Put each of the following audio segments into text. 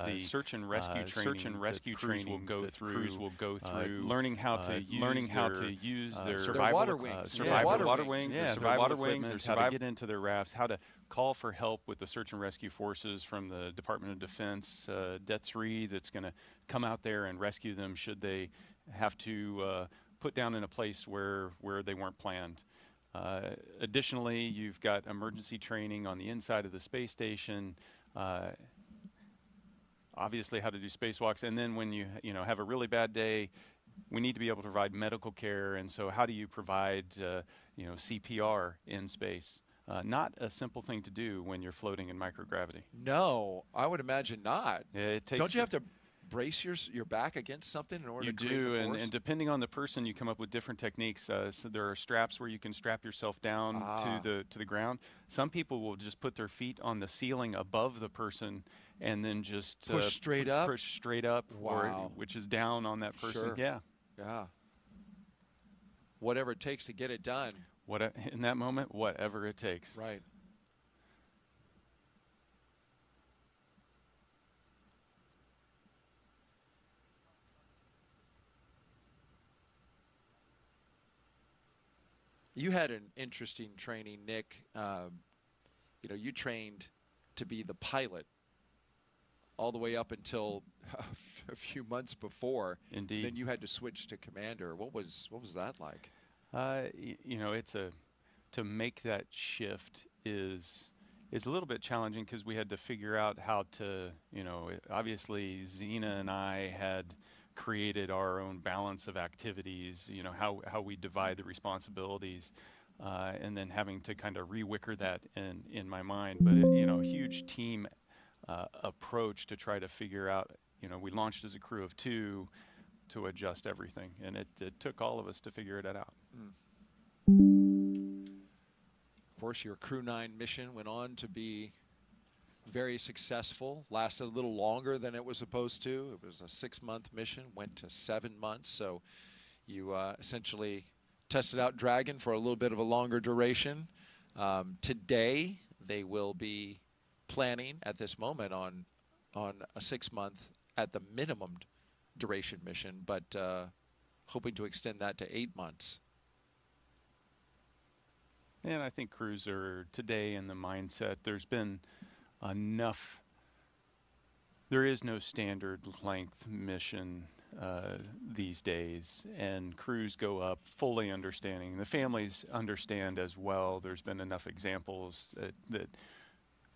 the search and rescue training will go through. Crews will go through learning how to use their water wings, water wings, how to get into their rafts, how to call for help with the search and rescue forces from the Department of Defense, Det 3 that's going to come out there and rescue them should they have to put down in a place where they weren't planned. Additionally, you've got emergency training on the inside of the space station, obviously how to do spacewalks, and then when you have a really bad day, we need to be able to provide medical care, and so how do you provide CPR in space? Not a simple thing to do when you're floating in microgravity. No, I would imagine not. It takes. Don't you have to brace your back against something in order to create the force? And depending on the person, you come up with different techniques. So there are straps where you can strap yourself down to the ground. Some people will just put their feet on the ceiling above the person and then just push straight up. Push straight up, wow. which is down on that person. Sure. Yeah. Yeah. Whatever it takes to get it done. In that moment, whatever it takes. Right. You had an interesting training, Nick. You trained to be the pilot all the way up until a few months before. Indeed. Then you had to switch to commander. What was that like? To make that shift is a little bit challenging because we had to figure out how to, obviously Zena and I had created our own balance of activities, how we divide the responsibilities, and then having to kind of rewicker that in my mind. But a huge team approach to try to figure out, we launched as a crew of 2 to adjust everything, and it took all of us to figure it out. Of course, your Crew-9 mission went on to be very successful, lasted a little longer than it was supposed to. It was a 6-month mission, went to 7 months. So you essentially tested out Dragon for a little bit of a longer duration. Today, they will be planning at this moment on a 6-month at the minimum duration mission, but hoping to extend that to 8 months. And I think crews are today in the mindset, there's been enough. There is no standard length mission these days, and crews go up fully understanding. The families understand as well. There's been enough examples that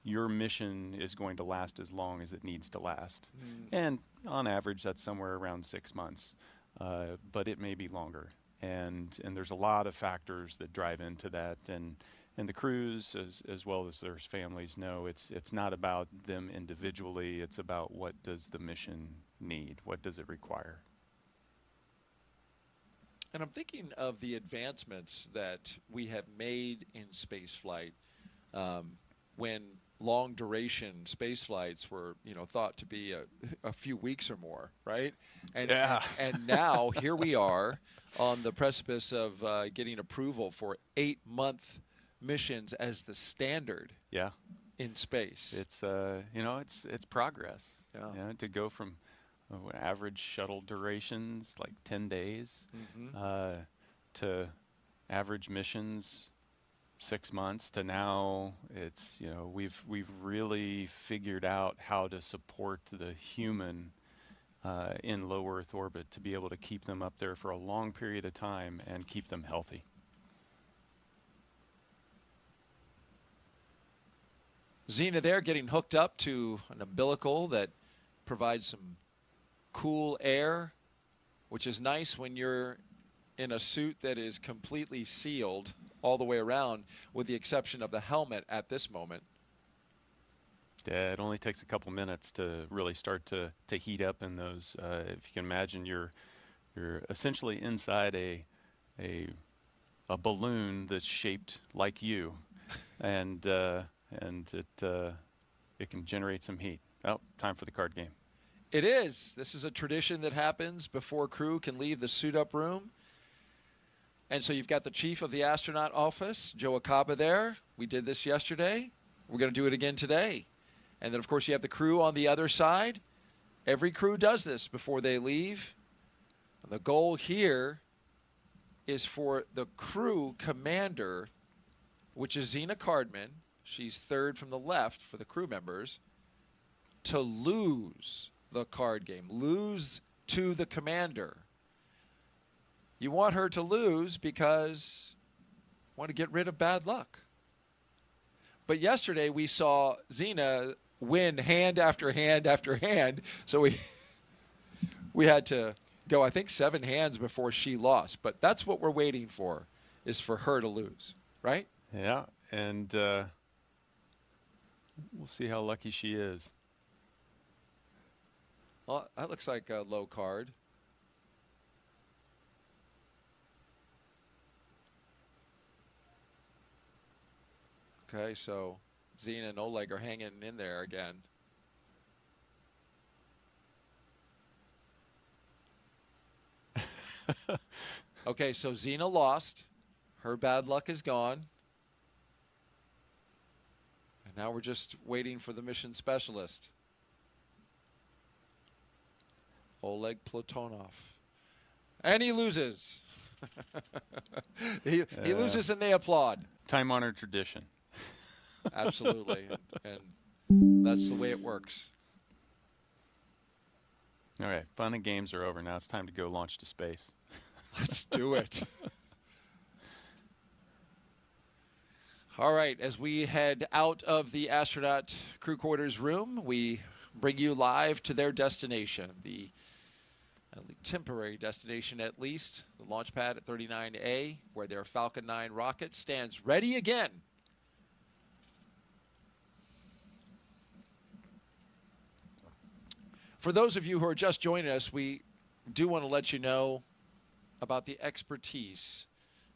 your mission is going to last as long as it needs to last. And on average, that's somewhere around 6 months, but it may be longer. And there's a lot of factors that drive into that, and the crews as well as their families know it's not about them individually, it's about what does the mission need, what does it require. And I'm thinking of the advancements that we have made in spaceflight when long duration space flights were thought to be a few weeks or more, right? And now here we are on the precipice of getting approval for 8-month missions as the standard. Yeah. In space. It's it's progress. Yeah. To go from average shuttle durations like 10 days to average missions 6 months to now it's we've really figured out how to support the human in low Earth orbit to be able to keep them up there for a long period of time and keep them healthy. Zena there getting hooked up to an umbilical that provides some cool air, which is nice when you're in a suit that is completely sealed all the way around, with the exception of the helmet at this moment. Yeah, it only takes a couple minutes to really start to heat up in those. If you can imagine, you're essentially inside a balloon that's shaped like you, and it can generate some heat. Oh, time for the card game. It is. This is a tradition that happens before crew can leave the suit-up room. And so you've got the chief of the astronaut office, Joe Akaba, there. We did this yesterday. We're going to do it again today. And then, of course, you have the crew on the other side. Every crew does this before they leave. The goal here is for the crew commander, which is Zena Cardman, she's third from the left for the crew members, to lose the card game, lose to the commander. You want her to lose because you want to get rid of bad luck. But yesterday we saw Zena win hand after hand after hand, so we had to go, I think, 7 hands before she lost. But that's what we're waiting for, is for her to lose, right? Yeah, and we'll see how lucky she is. Well, that looks like a low card. Okay, so Zena and Oleg are hanging in there again. Okay, so Zena lost. Her bad luck is gone. And now we're just waiting for the mission specialist, Oleg Platonov. And he loses. he loses and they applaud. Time-honored tradition. Absolutely. And that's the way it works. Okay, fun and games are over. Now it's time to go launch to space. Let's do it. All right, as we head out of the astronaut crew quarters room, we bring you live to their destination, the temporary destination at least, the launch pad at 39A, where their Falcon 9 rocket stands ready again. For those of you who are just joining us, we do want to let you know about the expertise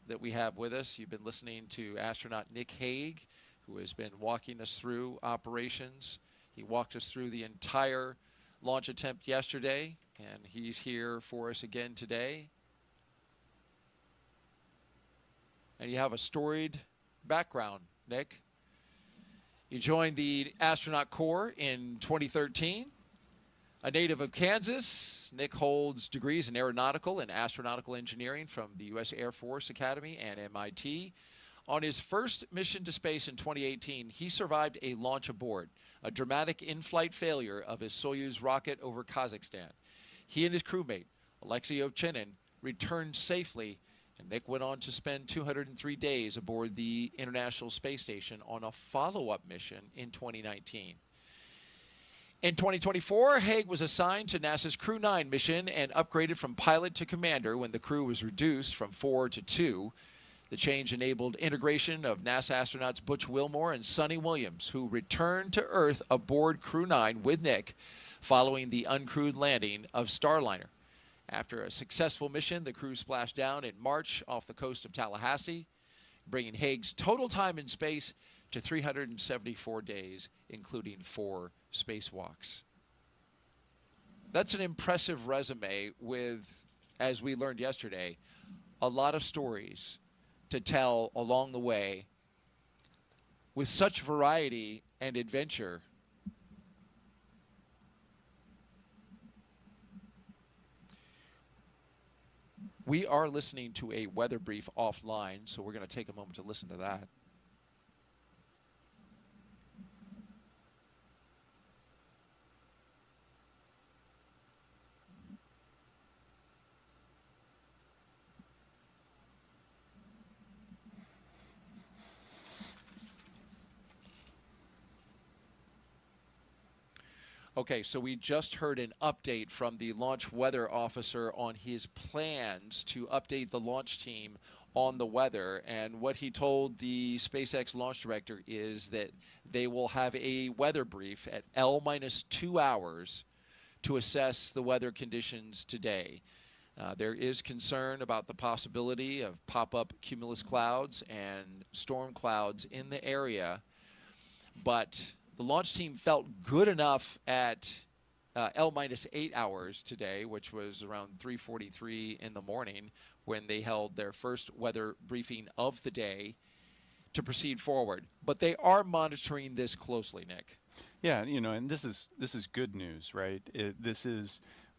that we have with us. You've been listening to astronaut Nick Hague, who has been walking us through operations. He walked us through the entire launch attempt yesterday, and he's here for us again today. And you have a storied background, Nick. You joined the astronaut corps in 2013. A native of Kansas, Nick holds degrees in aeronautical and astronautical engineering from the U.S. Air Force Academy and MIT. On his first mission to space in 2018, he survived a launch aboard, a dramatic in-flight failure of his Soyuz rocket over Kazakhstan. He and his crewmate, Alexei Ovchinin, returned safely, and Nick went on to spend 203 days aboard the International Space Station on a follow-up mission in 2019. In 2024, Hague was assigned to NASA's Crew-9 mission and upgraded from pilot to commander when the crew was reduced from 4 to 2. The change enabled integration of NASA astronauts Butch Wilmore and Sonny Williams, who returned to Earth aboard Crew-9 with Nick following the uncrewed landing of Starliner. After a successful mission, the crew splashed down in March off the coast of Tallahassee, bringing Hague's total time in space to 374 days, including 4 spacewalks. That's an impressive resume with, as we learned yesterday, a lot of stories to tell along the way with such variety and adventure. We are listening to a weather brief offline, so we're going to take a moment to listen to that. Okay, so we just heard an update from the launch weather officer on his plans to update the launch team on the weather. And what he told the SpaceX launch director is that they will have a weather brief at L-2 hours to assess the weather conditions today. There is concern about the possibility of pop-up cumulus clouds and storm clouds in the area, but the launch team felt good enough at L-8 hours today, which was around 3:43 in the morning when they held their first weather briefing of the day, to proceed forward. But they are monitoring this closely, Nick. Yeah, and this is good news, right?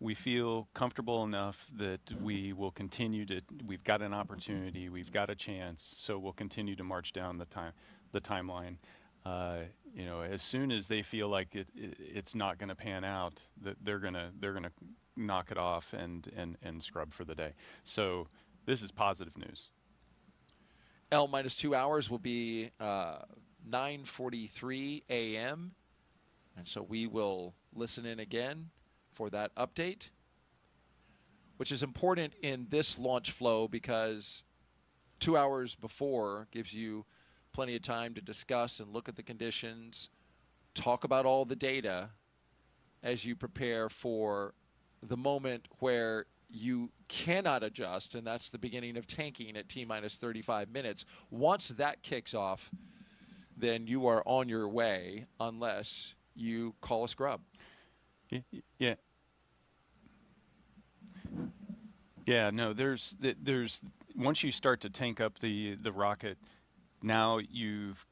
We feel comfortable enough that we will continue to. We've got an opportunity, we've got a chance, so we'll continue to march down the timeline. As soon as they feel like it's not going to pan out, that they're gonna knock it off and scrub for the day. So this is positive news. L minus 2 hours will be 9:43 a.m. And so we will listen in again for that update, which is important in this launch flow because 2 hours before gives you plenty of time to discuss and look at the conditions, talk about all the data as you prepare for the moment where you cannot adjust, and that's the beginning of tanking at T minus 35 minutes. Once that kicks off, then you are on your way unless you call a scrub. Yeah. Yeah, no, there's once you start to tank up the rocket, now you've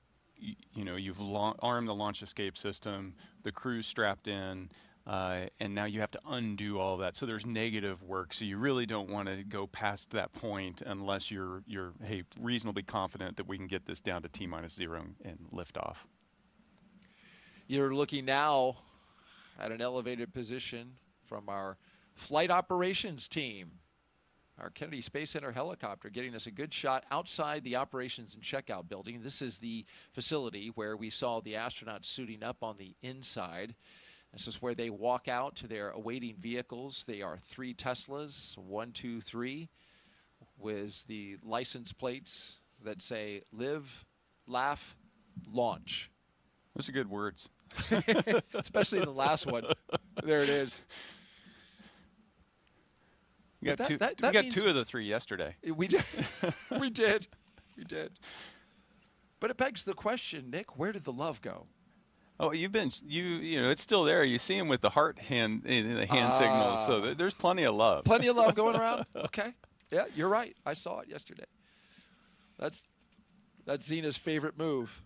armed the launch escape system, the crew's strapped in, and now you have to undo all that. So there's negative work. So you really don't want to go past that point unless you're reasonably confident that we can get this down to T minus 0 and lift off. You're looking now at an elevated position from our flight operations team. Our Kennedy Space Center helicopter getting us a good shot outside the operations and checkout building. This is the facility where we saw the astronauts suiting up on the inside. This is where they walk out to their awaiting vehicles. They are 3 Teslas, 1, 2, 3, with the license plates that say live, laugh, launch. Those are good words. Especially the last one. There it is. We got 2 of the 3 yesterday. We did. we did. But it begs the question, Nick, where did the love go? Oh, it's still there. You see him with the heart hand signals. So there's plenty of love. Plenty of love going around. Okay. Yeah, you're right. I saw it yesterday. That's Zena's favorite move.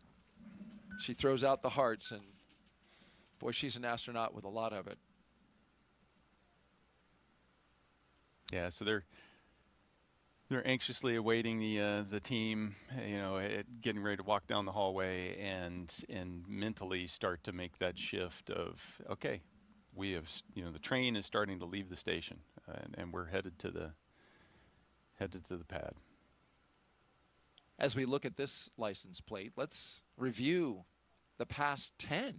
She throws out the hearts, and boy, she's an astronaut with a lot of it. Yeah, so they're anxiously awaiting the team, getting ready to walk down the hallway and mentally start to make that shift of, okay, we have, the train is starting to leave the station, and we're headed to the pad. As we look at this license plate, let's review the past 10.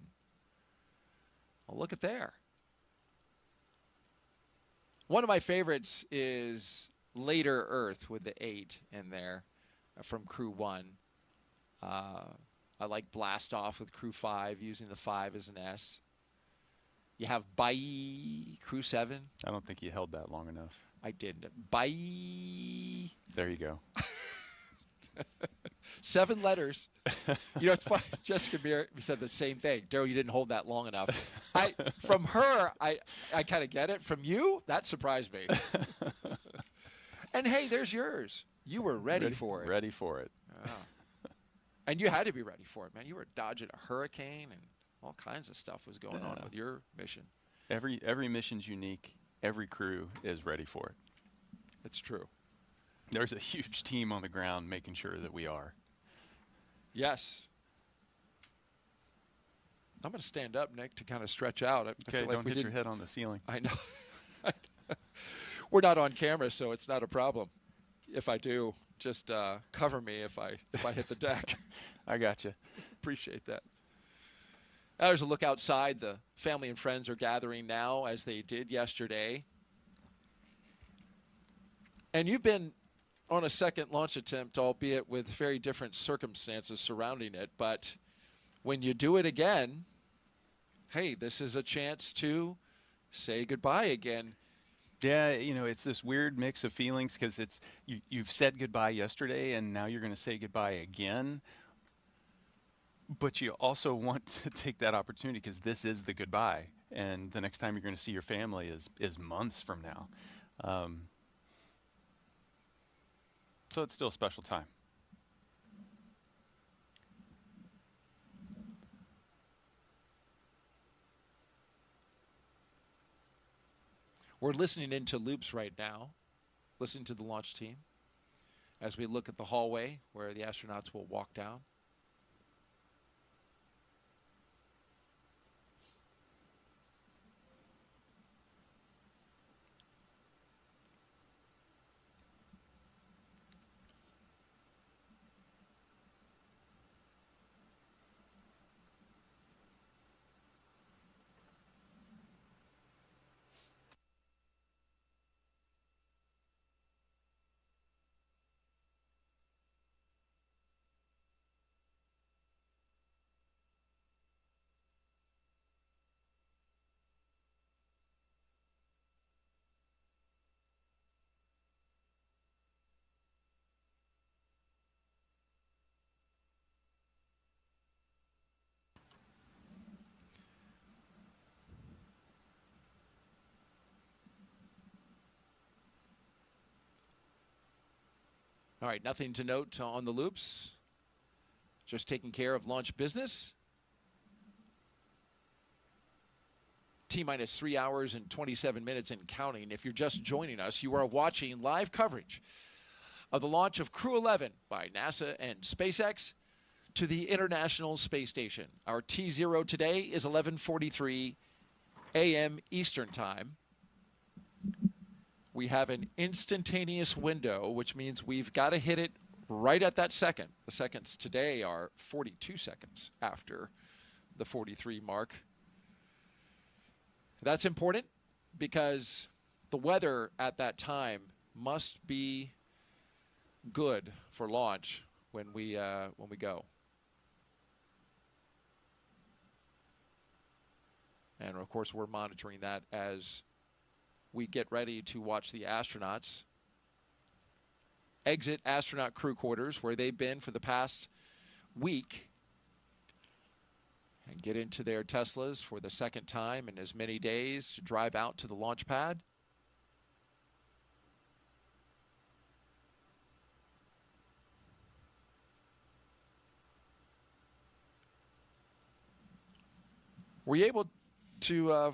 Well, look at there. One of my favorites is Later Earth with the 8 in there from Crew-1. I like Blast Off with Crew-5, using the 5 as an S. You have Bye, Crew-7. I don't think you held that long enough. I didn't. Bye. There you go. 7 letters. It's funny. Jessica Meir said the same thing. Daryl, you didn't hold that long enough. From her, I kind of get it. From you, that surprised me. And hey, there's yours. You were ready for it. Ready for it. Oh. And you had to be ready for it, man. You were dodging a hurricane and all kinds of stuff was going on with your mission. Every mission's unique. Every crew is ready for it. It's true. There's a huge team on the ground making sure that we are. Yes. I'm going to stand up, Nick, to kind of stretch out. Okay, don't hit your head on the ceiling. I know. We're not on camera, so it's not a problem. If I do, just cover me if I hit the deck. I got you. Appreciate that. Now there's a look outside. The family and friends are gathering now, as they did yesterday. And you've been on a second launch attempt, albeit with very different circumstances surrounding it. But when you do it again, hey, this is a chance to say goodbye again. Yeah, it's this weird mix of feelings because you've said goodbye yesterday and now you're going to say goodbye again. But you also want to take that opportunity because this is the goodbye. And the next time you're going to see your family is months from now. So it's still a special time. We're listening into loops right now, listening to the launch team as we look at the hallway where the astronauts will walk down. All right, nothing to note on the loops. Just taking care of launch business. T-minus 3 hours and 27 minutes and counting. If you're just joining us, you are watching live coverage of the launch of Crew-11 by NASA and SpaceX to the International Space Station. Our T0 today is 11:43 a.m. Eastern Time. We have an instantaneous window, which means we've got to hit it right at that second. The seconds today are 42 seconds after the 43 mark. That's important because the weather at that time must be good for launch when we go. And of course, we're monitoring that as we get ready to watch the astronauts exit astronaut crew quarters where they've been for the past week and get into their Teslas for the second time in as many days to drive out to the launch pad. Were you able to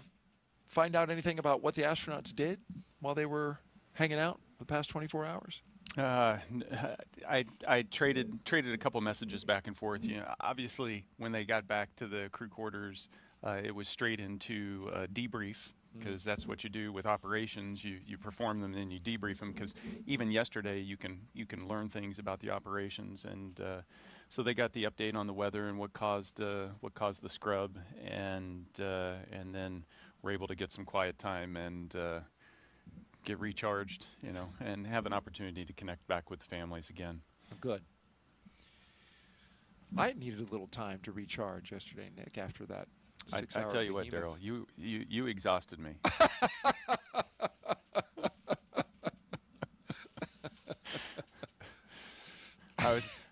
find out anything about what the astronauts did while they were hanging out the past 24 hours? I traded a couple messages back and forth. You know, obviously when they got back to the crew quarters, it was straight into debrief, because that's what you do with operations. You perform them, then you debrief them, because even yesterday you can learn things about the operations. And so they got the update on the weather and what caused the scrub, and then we're able to get some quiet time and get recharged, you know, and have an opportunity to connect back with the families again. Good. I needed a little time to recharge yesterday, Nick, after that 6 hour I tell you what, behemoth. Daryl, you exhausted me.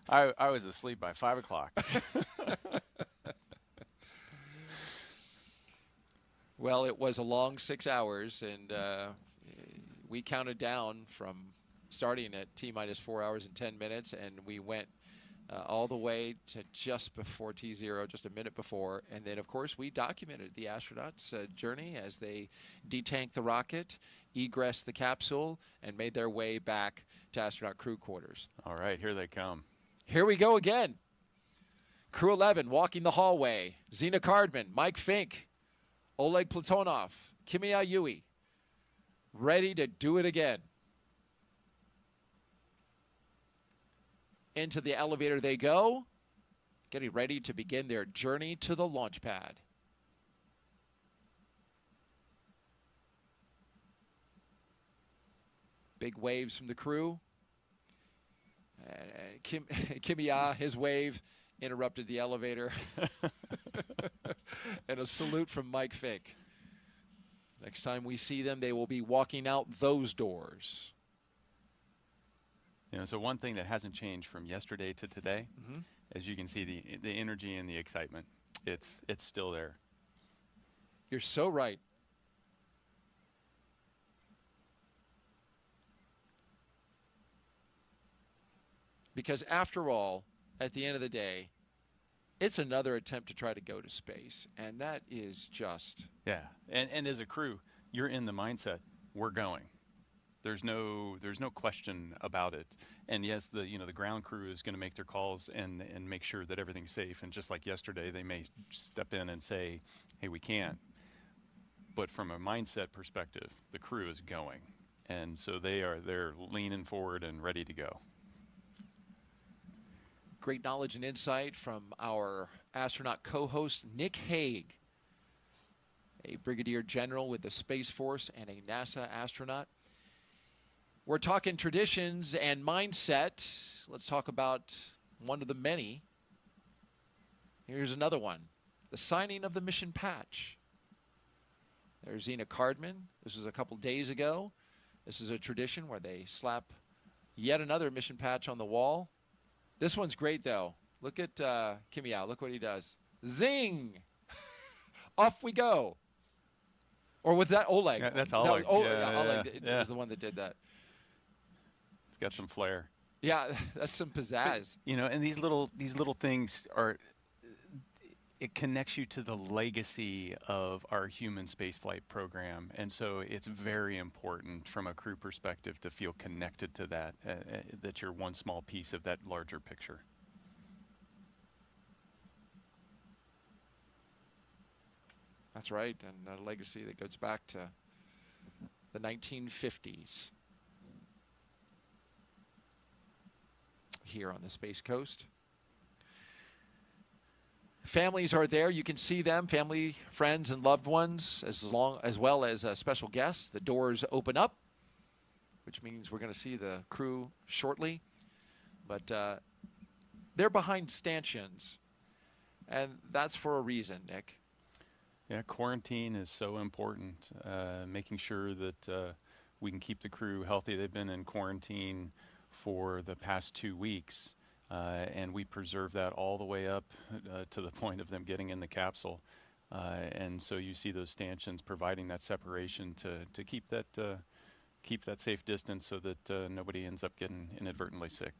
I was asleep by 5 o'clock. Well, it was a long 6 hours, and we counted down from starting at T-minus 4 hours and 10 minutes, and we went all the way to just before T0, just a minute before. And then, of course, we documented the astronauts' journey as they detanked the rocket, egressed the capsule, and made their way back to astronaut crew quarters. All right, here they come. Here we go again. Crew-11 walking the hallway. Zena Cardman, Mike Fincke, Oleg Platonov, Kimiya Yui, ready to do it again. Into the elevator they go, getting ready to begin their journey to the launch pad. Big waves from the crew. And Kimiya, his wave interrupted the elevator. And a salute from Mike Fincke. Next time we see them, they will be walking out those doors. You know, so one thing that hasn't changed from yesterday to today, as you can see, the energy and the excitement, it's still there. You're so right. Because after all, at the end of the day, it's another attempt to try to go to space. And that is just... Yeah. And as a crew, you're in the mindset. we're going. There's no question about it. And yes, the ground crew is going to make their calls and make sure that everything's safe. And just like yesterday, they may step in and say, "Hey, we can't." But from a mindset perspective, the crew is going, and so they're leaning forward and ready to go. Great knowledge and insight from our astronaut co-host, Nick Hague, a brigadier general with the Space Force and a NASA astronaut. We're talking traditions and mindset. Let's talk about one of the many. Here's another one, the signing of the mission patch. There's Zena Cardman. This was a couple days ago. This is a tradition where they slap yet another mission patch on the wall. This one's great, though. Look at Kimiya. Look what he does. Zing! Off we go. Or was that Oleg? Yeah, that's Oleg. Oleg was the one that did that. It's got some flair. Yeah, that's some pizzazz. And these little things it connects you to the legacy of our human spaceflight program, and so it's very important from a crew perspective to feel connected to that, that you're one small piece of that larger picture. That's right, and a legacy that goes back to the 1950s here on the Space Coast. Families are there. You can see them, family, friends, and loved ones, as well as special guests. The doors open up, which means we're going to see the crew shortly. But they're behind stanchions, and that's for a reason, Nick. Yeah, quarantine is so important, making sure that we can keep the crew healthy. They've been in quarantine for the past 2 weeks. And we preserve that all the way up to the point of them getting in the capsule. And so you see those stanchions providing that separation to keep that safe distance so that nobody ends up getting inadvertently sick.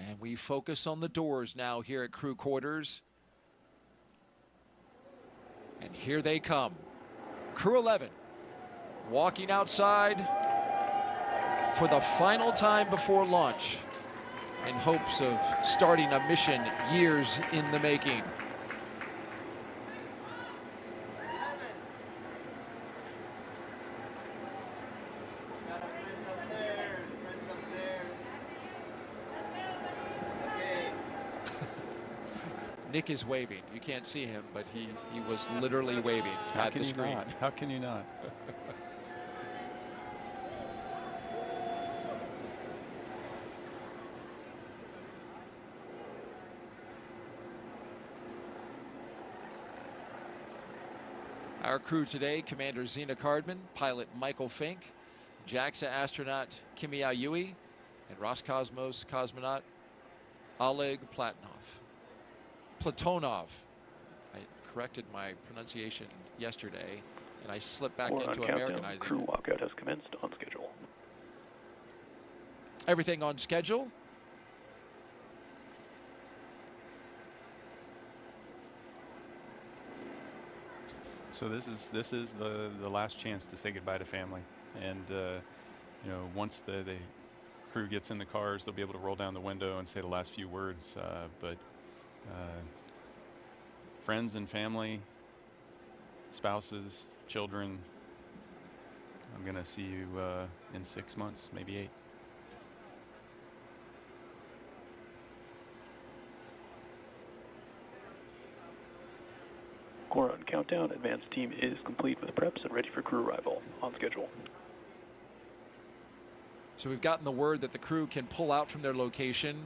And we focus on the doors now here at crew quarters. And here they come. Crew-11 walking outside for the final time before launch in hopes of starting a mission years in the making. Nick is waving. You can't see him, but he was literally waving at the screen. How can you not? Our crew today, Commander Zena Cardman, pilot Michael Fincke, JAXA astronaut Kimiya Yui, and Roscosmos cosmonaut Oleg Platonov. I corrected my pronunciation yesterday, and I slipped back into Americanizing. Crew walkout has commenced on schedule. Everything on schedule. So this is the last chance to say goodbye to family, and once the crew gets in the cars, they'll be able to roll down the window and say the last few words. But friends and family, spouses, children, I'm going to see you in 6 months, maybe 8. Core on countdown. Advanced team is complete with preps and ready for crew arrival on schedule. So we've gotten the word that the crew can pull out from their location.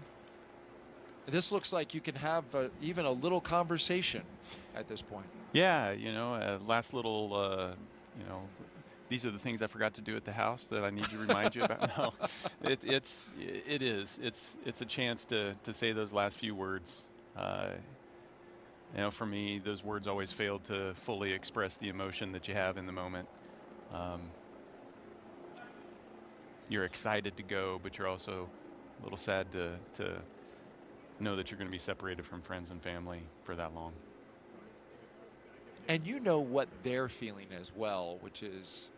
This looks like you can have even a little conversation at this point. Yeah, last little, these are the things I forgot to do at the house that I need to remind you about. No, it's a chance to say those last few words. You know, for me, those words always fail to fully express the emotion that you have in the moment. You're excited to go, but you're also a little sad to know that you're going to be separated from friends and family for that long. And you know what they're feeling as well, which is,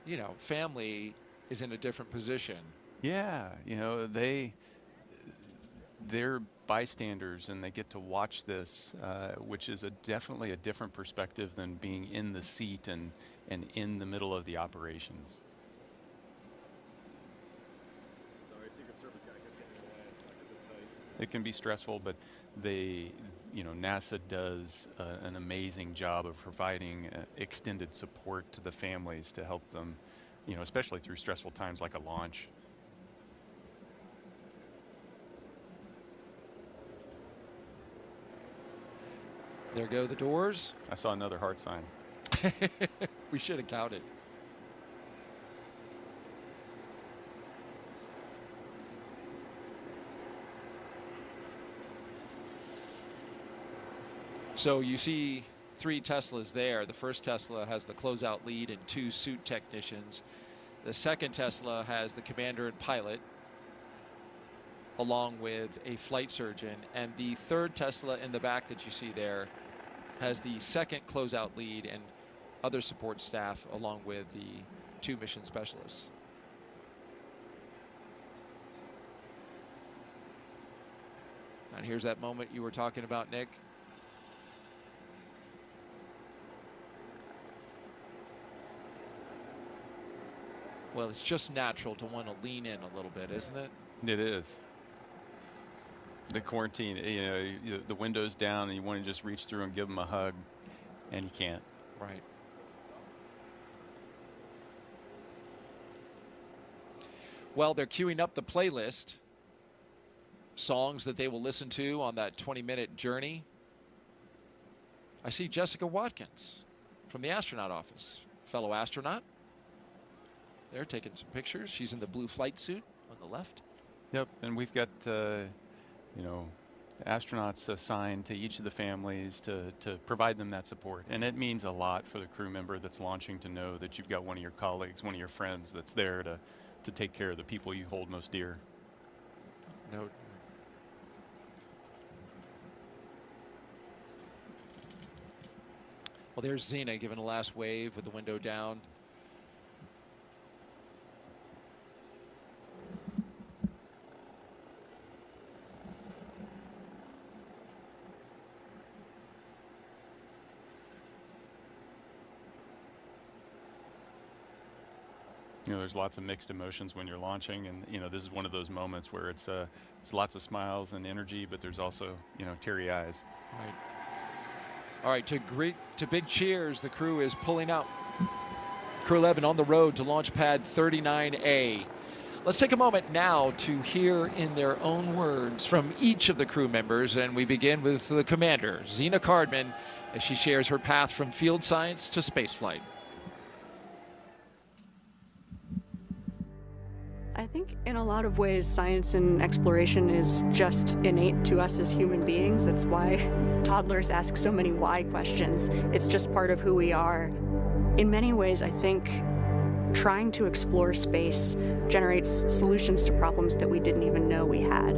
you know, family is in a different position. Yeah, you know, they're bystanders and they get to watch this, which is definitely a different perspective than being in the seat and in the middle of the operations. Sorry, Secret Service guy kept getting in the way. It's like it's so tight. It can be stressful, but NASA does an amazing job of providing extended support to the families to help them, you know, especially through stressful times like a launch. There go the doors. I saw another heart sign. We should have counted. So you see 3 Teslas there. The first Tesla has the closeout lead and 2 suit technicians. The second Tesla has the commander and pilot, along with a flight surgeon. And the third Tesla in the back that you see there has the second closeout lead and other support staff, along with the 2 mission specialists. And here's that moment you were talking about, Nick. Well, it's just natural to want to lean in a little bit, isn't it? It is. The quarantine, the window's down and you want to just reach through and give them a hug, and you can't. Right. Well, they're queuing up the playlist. Songs that they will listen to on that 20-minute journey. I see Jessica Watkins from the astronaut office, fellow astronaut. They're taking some pictures. She's in the blue flight suit on the left. Yep, and we've got astronauts assigned to each of the families to provide them that support. And it means a lot for the crew member that's launching to know that you've got one of your colleagues, one of your friends that's there to take care of the people you hold most dear. No. Well, there's Zena giving a last wave with the window down. You know, there's lots of mixed emotions when you're launching, and this is one of those moments where it's lots of smiles and energy, but there's also teary eyes. Right. All right, to big cheers, the crew is pulling out. Crew-11 on the road to launch pad 39A. Let's take a moment now to hear in their own words from each of the crew members, and we begin with the commander, Zena Cardman, as she shares her path from field science to spaceflight. I think in a lot of ways, science and exploration is just innate to us as human beings. That's why toddlers ask so many why questions. It's just part of who we are. In many ways, I think trying to explore space generates solutions to problems that we didn't even know we had.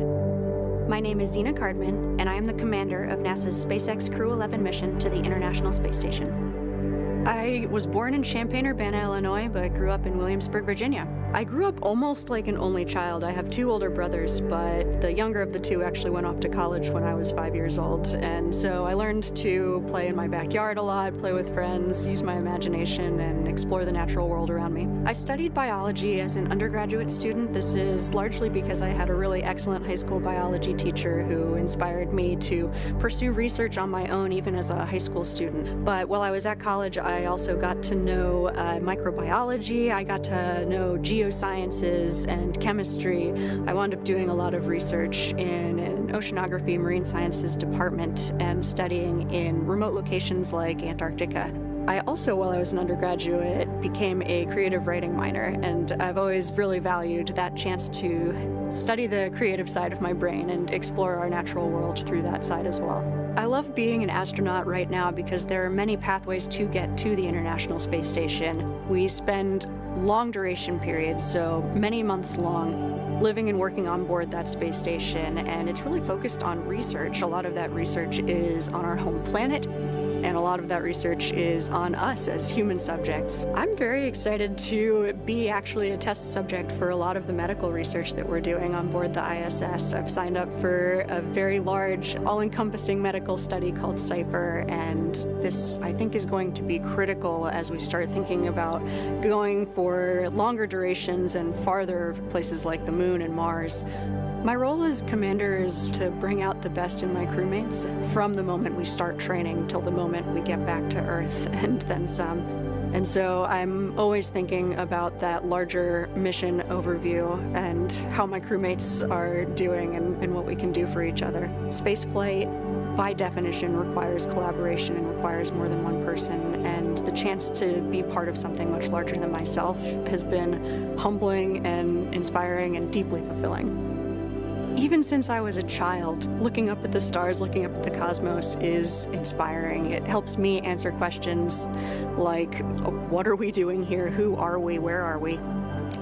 My name is Zena Cardman, and I am the commander of NASA's SpaceX Crew-11 mission to the International Space Station. I was born in Champaign-Urbana, Illinois, but grew up in Williamsburg, Virginia. I grew up almost like an only child. I have 2 older brothers, but the younger of the 2 actually went off to college when I was 5 years old. And so I learned to play in my backyard a lot, play with friends, use my imagination, and explore the natural world around me. I studied biology as an undergraduate student. This is largely because I had a really excellent high school biology teacher who inspired me to pursue research on my own, even as a high school student. But while I was at college, I also got to know microbiology. I got to know geosciences and chemistry. I wound up doing a lot of research in an oceanography marine sciences department and studying in remote locations like Antarctica. I also, while I was an undergraduate, became a creative writing minor, and I've always really valued that chance to study the creative side of my brain and explore our natural world through that side as well. I love being an astronaut right now because there are many pathways to get to the International Space Station. We spend long duration periods, so many months long, living and working on board that space station, and it's really focused on research. A lot of that research is on our home planet, and a lot of that research is on us as human subjects. I'm very excited to be actually a test subject for a lot of the medical research that we're doing on board the ISS. I've signed up for a very large, all-encompassing medical study called CYPHER, and this, I think, is going to be critical as we start thinking about going for longer durations and farther places like the Moon and Mars. My role as commander is to bring out the best in my crewmates from the moment we start training till the moment we get back to Earth and then some. And so I'm always thinking about that larger mission overview and how my crewmates are doing and what we can do for each other. Spaceflight, by definition, requires collaboration and requires more than one person, and the chance to be part of something much larger than myself has been humbling and inspiring and deeply fulfilling. Even since I was a child, looking up at the stars, looking up at the cosmos is inspiring. It helps me answer questions like, what are we doing here? Who are we? Where are we?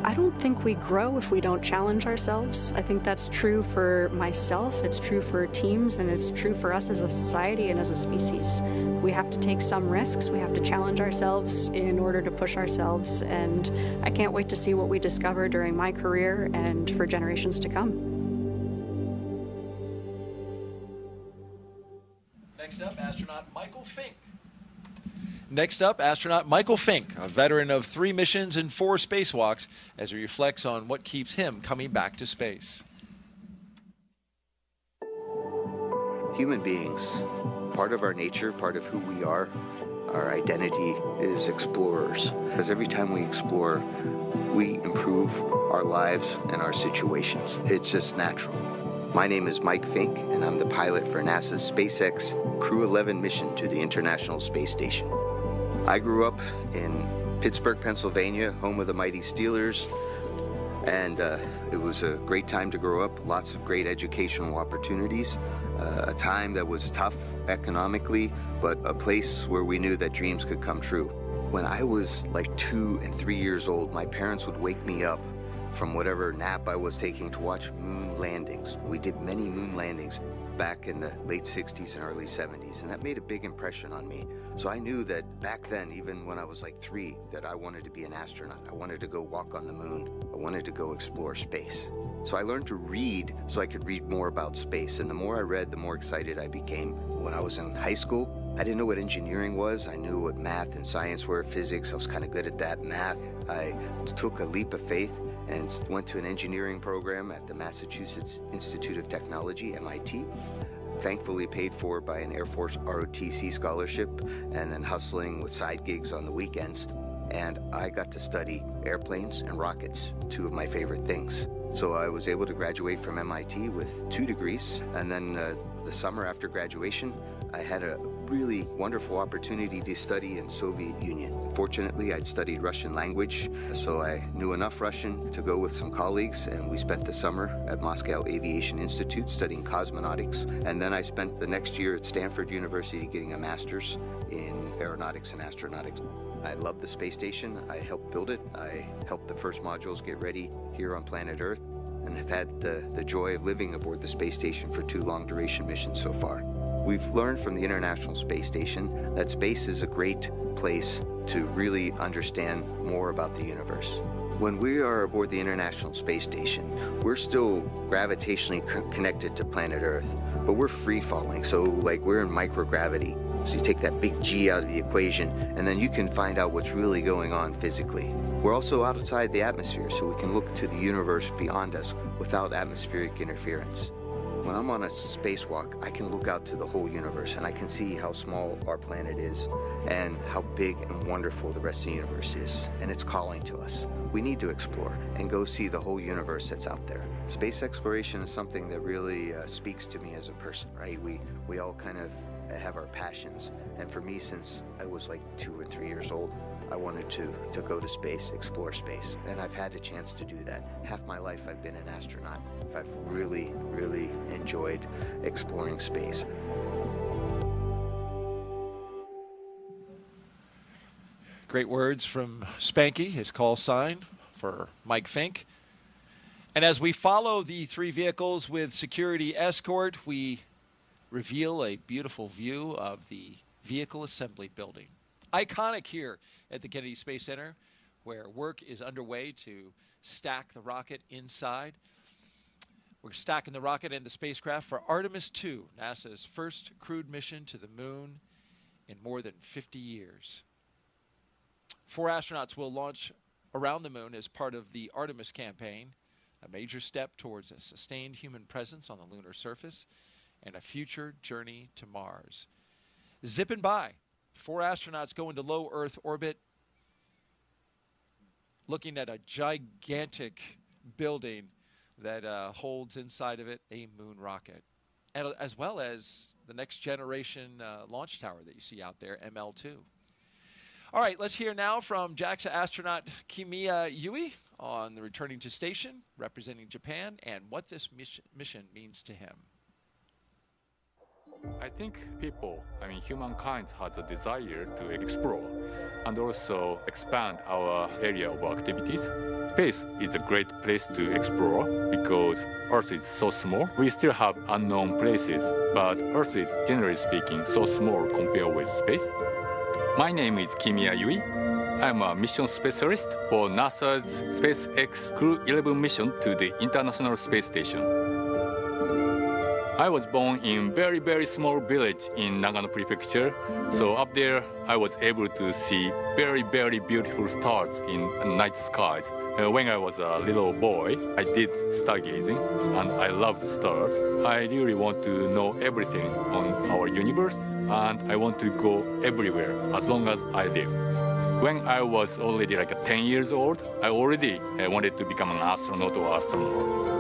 I don't think we grow if we don't challenge ourselves. I think that's true for myself, it's true for teams, and it's true for us as a society and as a species. We have to take some risks, we have to challenge ourselves in order to push ourselves, and I can't wait to see what we discover during my career and for generations to come. Next up, astronaut Michael Fincke. Next up, astronaut Michael Fincke, a veteran of 3 missions and 4 spacewalks, as he reflects on what keeps him coming back to space. Human beings, part of our nature, part of who we are, our identity is explorers. Because every time we explore, we improve our lives and our situations. It's just natural. My name is Mike Fincke, and I'm the pilot for NASA's SpaceX Crew-11 mission to the International Space Station. I grew up in Pittsburgh, Pennsylvania, home of the mighty Steelers, and it was a great time to grow up, lots of great educational opportunities, a time that was tough economically, but a place where we knew that dreams could come true. When I was like 2 and 3 years old, my parents would wake me up from whatever nap I was taking to watch moon landings. We did many moon landings back in the late 60s and early 70s, and that made a big impression on me. So I knew that back then, even when I was like 3, that I wanted to be an astronaut. I wanted to go walk on the moon. I wanted to go explore space. So I learned to read so I could read more about space, and the more I read, the more excited I became. When I was in high school, I didn't know what engineering was. I knew what math and science were, physics. I was kind of good at that. Math, I took a leap of faith and went to an engineering program at the Massachusetts Institute of Technology, MIT, thankfully paid for by an Air Force ROTC scholarship, and then hustling with side gigs on the weekends. And I got to study airplanes and rockets, 2 of my favorite things. So I was able to graduate from MIT with 2 degrees, and then the summer after graduation, I had a really wonderful opportunity to study in Soviet Union. Fortunately, I'd studied Russian language, so I knew enough Russian to go with some colleagues, and we spent the summer at Moscow Aviation Institute studying cosmonautics, and then I spent the next year at Stanford University getting a master's in aeronautics and astronautics. I love the space station. I helped build it. I helped the first modules get ready here on planet Earth, and have had the joy of living aboard the space station for 2 long-duration missions so far. We've learned from the International Space Station that space is a great place to really understand more about the universe. When we are aboard the International Space Station, we're still gravitationally connected to planet Earth, but we're free-falling, so like we're in microgravity. So you take that big G out of the equation, and then you can find out what's really going on physically. We're also outside the atmosphere, so we can look to the universe beyond us without atmospheric interference. When I'm on a spacewalk, I can look out to the whole universe, and I can see how small our planet is and how big and wonderful the rest of the universe is. And it's calling to us. We need to explore and go see the whole universe that's out there. Space exploration is something that really speaks to me as a person, right? We all kind of have our passions. And for me, since I was like 2 or 3 years old, I wanted to go to space, explore space, and I've had a chance to do that. Half my life I've been an astronaut. I've really, really enjoyed exploring space. Great words from Fincke, his call sign for Mike Fincke. And as we follow the three vehicles with security escort, we reveal a beautiful view of the vehicle assembly building. Iconic here at the Kennedy Space Center, where work is underway to stack the rocket inside. We're stacking the rocket and the spacecraft for Artemis II, NASA's first crewed mission to the moon in more than 50 years. 4 astronauts will launch around the moon as part of the Artemis campaign, a major step towards a sustained human presence on the lunar surface and a future journey to Mars. Zipping by, 4 astronauts go into low Earth orbit, looking at a gigantic building that holds inside of it a moon rocket, and as well as the next generation launch tower that you see out there, ML2. All right, let's hear now from JAXA astronaut Kimiya Yui on the returning to station, representing Japan, and what this mission means to him. I think humankind has a desire to explore and also expand our area of activities. Space is a great place to explore because Earth is so small. We still have unknown places, but Earth is, generally speaking, so small compared with space. My name is Kimiya Yui. I'm a mission specialist for NASA's SpaceX Crew-11 mission to the International Space Station. I was born in very, very small village in Nagano Prefecture. So up there, I was able to see very, very beautiful stars in night skies. When I was a little boy, I did stargazing, and I loved stars. I really want to know everything on our universe, and I want to go everywhere as long as I live. When I was already 10 years old, I already wanted to become an astronaut or astronaut.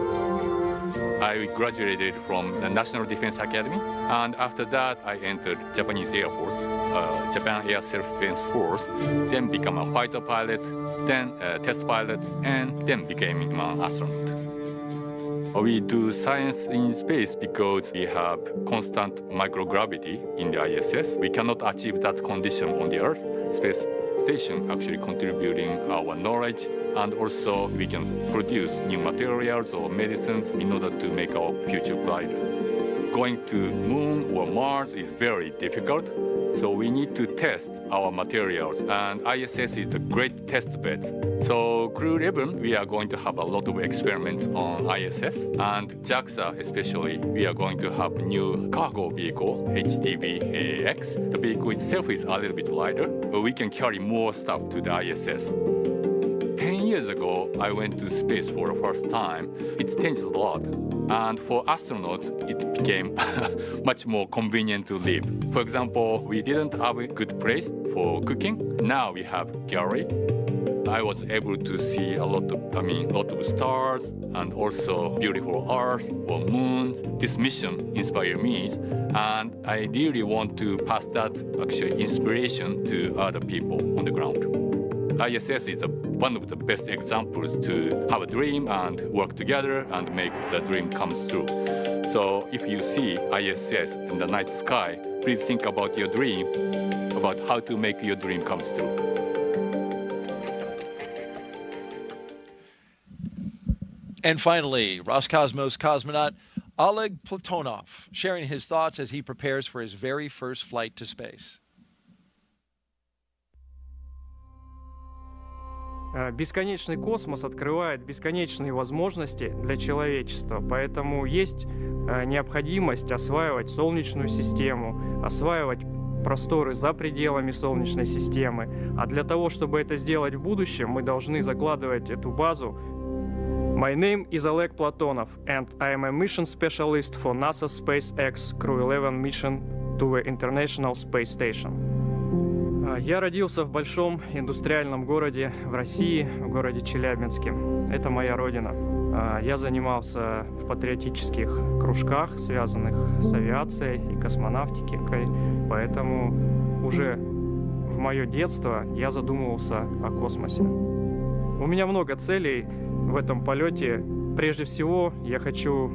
I graduated from the National Defense Academy, and after that I entered Japanese Air Force, Japan Air Self-Defense Force, then become a fighter pilot, then a test pilot, and then became an astronaut. We do science in space because we have constant microgravity in the ISS. We cannot achieve that condition on the Earth. Space station actually contributing our knowledge, and also we can produce new materials or medicines in order to make our future brighter. Going to Moon or Mars is very difficult, so we need to test our materials, and ISS is a great test bed. So Crew-11, we are going to have a lot of experiments on ISS, and JAXA especially, we are going to have a new cargo vehicle, HTV-X. The vehicle itself is a little bit lighter, but we can carry more stuff to the ISS. 10 years ago, I went to space for the first time. It changed a lot. And for astronauts, it became much more convenient to live. For example, we didn't have a good place for cooking. Now we have gallery. I was able to see a lot of stars and also beautiful Earth or moons. This mission inspired me, and I really want to pass that inspiration to other people on the ground. ISS is one of the best examples to have a dream and work together and make the dream come true. So if you see ISS in the night sky, please think about your dream, about how to make your dream come true. And finally, Roscosmos cosmonaut Oleg Platonov, sharing his thoughts as he prepares for his very first flight to space. Бесконечный космос открывает бесконечные возможности для человечества, поэтому есть необходимость осваивать Солнечную систему, осваивать просторы за пределами Солнечной системы. А для того, чтобы это сделать в будущем, мы должны закладывать эту базу. My name is Oleg Platonov, and I am a mission specialist for NASA's SpaceX Crew-11 mission to the International Space Station. Я родился в большом индустриальном городе в России, в городе Челябинске. Это моя родина. Я занимался в патриотических кружках, связанных с авиацией и космонавтикой, поэтому уже в мое детство я задумывался о космосе. У меня много целей в этом полете. Прежде всего, я хочу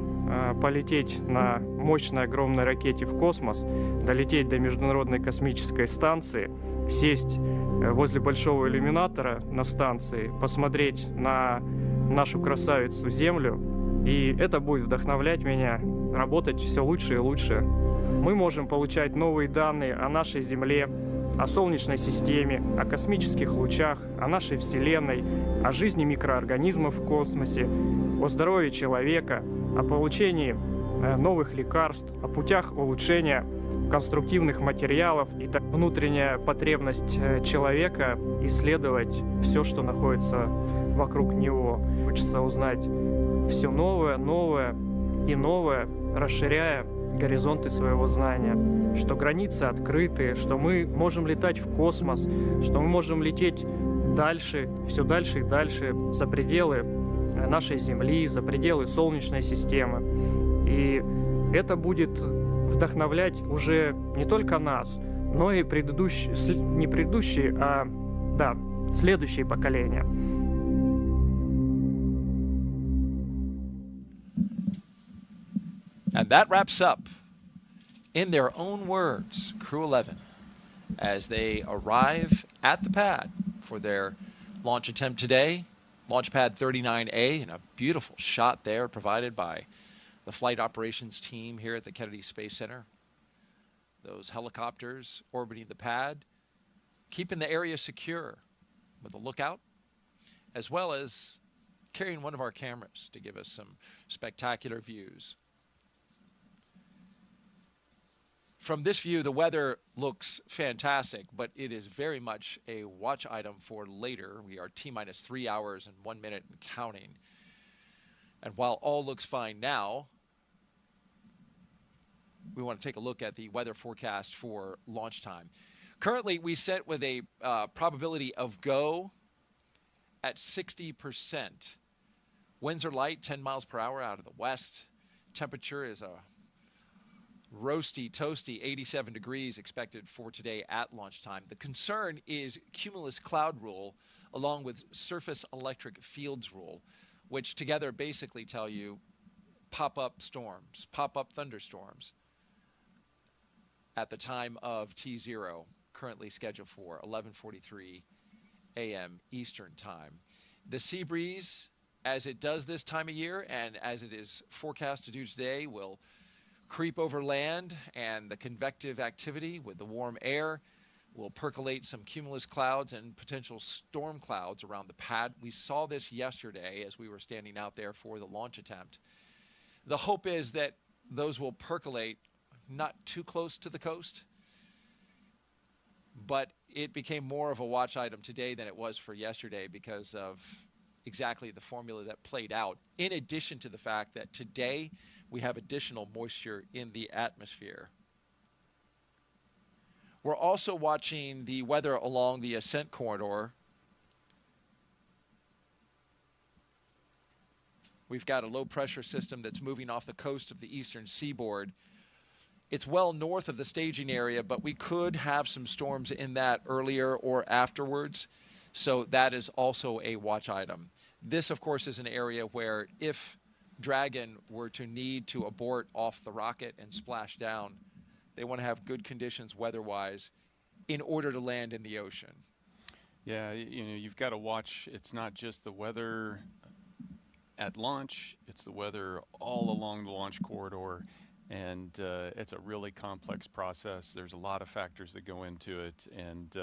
полететь на мощной огромной ракете в космос, долететь до Международной космической станции, сесть возле большого иллюминатора на станции, посмотреть на нашу красавицу Землю, и это будет вдохновлять меня работать все лучше и лучше. Мы можем получать новые данные о нашей Земле, о Солнечной системе, о космических лучах, о нашей Вселенной, о жизни микроорганизмов в космосе, о здоровье человека, о получении новых лекарств, о путях улучшения конструктивных материалов и так внутренняя потребность человека исследовать все, что находится вокруг него. Хочется узнать все новое, новое и новое, расширяя горизонты своего знания, что границы открыты, что мы можем летать в космос, что мы можем лететь дальше, все дальше и дальше, за пределы нашей Земли, за пределы Солнечной системы. И это будет вдохновлять уже не только нас, но и не предыдущие, а следующие поколения. And that wraps up, in their own words, Crew-11, as they arrive at the pad for their launch attempt today. Launch pad 39A, and a beautiful shot there provided by the flight operations team here at the Kennedy Space Center. Those helicopters orbiting the pad, keeping the area secure with a lookout, as well as carrying one of our cameras to give us some spectacular views. From this view, the weather looks fantastic, but it is very much a watch item for later. We are T-minus 3 hours and 1 minute and counting. And while all looks fine now, we want to take a look at the weather forecast for launch time. Currently, we set with a probability of go at 60%. Winds are light, 10 miles per hour out of the west. Temperature is a roasty, toasty 87 degrees expected for today at launch time. The concern is cumulus cloud rule along with surface electric fields rule, which together basically tell you pop-up storms, pop-up thunderstorms at the time of T0, currently scheduled for 11:43 a.m. Eastern time. The sea breeze, as it does this time of year and as it is forecast to do today, will creep over land, and the convective activity with the warm air will percolate some cumulus clouds and potential storm clouds around the pad. We saw this yesterday as we were standing out there for the launch attempt. The hope is that those will percolate not too close to the coast, but it became more of a watch item today than it was for yesterday because of exactly the formula that played out, in addition to the fact that today we have additional moisture in the atmosphere. We're also watching the weather along the ascent corridor. We've got a low pressure system that's moving off the coast of the eastern seaboard. It's well north of the staging area, but we could have some storms in that earlier or afterwards. So that is also a watch item. This, of course, is an area where if Dragon were to need to abort off the rocket and splash down, they want to have good conditions weather-wise in order to land in the ocean. Yeah, you know, you've got to watch. It's not just the weather at launch, it's the weather all along the launch corridor, and it's a really complex process. There's a lot of factors that go into it, and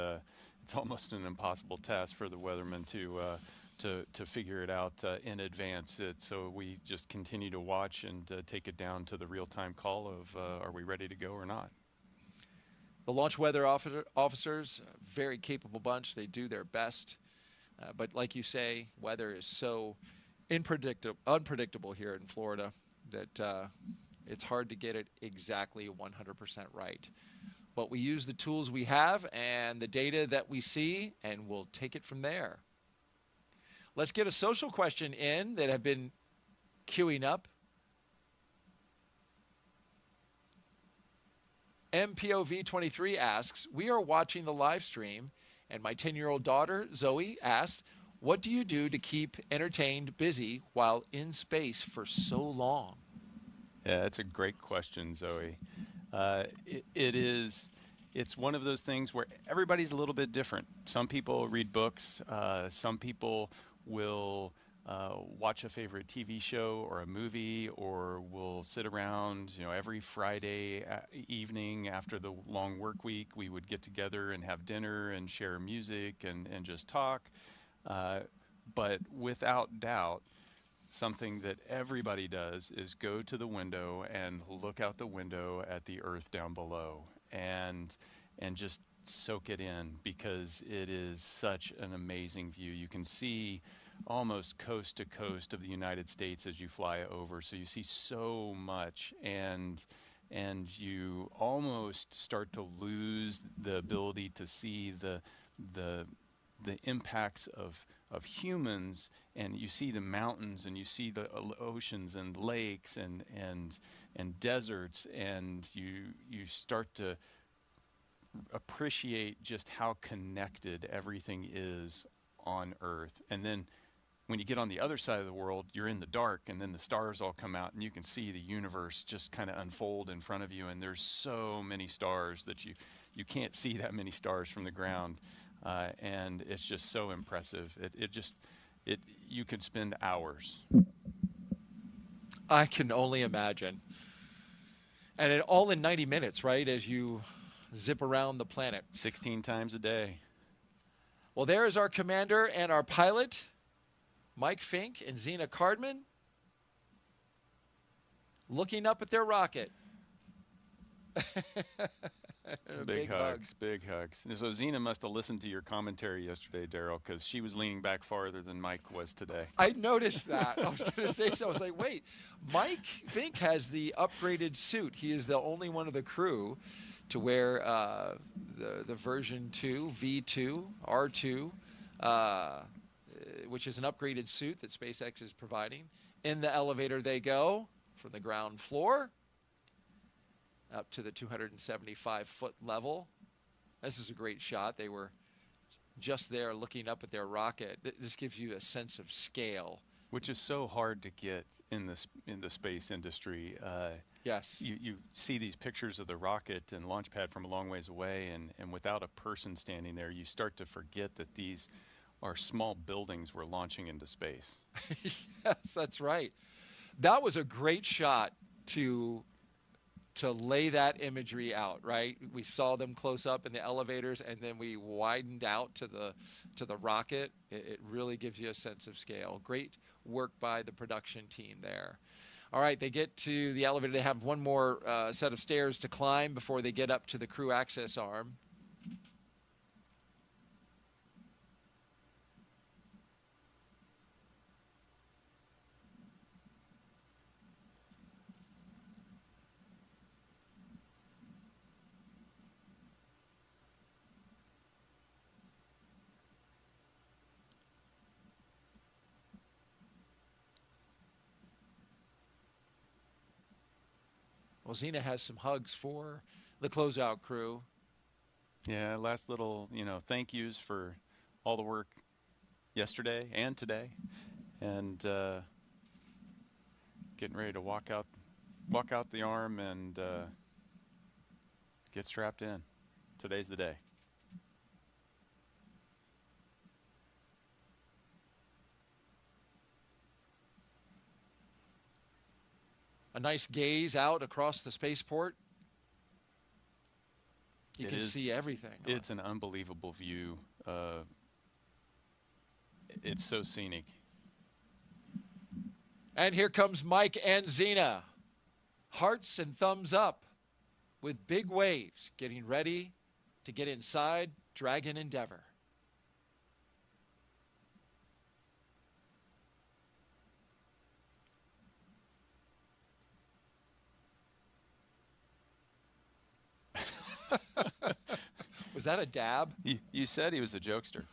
it's almost an impossible task for the weathermen to figure it out in advance. So we just continue to watch and take it down to the real-time call of are we ready to go or not. The launch weather officers, a very capable bunch. They do their best. But like you say, weather is so unpredictable here in Florida that it's hard to get it exactly 100% right. But we use the tools we have and the data that we see, and we'll take it from there. Let's get a social question in that have been queuing up. MPOV23 asks, we are watching the live stream, and my 10-year-old daughter, Zoe, asked, what do you do to keep entertained busy while in space for so long? Yeah, that's a great question, Zoe. It's one of those things where everybody's a little bit different. Some people read books. Some people will watch a favorite TV show or a movie, or will sit around, every Friday evening after the long work week, we would get together and have dinner and share music and just talk. But without doubt, something that everybody does is go to the window and look out the window at the earth down below and just soak it in, because it is such an amazing view. You can see almost coast to coast of the United States as you fly over, so you see so much, and you almost start to lose the ability to see the impacts of humans, and you see the mountains, and you see the oceans and lakes and deserts, and you start to appreciate just how connected everything is on Earth. And then when you get on the other side of the world, you're in the dark, and then the stars all come out, and you can see the universe just kind of unfold in front of you, and there's so many stars that you can't see that many stars from the ground. And it's just so impressive. You could spend hours. I can only imagine. And it all in 90 minutes, right? As you zip around the planet. 16 times a day. Well, there is our commander and our pilot, Mike Fincke and Zena Cardman, looking up at their rocket. Big hugs, big hugs. And so Zena must have listened to your commentary yesterday, Daryl, because she was leaning back farther than Mike was today. I noticed that. I was going to say so. I was like, wait, Mike Fincke has the upgraded suit. He is the only one of the crew to wear the version 2, V2, R2, which is an upgraded suit that SpaceX is providing. In the elevator they go from the ground floor up to the 275-foot level. This is a great shot. They were just there looking up at their rocket. This gives you a sense of scale, which is so hard to get in the space industry. Yes. You see these pictures of the rocket and launch pad from a long ways away, and without a person standing there, you start to forget that these are small buildings we're launching into space. Yes, that's right. That was a great shot to lay that imagery out, right? We saw them close up in the elevators, and then we widened out to the rocket. It really gives you a sense of scale. Great work by the production team there. All right, they get to the elevator. They have one more set of stairs to climb before they get up to the crew access arm. Well, Zena has some hugs for the closeout crew. Yeah, last little, thank yous for all the work yesterday and today, and getting ready to walk out the arm and get strapped in. Today's the day. A nice gaze out across the spaceport. You can see everything. It's an unbelievable view. It's so scenic. And here comes Mike and Zena. Hearts and thumbs up with big waves, getting ready to get inside Dragon Endeavour. Was that a dab? You said he was a jokester.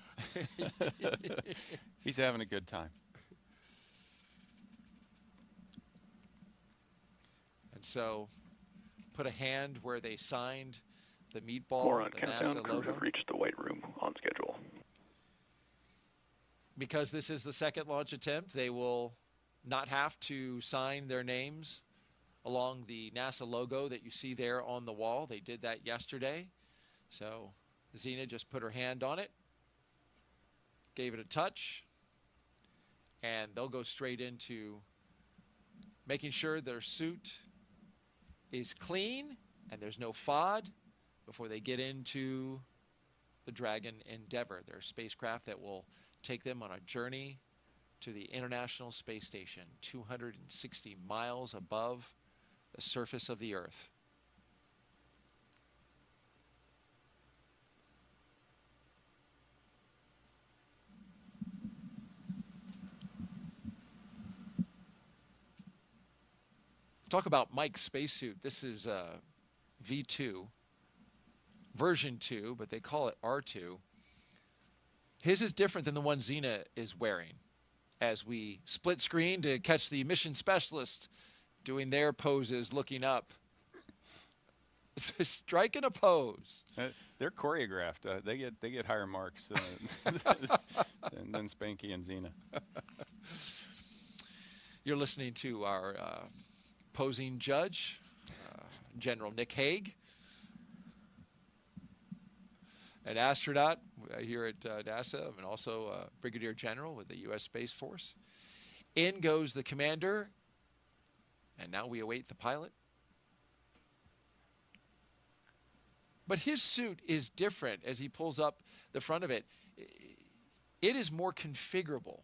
He's having a good time. And so, put a hand where they signed the meatball, More on the countdown. NASA Crews logo. have reached the White Room on schedule. Because this is the second launch attempt, they will not have to sign their names along the NASA logo that you see there on the wall. They did that yesterday. So Zena just put her hand on it, gave it a touch, and they'll go straight into making sure their suit is clean and there's no FOD before they get into the Dragon Endeavour, their spacecraft that will take them on a journey to the International Space Station, 260 miles above the surface of the Earth. Talk about Mike's spacesuit. This is V2, version 2, but they call it R2. His is different than the one Zena is wearing. As we split screen to catch the mission specialist doing their poses, looking up. Striking a pose. They're choreographed. They get higher marks than Spanky and Zena. You're listening to our posing judge, General Nick Hague, an astronaut here at NASA, and also Brigadier General with the U.S. Space Force. In goes the commander, and now we await the pilot. But his suit is different as he pulls up the front of it. It is more configurable.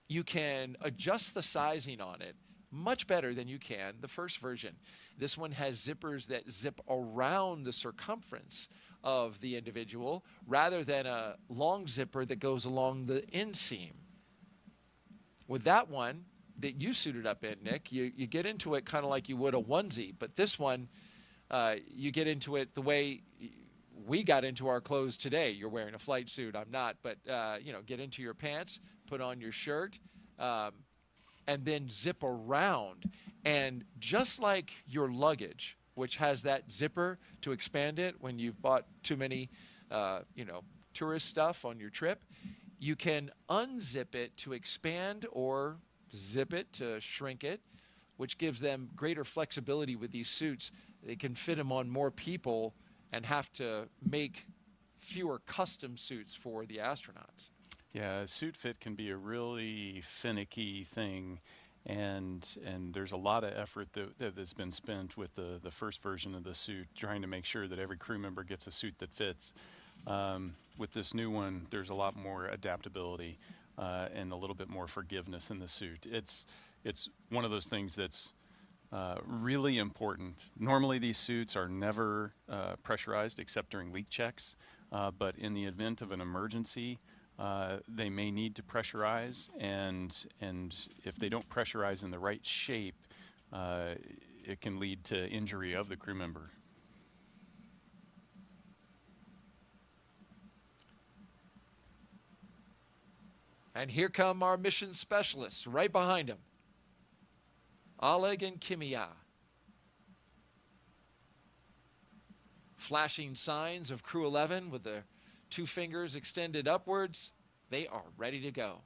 You can adjust the sizing on it much better than you can the first version. This one has zippers that zip around the circumference of the individual rather than a long zipper that goes along the inseam. With that one that you suited up in, Nick, you get into it kind of like you would a onesie, but this one, you get into it the way we got into our clothes today. You're wearing a flight suit, I'm not, but get into your pants, put on your shirt, and then zip around. And just like your luggage, which has that zipper to expand it when you've bought too many, tourist stuff on your trip, you can unzip it to expand or zip it to shrink it, which gives them greater flexibility with these suits. They can fit them on more people and have to make fewer custom suits for the astronauts. Yeah, suit fit can be a really finicky thing, and there's a lot of effort that has been spent with the first version of the suit, trying to make sure that every crew member gets a suit that fits. With this new one, there's a lot more adaptability and a little bit more forgiveness in the suit. It's one of those things that's really important. Normally, these suits are never pressurized except during leak checks, but in the event of an emergency, they may need to pressurize, and if they don't pressurize in the right shape, it can lead to injury of the crew member. And here come our mission specialists right behind him. Oleg and Kimiya. Flashing signs of Crew-11 with their 2 fingers extended upwards. They are ready to go.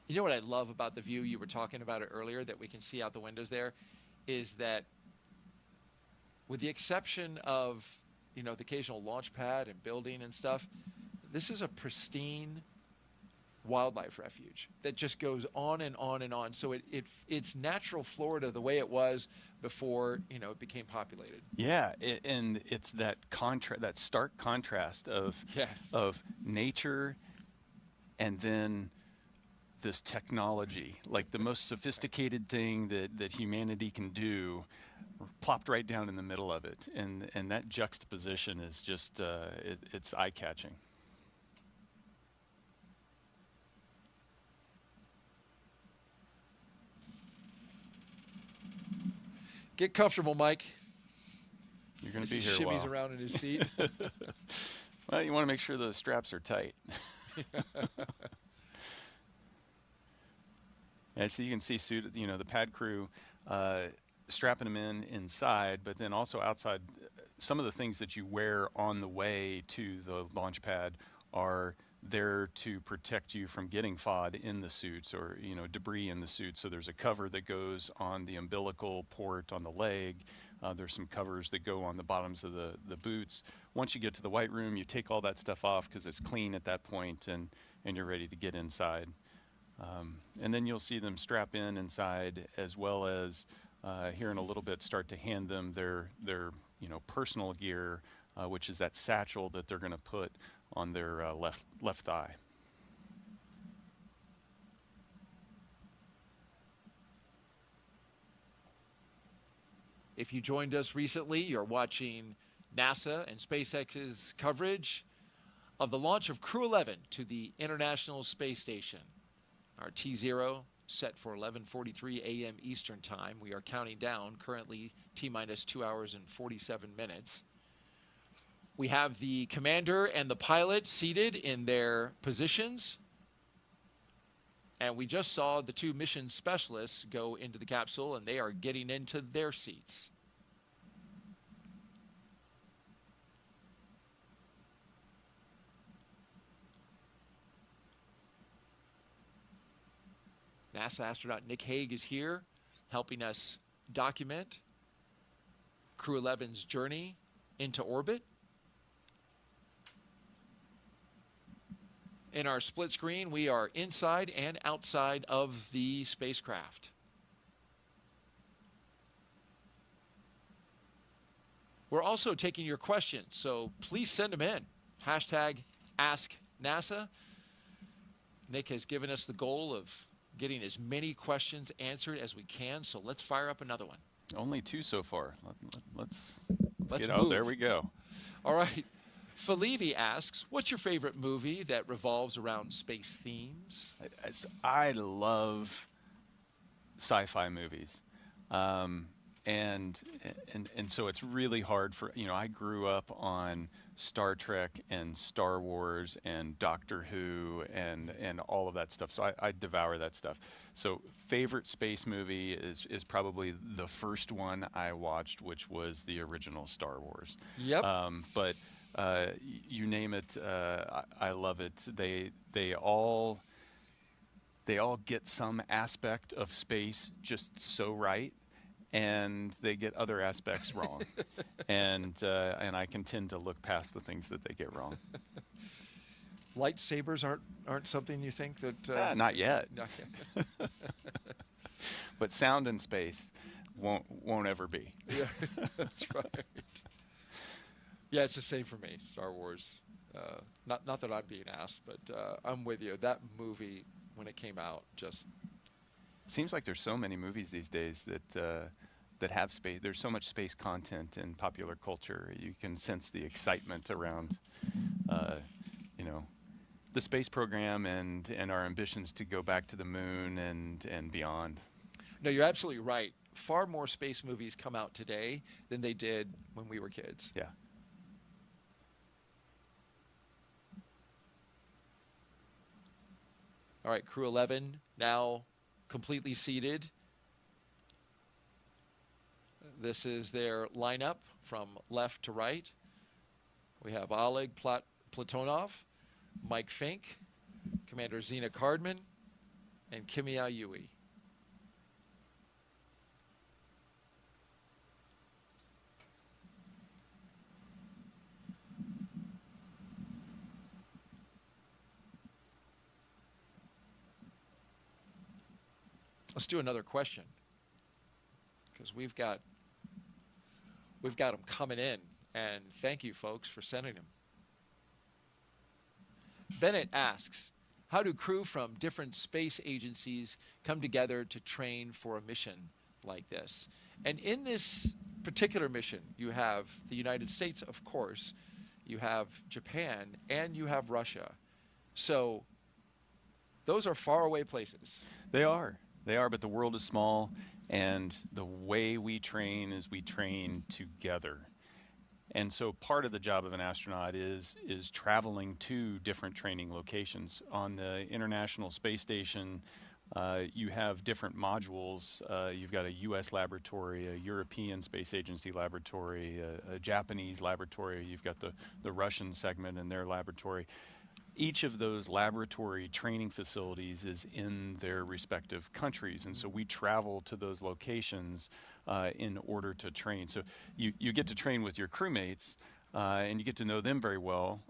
You know what I love about the view, you were talking about it earlier, that we can see out the windows there, is that with the exception of, the occasional launch pad and building and stuff, this is a pristine wildlife refuge that just goes on and on and on. So it's natural Florida the way it was before, it became populated. Yeah, and it's that that stark contrast of nature and then this technology, like the most sophisticated thing that humanity can do, plopped right down in the middle of it, and that juxtaposition is just it's eye-catching. Get comfortable, Mike. You're going to be here a while. Shimmies around in his seat. Well, you want to make sure those straps are tight. Yeah, so you can see the pad crew. strapping them in inside, but then also outside. Some of the things that you wear on the way to the launch pad are there to protect you from getting FOD in the suits or debris in the suit. So there's a cover that goes on the umbilical port on the leg. There's some covers that go on the bottoms of the boots. Once you get to the white room, you take all that stuff off because it's clean at that point, and you're ready to get inside. And then you'll see them strap in inside, as well as here in a little bit start to hand them their personal gear, which is that satchel that they're going to put on their left thigh. If you joined us recently, you're watching NASA and SpaceX's coverage of the launch of Crew-11 to the International Space Station. Our T0 set for 11:43 a.m. Eastern Time. We are counting down, currently T-minus 2 hours and 47 minutes. We have the commander and the pilot seated in their positions. And we just saw the two mission specialists go into the capsule, and they are getting into their seats. NASA astronaut Nichole is here helping us document Crew-11's journey into orbit. In our split screen, we are inside and outside of the spacecraft. We're also taking your questions, so please send them in. Hashtag AskNASA. Nick has given us the goal of getting as many questions answered as we can, so let's fire up another one. Only 2 so far. Let's get move. out. There we go. All right. Felivi asks, what's your favorite movie that revolves around space themes? I love sci-fi movies. And so it's really hard for, I grew up on Star Trek and Star Wars and Doctor Who and all of that stuff. So I devour that stuff. So favorite space movie is probably the first one I watched, which was the original Star Wars. Yep. But you name it, I love it. They all get some aspect of space just so right, and they get other aspects wrong. and I can tend to look past the things that they get wrong. Lightsabers aren't something you think that? Not yet. Not yet. But sound in space won't ever be. Yeah, that's right. Yeah, it's the same for me. Star Wars. Not that I'm being asked, but I'm with you. That movie, when it came out, just seems like there's so many movies these days that have space. There's so much space content in popular culture. You can sense the excitement around, the space program and our ambitions to go back to the moon and beyond. No, you're absolutely right. Far more space movies come out today than they did when we were kids. Yeah. All right, Crew-11 now completely seated. This is their lineup from left to right. We have Oleg Platonov, Mike Fincke, Commander Zena Cardman, and Kimiya Yui. Let's do another question, because we've got them coming in, and thank you folks for sending them. Bennett asks, how do crew from different space agencies come together to train for a mission like this? And in this particular mission, you have the United States, of course, you have Japan, and you have Russia. So those are faraway places. They are, but the world is small, and the way we train is we train together. And so part of the job of an astronaut is traveling to different training locations. On the International Space Station, You have different modules. You've got a U.S. laboratory, a European Space Agency laboratory, a Japanese laboratory. You've got the Russian segment in their laboratory. Each of those laboratory training facilities is in their respective countries, and so we travel to those locations in order to train. So you get to train with your crewmates, and you get to know them very well,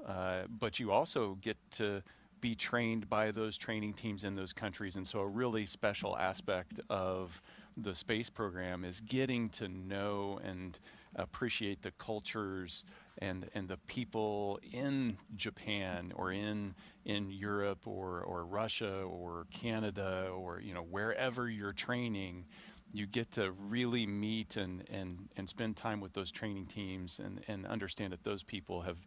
but you also get to be trained by those training teams in those countries. And so a really special aspect of the space program is getting to know and appreciate the cultures and the people in Japan or in Europe or Russia or Canada or wherever you're training. You get to really meet and spend time with those training teams and understand that those people have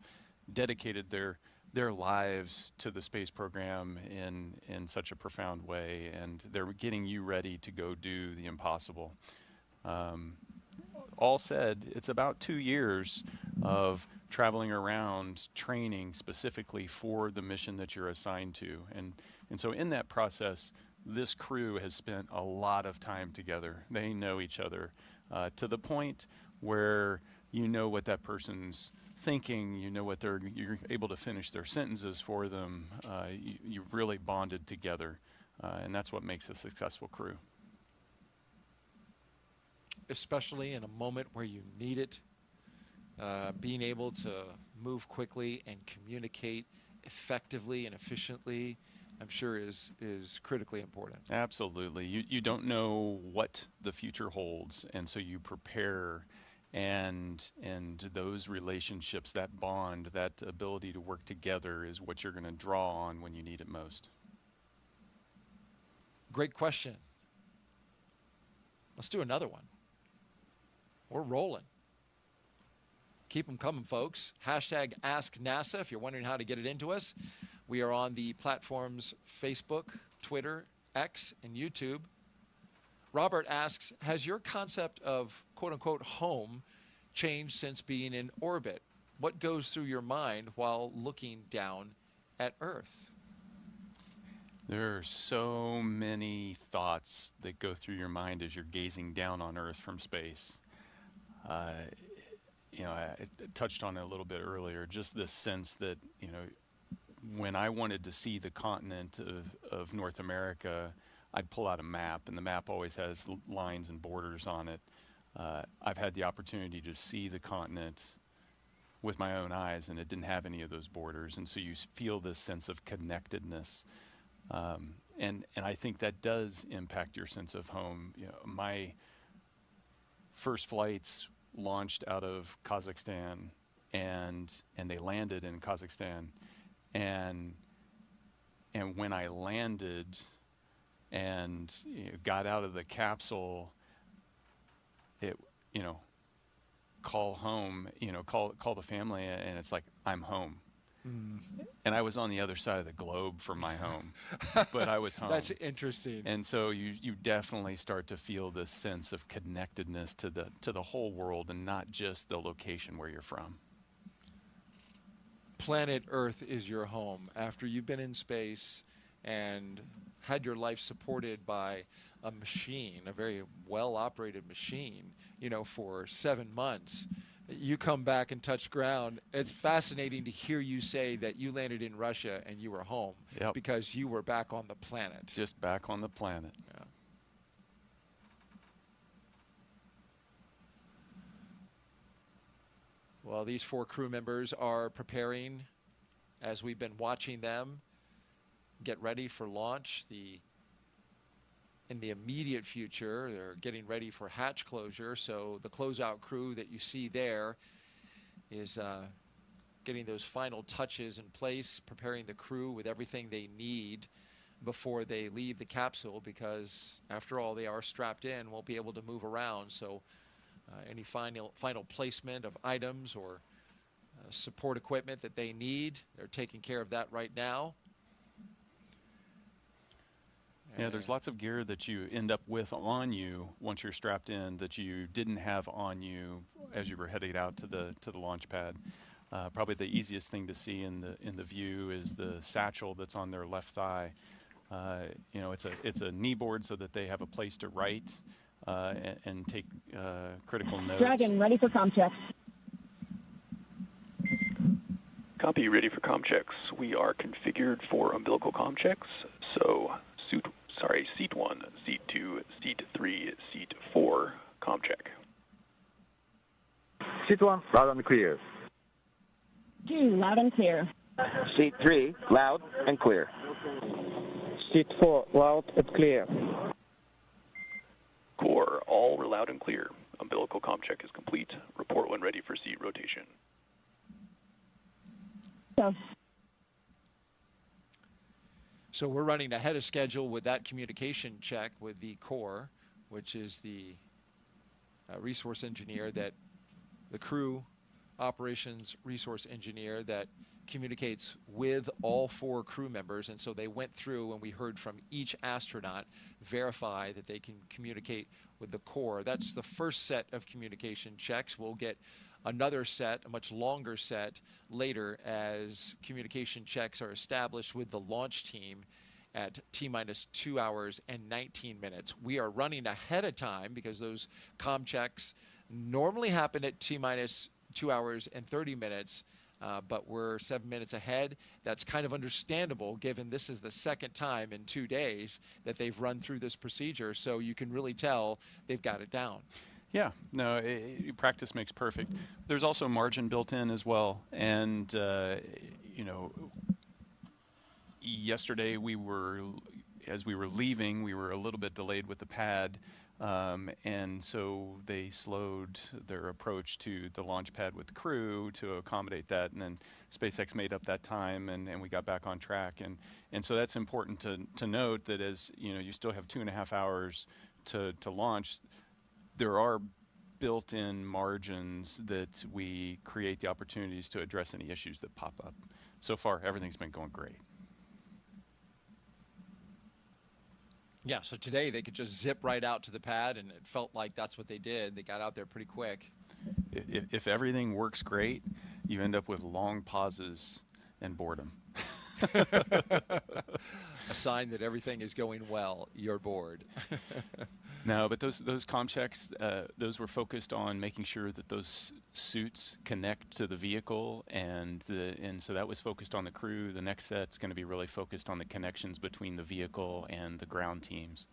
dedicated their lives to the space program in such a profound way, and they're getting you ready to go do the impossible. All said, it's about 2 years of traveling around training specifically for the mission that you're assigned to. And so in that process, this crew has spent a lot of time together. They know each other to the point where you know what that person's thinking, you know what you're able to finish their sentences for them. You've really bonded together, and that's what makes a successful crew. Especially in a moment where you need it, being able to move quickly and communicate effectively and efficiently, I'm sure is critically important. Absolutely. You don't know what the future holds, and so you prepare, and those relationships, that bond, that ability to work together is what you're going to draw on when you need it most. Great question. Let's do another one. We're rolling. Keep them coming, folks. Hashtag Ask NASA if you're wondering how to get it into us. We are on the platforms Facebook, Twitter, X, and YouTube. Robert asks, has your concept of quote-unquote home changed since being in orbit? What goes through your mind while looking down at Earth? There are so many thoughts that go through your mind as you're gazing down on Earth from space. I touched on it a little bit earlier, just this sense that, when I wanted to see the continent of North America, I'd pull out a map, and the map always has lines and borders on it. I've had the opportunity to see the continent with my own eyes, and it didn't have any of those borders, and so you feel this sense of connectedness. And I think that does impact your sense of home. My first flights launched out of Kazakhstan, and they landed in Kazakhstan, and when I landed and got out of the capsule, it call home, call the family, and it's like I'm home. And I was on the other side of the globe from my home, but I was home. That's interesting. And so you definitely start to feel this sense of connectedness to the whole world, and not just the location where you're from. Planet Earth is your home. After you've been in space and had your life supported by a machine, a very well-operated machine, for 7 months, you come back and touch ground. It's fascinating to hear you say that you landed in Russia and you were home. Yep. Because you were back on the planet. Just back on the planet. Yeah. Well, these 4 crew members are preparing, as we've been watching them get ready for launch. In the immediate future, they're getting ready for hatch closure. So the closeout crew that you see there is getting those final touches in place, preparing the crew with everything they need before they leave the capsule, because after all, they are strapped in, won't be able to move around. So any final placement of items or support equipment that they need, they're taking care of that right now. Yeah, there's lots of gear that you end up with on you once you're strapped in that you didn't have on you as you were heading out to the launch pad. Probably the easiest thing to see in the view is the satchel that's on their left thigh. You know, it's a knee board so that they have a place to write and take critical notes. Dragon, ready for comm checks. Copy, ready for comm checks. We are configured for umbilical comm checks, so seat 1, seat 2, seat 3, seat 4, comm check. Seat 1, loud and clear. 2, loud and clear. Seat 3, loud and clear. Seat 4, loud and clear. Core, all are loud and clear. Umbilical comm check is complete. Report when ready for seat rotation. So we're running ahead of schedule with that communication check with the core, which is the resource engineer that the crew operations resource engineer that communicates with all 4 crew members. And so they went through and we heard from each astronaut verify that they can communicate with the core. That's the first set of communication checks. We'll get another set, a much longer set, later as communication checks are established with the launch team at T-minus 2 hours and 19 minutes. We are running ahead of time because those comm checks normally happen at T-minus 2 hours and 30 minutes, but we're 7 minutes ahead. That's kind of understandable given this is the second time in 2 days that they've run through this procedure, so you can really tell they've got it down. Yeah, no, practice makes perfect. There's also margin built in as well. And, you know, yesterday as we were leaving, we were a little bit delayed with the pad. And so they slowed their approach to the launch pad with the crew to accommodate that. And then SpaceX made up that time and we got back on track. And so that's important to note that as, you know, you still have 2.5 hours to launch. There are built-in margins that we create the opportunities to address any issues that pop up. So far, everything's been going great. Yeah, so today they could just zip right out to the pad, and it felt like that's what they did. They got out there pretty quick. If everything works great, you end up with long pauses and boredom. A sign that everything is going well. You're bored. No, but those comm checks, those were focused on making sure that those suits connect to the vehicle, and so that was focused on the crew. The next set's going to be really focused on the connections between the vehicle and the ground teams.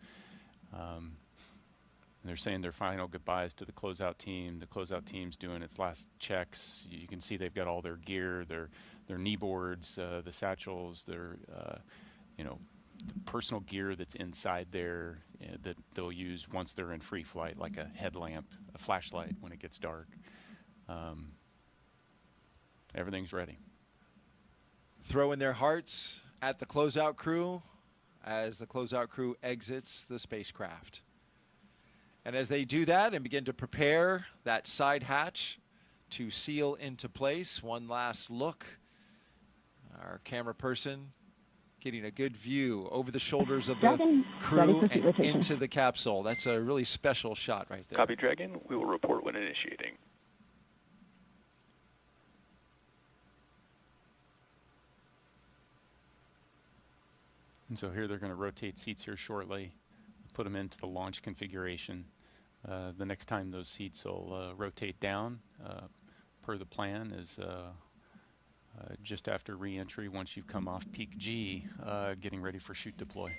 They're saying their final goodbyes to the closeout team. The closeout team's doing its last checks. You can see they've got all their gear, their knee boards, the satchels, their you know, the personal gear that's inside there that they'll use once they're in free flight, like a headlamp, a flashlight when it gets dark. Everything's ready. Throwing their hearts at the closeout crew as the closeout crew exits the spacecraft. And as they do that and begin to prepare that side hatch to seal into place, one last look. Our camera person getting a good view over the shoulders of the crew and into the capsule. That's a really special shot right there. Copy, Dragon. We will report when initiating. And so here they're going to rotate seats here shortly, put them into the launch configuration. The next time those seats will rotate down, per the plan, is just after re-entry, once you've come off peak G, getting ready for shoot deploy.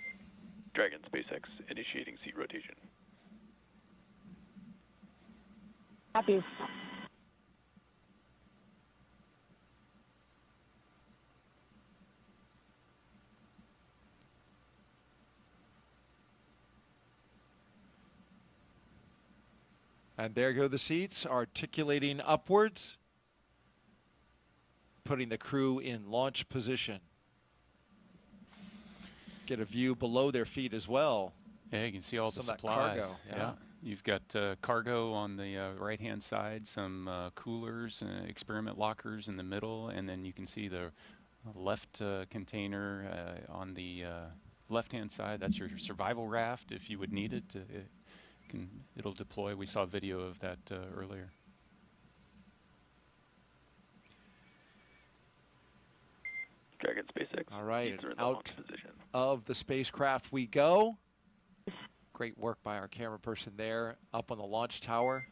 Dragon, SpaceX, initiating seat rotation. Copy. And there go the seats, articulating upwards, putting the crew in launch position. Get a view below their feet as well. Yeah, you can see all the supplies. Cargo, yeah. You've got cargo on the right-hand side, some coolers, experiment lockers in the middle, and then you can see the left container on the left-hand side. That's your survival raft if you would need it. It'll deploy. We saw a video of that earlier. Dragon SpaceX. All right, Seats are in the out launch position. of the spacecraft we go. Great work by our camera person there, up on the launch tower.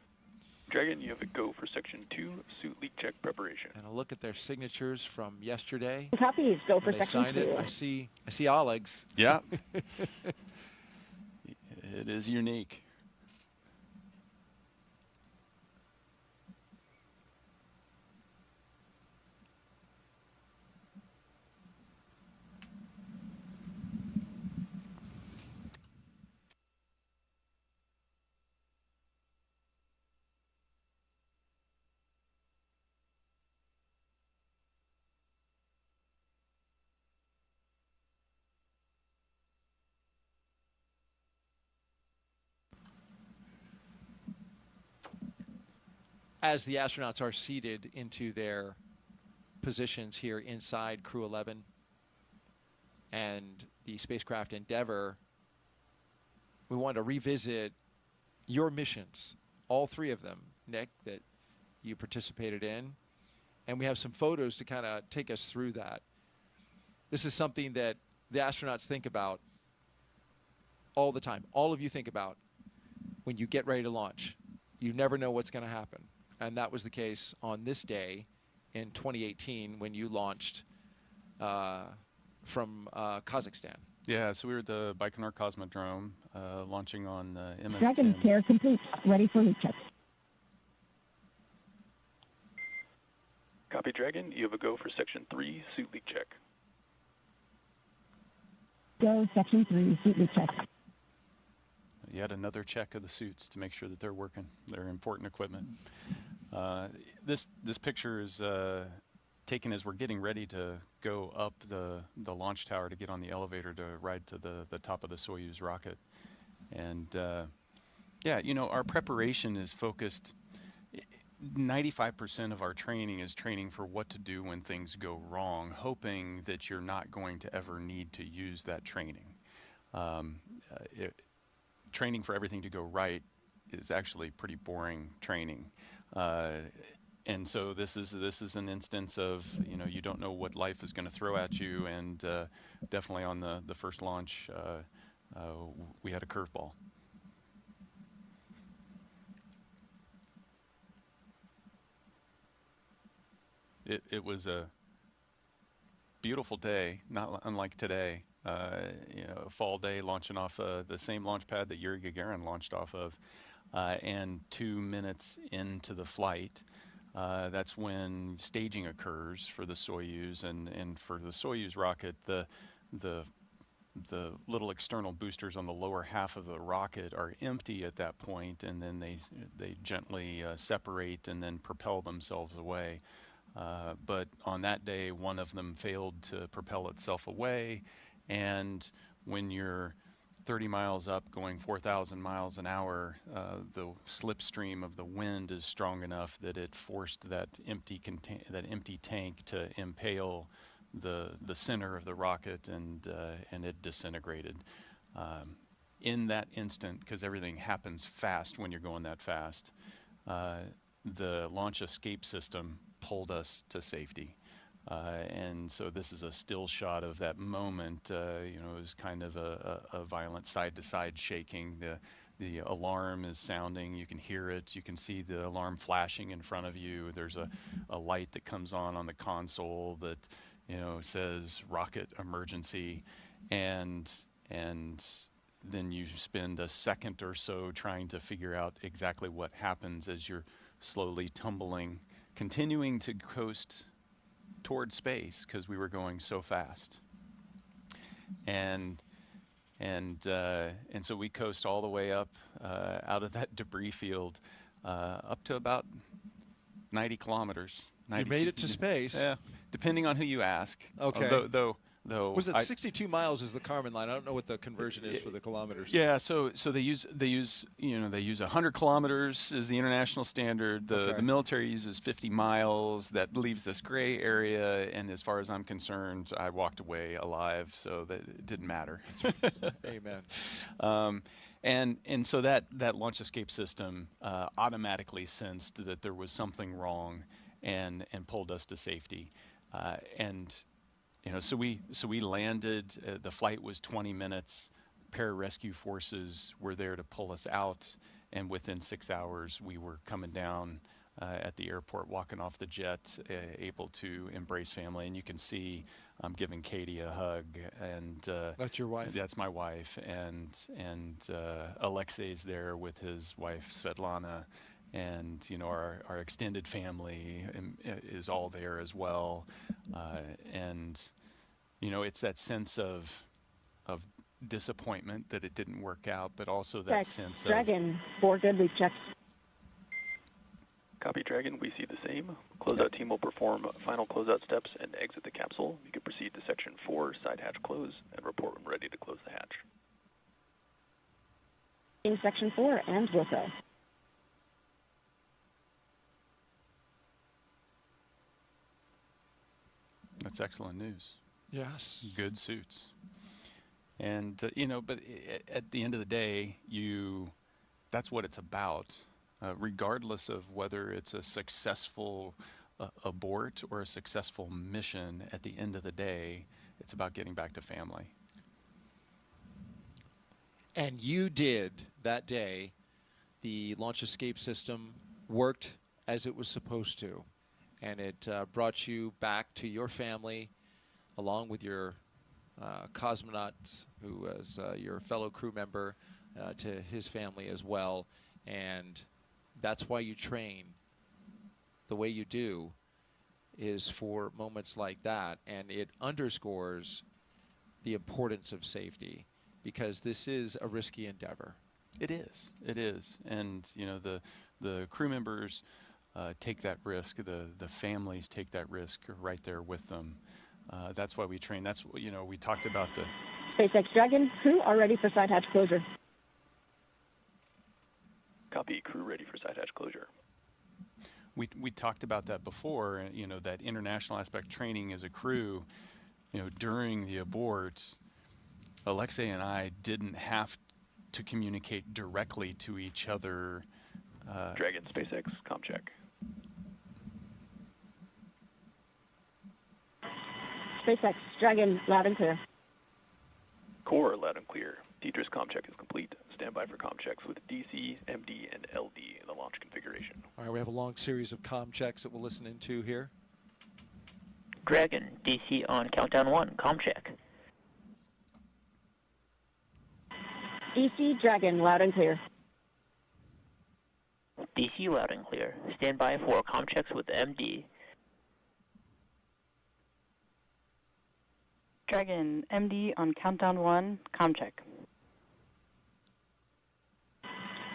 Dragon, you have a go for Section 2, suit leak check preparation. And a look at their signatures from yesterday. Copies. Go for When they Section signed 2. it, I see Oleg's. Yeah. It is unique. As the astronauts are seated into their positions here inside Crew-11 and the spacecraft Endeavour, we want to revisit your missions, all three of them, Nick, that you participated in. And we have some photos to kind of take us through that. This is something that the astronauts think about all the time. All of you think about when you get ready to launch. You never know what's going to happen. And that was the case on this day in 2018 when you launched from Kazakhstan. Yeah, so we were at the Baikonur Cosmodrome, launching on MS-10. Dragon care complete. Ready for leak check. Copy, Dragon. You have a go for Section 3, suit leak check. Go Section 3, suit leak check. Yet another check of the suits to make sure that they're working. They're important equipment. This picture is taken as we're getting ready to go up the launch tower to get on the elevator to ride to the top of the Soyuz rocket. And yeah, you know, our preparation is focused. 95% of our training is training for what to do when things go wrong, hoping that you're not going to ever need to use that training. Training for everything to go right is actually pretty boring training. And so this is an instance of, you know, you don't know what life is going to throw at you, and definitely on the first launch, we had a curveball. It was a beautiful day, not unlike today. You know, a fall day launching off the same launch pad that Yuri Gagarin launched off of, and 2 minutes into the flight, that's when staging occurs for the Soyuz, and for the Soyuz rocket, the little external boosters on the lower half of the rocket are empty at that point, and then they gently separate and then propel themselves away. But on that day, one of them failed to propel itself away, and when you're 30 miles up going 4,000 miles an hour, the slipstream of the wind is strong enough that it forced that empty tank to impale the center of the rocket, and it disintegrated. In that instant, because everything happens fast when you're going that fast, the launch escape system pulled us to safety. And so this is a still shot of that moment. You know, it was kind of a violent side-to-side shaking. The alarm is sounding. You can hear it. You can see the alarm flashing in front of you. There's a light that comes on the console that, you know, says rocket emergency, and then you spend a second or so trying to figure out exactly what happens as you're slowly tumbling, continuing to coast toward space because we were going so fast. And so we coast all the way up out of that debris field up to about 90 kilometers. You made it to space. Yeah, depending on who you ask. Okay. Though was it 62 miles is the Kármán line? I don't know what the conversion is for the kilometers. Yeah, so they use 100 kilometers is the international standard. The military uses 50 miles. That leaves this gray area, and as far as I'm concerned, I walked away alive, so that it didn't matter. Amen. And so that launch escape system automatically sensed that there was something wrong and pulled us to safety. And so we landed. The flight was 20 minutes. Pararescue forces were there to pull us out, and within 6 hours we were coming down at the airport, walking off the jet, able to embrace family. And you can see I'm giving Katie a hug, and that's your wife. That's my wife, and Alexei's there with his wife Svetlana, and our extended family is all there as well, and it's that sense of disappointment that it didn't work out, but also that sense of Dragon, 4 good, we've checked. Copy, Dragon. We see the same. Closeout team will perform final closeout steps and exit the capsule. You can proceed to Section 4, side hatch close, and report when ready to close the hatch. In Section 4, and will so. That's excellent news. Yes. Good suits. And, but at the end of the day, that's what it's about. Regardless of whether it's a successful abort or a successful mission, at the end of the day, it's about getting back to family. And you did that day. The launch escape system worked as it was supposed to, and it brought you back to your family along with your cosmonauts, who was your fellow crew member, to his family as well. And that's why you train the way you do, is for moments like that. And it underscores the importance of safety, because this is a risky endeavor. It is. It is. And, the crew members take that risk. The families take that risk right there with them. That's why we train. That's, we talked about the... SpaceX Dragon, crew are ready for side hatch closure. Copy, crew ready for side hatch closure. We talked about that before, that international aspect training as a crew, during the abort, Alexei and I didn't have to communicate directly to each other. Dragon, SpaceX, comm check. SpaceX Dragon, loud and clear. Core, loud and clear. Teacher's comm check is complete. Stand by for comm checks with DC, MD, and LD in the launch configuration. All right, we have a long series of comm checks that we'll listen into here. Dragon, DC on countdown 1, comm check. DC Dragon, loud and clear. DC loud and clear. Stand by for comm checks with MD. Dragon, MD on countdown 1, comm check.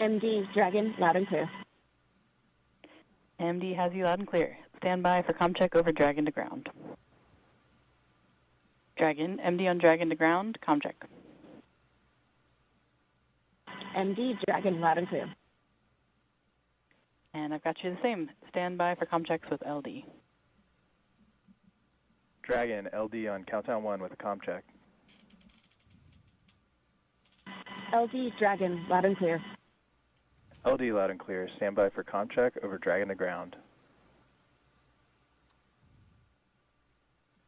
MD Dragon, loud and clear. MD has you loud and clear. Stand by for comm check over Dragon to ground. Dragon, MD on Dragon to ground, comm check. MD Dragon, loud and clear. And I've got you the same. Stand by for comm checks with LD. Dragon, LD on countdown 1 with a comm check. LD Dragon, loud and clear. LD loud and clear. Stand by for comm check over Dragon to ground.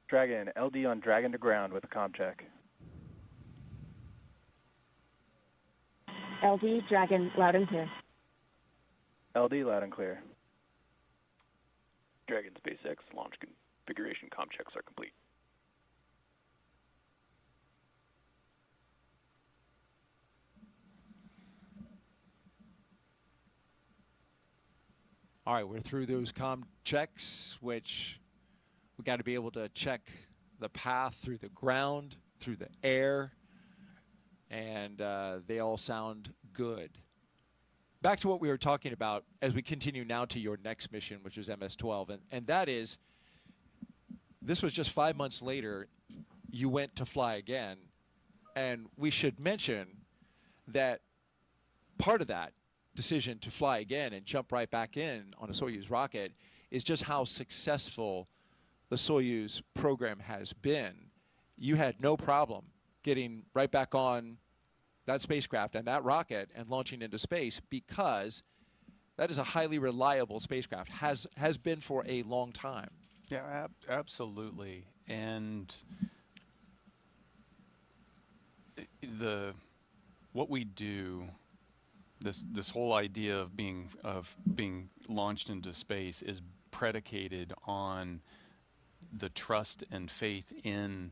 Dragon, LD on Dragon to ground with a comm check. LD Dragon, loud and clear. LD loud and clear. Dragon, SpaceX, launch configuration comm checks are complete. All right, we're through those comm checks, which we got to be able to check the path through the ground, through the air, and they all sound good. Back to what we were talking about as we continue now to your next mission, which is MS-12, and that is, this was just 5 months later, you went to fly again, and we should mention that part of that decision to fly again and jump right back in on a Soyuz rocket is just how successful the Soyuz program has been. You had no problem getting right back on that spacecraft and that rocket and launching into space, because that is a highly reliable spacecraft, has been for a long time. Yeah, absolutely. and what we do, this whole idea of being launched into space is predicated on the trust and faith in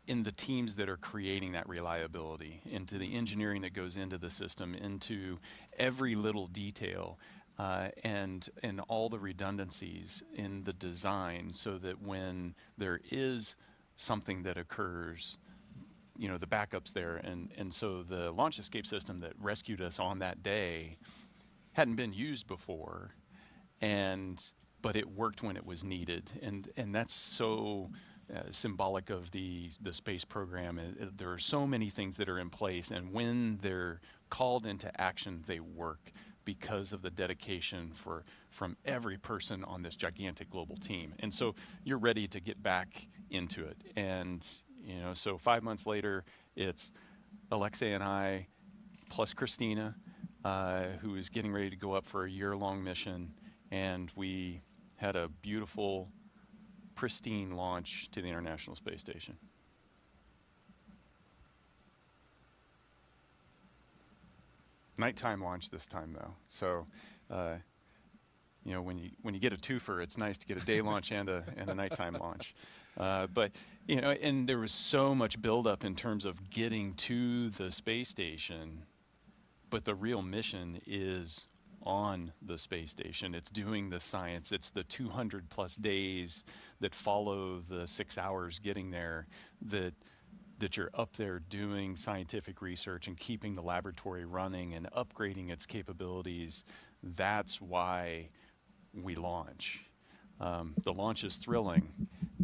the teams that are creating that reliability, into the engineering that goes into the system, into every little detail, and all the redundancies in the design, so that when there is something that occurs, you know, the backup's there. And so the launch escape system that rescued us on that day hadn't been used before, but it worked when it was needed. And that's so symbolic of the space program. There are so many things that are in place, and when they're called into action, they work because of the dedication from every person on this gigantic global team. And so you're ready to get back into it. And you know, so 5 months later, it's Alexei and I, plus Christina, who is getting ready to go up for a year-long mission, and we had a beautiful, pristine launch to the International Space Station. Nighttime launch this time, though. So, you know, when you get a twofer, it's nice to get a day launch and a nighttime launch. But you know, and there was so much buildup in terms of getting to the space station, but the real mission is on the space station. It's doing the science. It's the 200 plus days that follow the 6 hours getting there, that you're up there doing scientific research and keeping the laboratory running and upgrading its capabilities. That's why we launch. The launch is thrilling,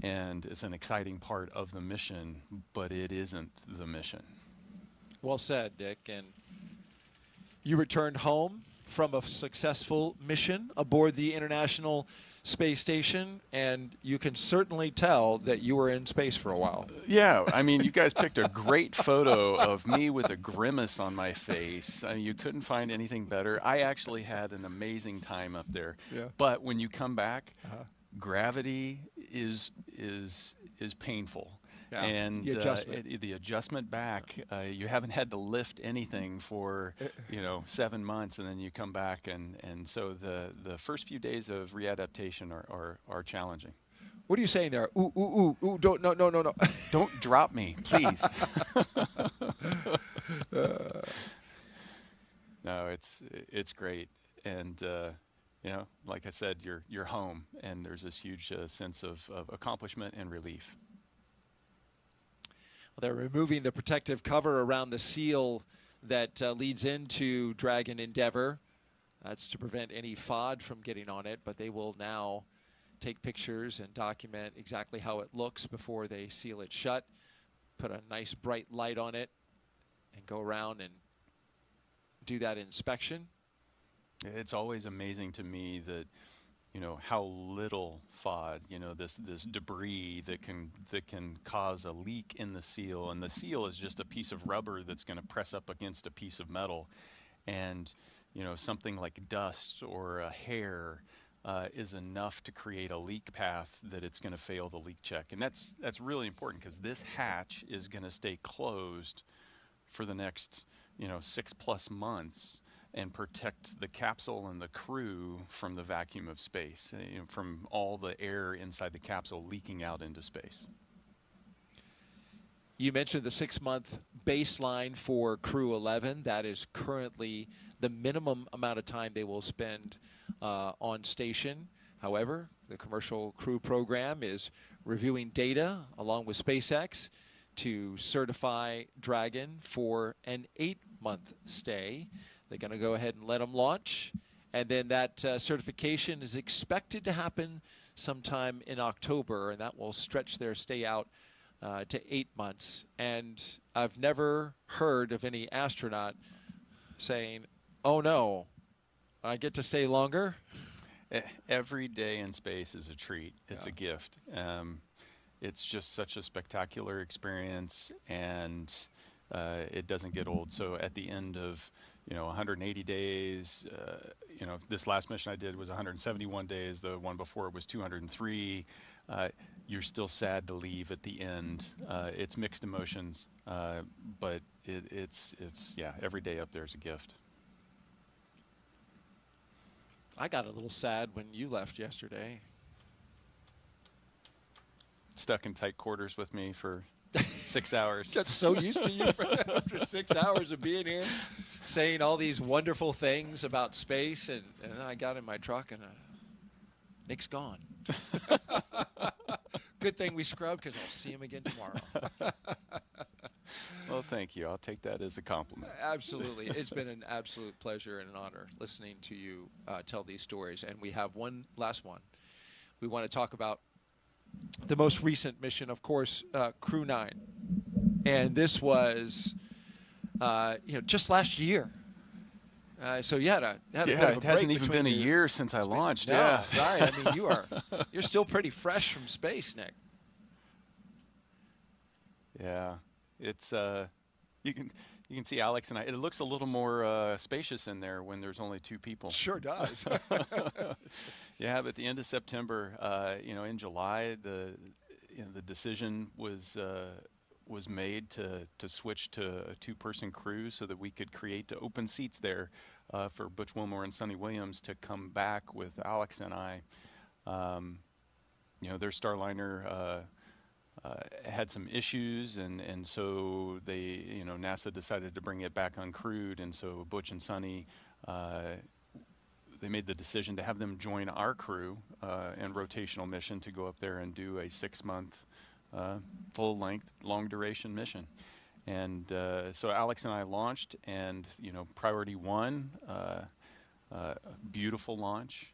and it's an exciting part of the mission, but it isn't the mission. Well said, Dick. And you returned home from a successful mission aboard the International Space Station, and you can certainly tell that you were in space for a while. Yeah, I mean, you guys picked a great photo of me with a grimace on my face. You couldn't find anything better. I actually had an amazing time up there. Yeah. But when you come back, gravity is painful. Yeah, and the adjustment. The adjustment back, you haven't had to lift anything for 7 months, and then you come back, and so the first few days of readaptation are challenging. What are you saying there? Ooh, ooh, ooh, ooh! Don't, no. Don't drop me, please. No, it's great, and you know, like I said, you're home, and there's this huge sense of accomplishment and relief. They're removing the protective cover around the seal that leads into Dragon Endeavour. That's to prevent any FOD from getting on it, but they will now take pictures and document exactly how it looks before they seal it shut, put a nice bright light on it, and go around and do that inspection. It's always amazing to me that, you know, how little FOD, you know, this debris that can cause a leak in the seal, and the seal is just a piece of rubber that's going to press up against a piece of metal, and you know, something like dust or a hair is enough to create a leak path that it's going to fail the leak check. And that's really important, because this hatch is going to stay closed for the next 6+ months and protect the capsule and the crew from the vacuum of space, from all the air inside the capsule leaking out into space. You mentioned the 6-month baseline for Crew-11. That is currently the minimum amount of time they will spend on station. However, the commercial crew program is reviewing data along with SpaceX to certify Dragon for an 8-month stay. They're going to go ahead and let them launch, and then that certification is expected to happen sometime in October, and that will stretch their stay out to 8 months. And I've never heard of any astronaut saying, "Oh no, I get to stay longer." Every day in space is a treat. It's a gift. It's just such a spectacular experience, and it doesn't get old. So at the end of 180 days. This last mission I did was 171 days. The one before was 203. You're still sad to leave at the end. It's mixed emotions, but it's every day up there is a gift. I got a little sad when you left yesterday. Stuck in tight quarters with me for 6 hours. Got so used to you after 6 hours of being here, saying all these wonderful things about space, and then I got in my truck and Nick's gone. Good thing we scrubbed, because I'll see him again tomorrow. Well, thank you. I'll take that as a compliment. Absolutely. It's been an absolute pleasure and an honor listening to you tell these stories. And we have one last one. We want to talk about the most recent mission, of course, Crew-9. And this was, just last year. So you had a bit of a it hasn't break even been a year since I launched. No, yeah, right. I mean, you're still pretty fresh from space, Nick. Yeah, it's you can see Alex and I. It looks a little more spacious in there when there's only two people. Sure does. Yeah, but at the end of September, in July, the decision was made to switch to a two-person crew so that we could create the open seats there for Butch Wilmore and Sonny Williams to come back with Alex and I. Their Starliner had some issues, and so they, NASA decided to bring it back uncrewed, and so Butch and Sonny, they made the decision to have them join our crew and rotational mission to go up there and do a 6-month full-length, long-duration mission. And so Alex and I launched, and priority 1, beautiful launch.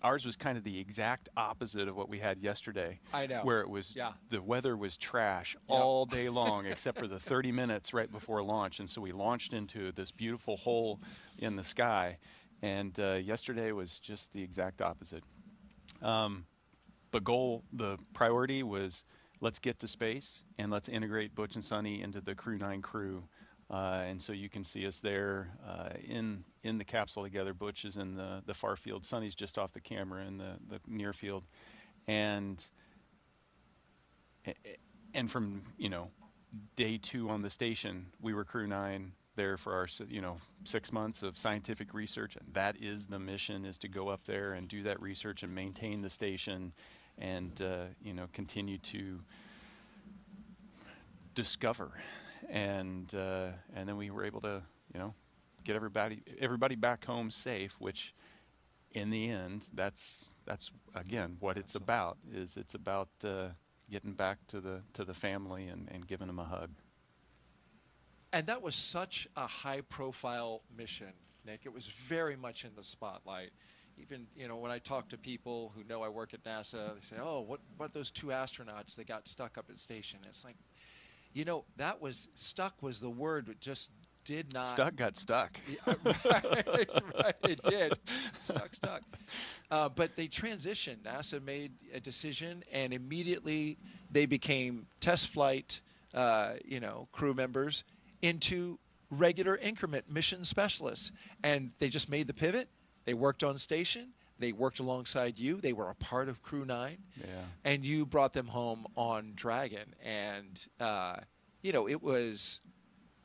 Ours was kind of the exact opposite of what we had yesterday. I know. Where it was, the weather was trash all day long, except for the 30 minutes right before launch. And so we launched into this beautiful hole in the sky. And yesterday was just the exact opposite. The priority was, let's get to space and let's integrate Butch and Sonny into the Crew-9 crew. And so you can see us there in the capsule together. Butch is in the far field. Sonny's just off the camera in the near field. And from, day 2 on the station, we were Crew-9 there for our 6 months of scientific research. And that is the mission, is to go up there and do that research and maintain the station and, continue to discover. And then we were able to, get everybody back home safe, which in the end, that's again what it's about. It's about getting back to the family and giving them a hug. And that was such a high-profile mission, Nick. It was very much in the spotlight. Even, when I talk to people who know I work at NASA, they say, "Oh, what about those 2 astronauts that got stuck up at station?" It's like, that was stuck was the word. It just did not. Stuck got stuck. Yeah, right, it did. Stuck. But they transitioned. NASA made a decision, and immediately they became test flight, crew members into regular increment mission specialists. And they just made the pivot. They worked on station. They worked alongside you. They were a part of Crew-9. Yeah. And you brought them home on Dragon. And, it was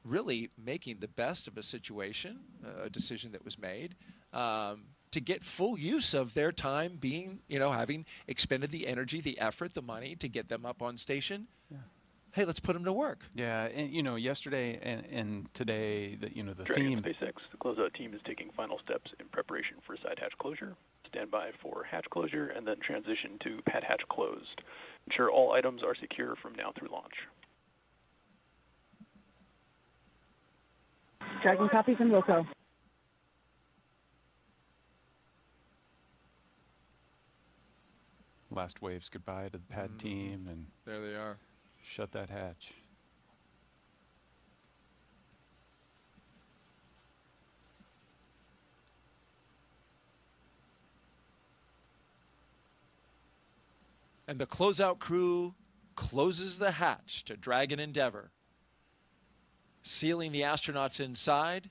really making the best of a situation, a decision that was made, to get full use of their time being, having expended the energy, the effort, the money to get them up on station. Yeah. Hey, let's put them to work. Yeah, and yesterday and today, the Dragon theme. SpaceX, the closeout team is taking final steps in preparation for side hatch closure. Stand by for hatch closure, and then transition to pad hatch closed. Ensure all items are secure from now through launch. Dragon copies and Wilco. Last waves goodbye to the pad team, and there they are. Shut that hatch. And the closeout crew closes the hatch to Dragon Endeavour, sealing the astronauts inside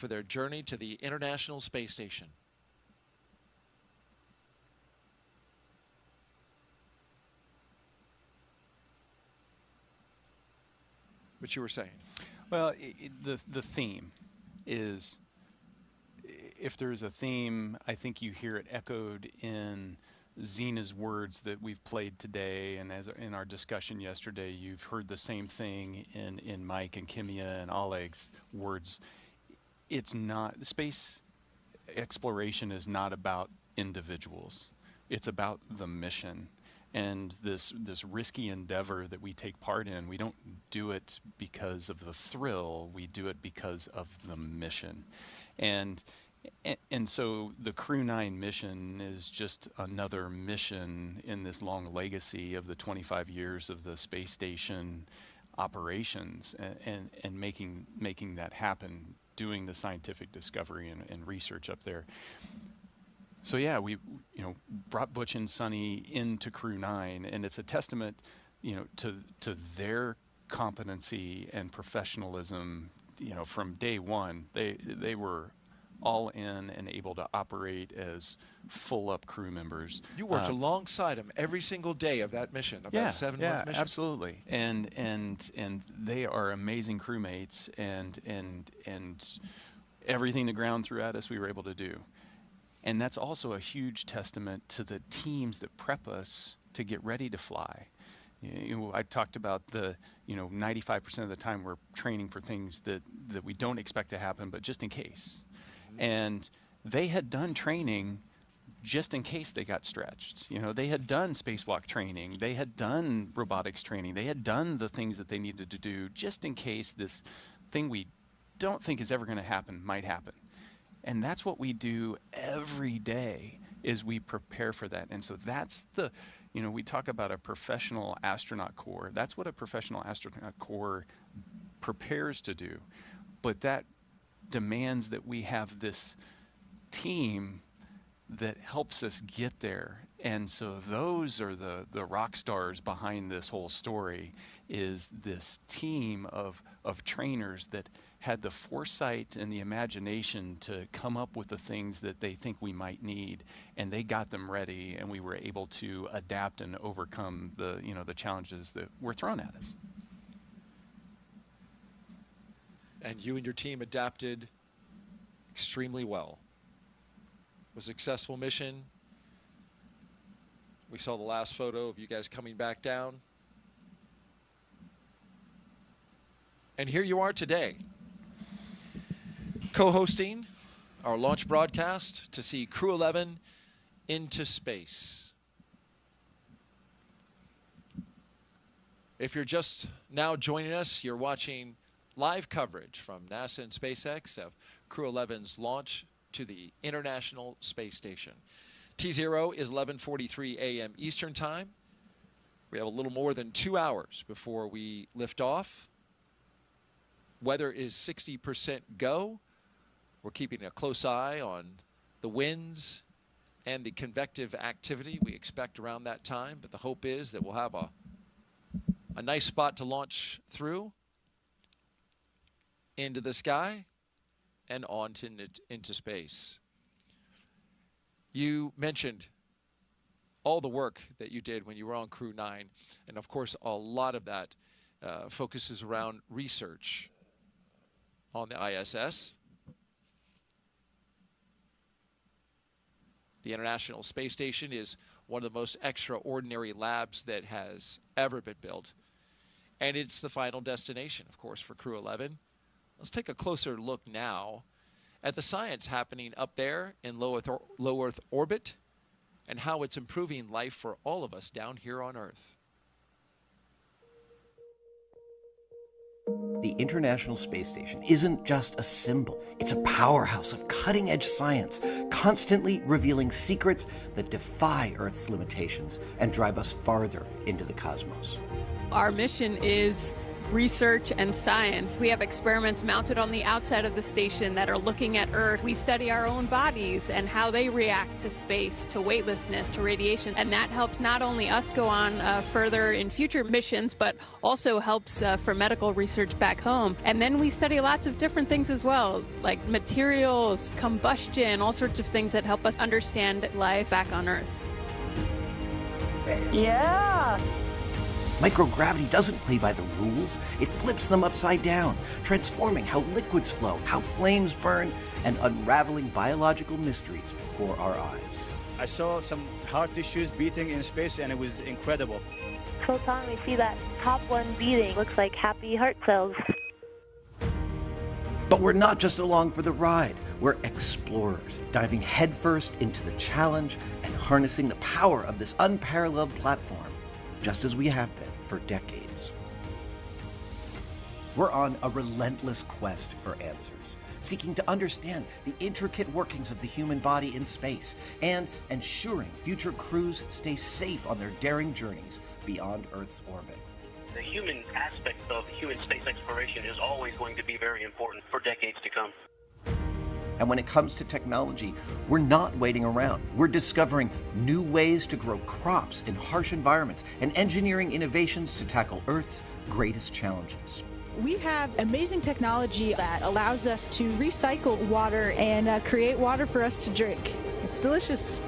for their journey to the International Space Station. What you were saying? Well, the theme is, if there's a theme, I think you hear it echoed in Zena's words that we've played today, and as in our discussion yesterday, you've heard the same thing in Mike and Kimiya and Oleg's words. It's not, space exploration is not about individuals. It's about the mission. And this risky endeavor that we take part in, we don't do it because of the thrill, we do it because of the mission. And so the Crew-9 mission is just another mission in this long legacy of the 25 years of the space station operations, and making that happen, doing the scientific discovery and research up there. So yeah, we brought Butch and Sonny into Crew-9, and it's a testament, to their competency and professionalism. From day one, they were all in and able to operate as full-up crew members. You worked alongside them every single day of that mission, of that 7-month mission. Absolutely. And they are amazing crewmates, and everything the ground threw at us, we were able to do. And that's also a huge testament to the teams that prep us to get ready to fly. I talked about the 95% of the time we're training for things that we don't expect to happen, but just in case. And they had done training just in case they got stretched. They had done spacewalk training, they had done robotics training, they had done the things that they needed to do just in case this thing we don't think is ever going to happen might happen. And that's what we do every day, is we prepare for that. And so that's we talk about a professional astronaut corps. That's what a professional astronaut corps prepares to do. But that demands that we have this team that helps us get there. And so those are the rock stars behind this whole story, is this team of trainers that had the foresight and the imagination to come up with the things that they think we might need, and they got them ready, and we were able to adapt and overcome the challenges that were thrown at us. And you and your team adapted extremely well. It was a successful mission. We saw the last photo of you guys coming back down. And here you are today, co-hosting our launch broadcast to see Crew-11 into space. If you're just now joining us, you're watching live coverage from NASA and SpaceX of Crew-11's launch to the International Space Station. T0 is 11:43 a.m. Eastern Time. We have a little more than 2 hours before we lift off. Weather is 60% go. We're keeping a close eye on the winds and the convective activity we expect around that time, but the hope is that we'll have a nice spot to launch through into the sky and on into space. You mentioned all the work that you did when you were on Crew-9, and of course a lot of that focuses around research on the ISS. The International Space Station is one of the most extraordinary labs that has ever been built, and it's the final destination, of course, for Crew-11. Let's take a closer look now at the science happening up there in low Earth orbit, and how it's improving life for all of us down here on Earth. The International Space Station isn't just a symbol. It's a powerhouse of cutting-edge science, constantly revealing secrets that defy Earth's limitations and drive us farther into the cosmos. Our mission is research and science. We have experiments mounted on the outside of the station that are looking at Earth. We study our own bodies and how they react to space, to weightlessness, to radiation. And that helps not only us go on further in future missions, but also helps for medical research back home. And then we study lots of different things as well, like materials, combustion, all sorts of things that help us understand life back on Earth. Yeah! Microgravity doesn't play by the rules. It flips them upside down, transforming how liquids flow, how flames burn, and unraveling biological mysteries before our eyes. I saw some heart tissues beating in space, and it was incredible. So Tom, we see that top one beating. Looks like happy heart cells. But we're not just along for the ride. We're explorers, diving headfirst into the challenge and harnessing the power of this unparalleled platform, just as we have been for decades. We're on a relentless quest for answers, seeking to understand the intricate workings of the human body in space and ensuring future crews stay safe on their daring journeys beyond Earth's orbit. The human aspect of human space exploration is always going to be very important for decades to come. And when it comes to technology, we're not waiting around. We're discovering new ways to grow crops in harsh environments and engineering innovations to tackle Earth's greatest challenges. We have amazing technology that allows us to recycle water and create water for us to drink. It's delicious.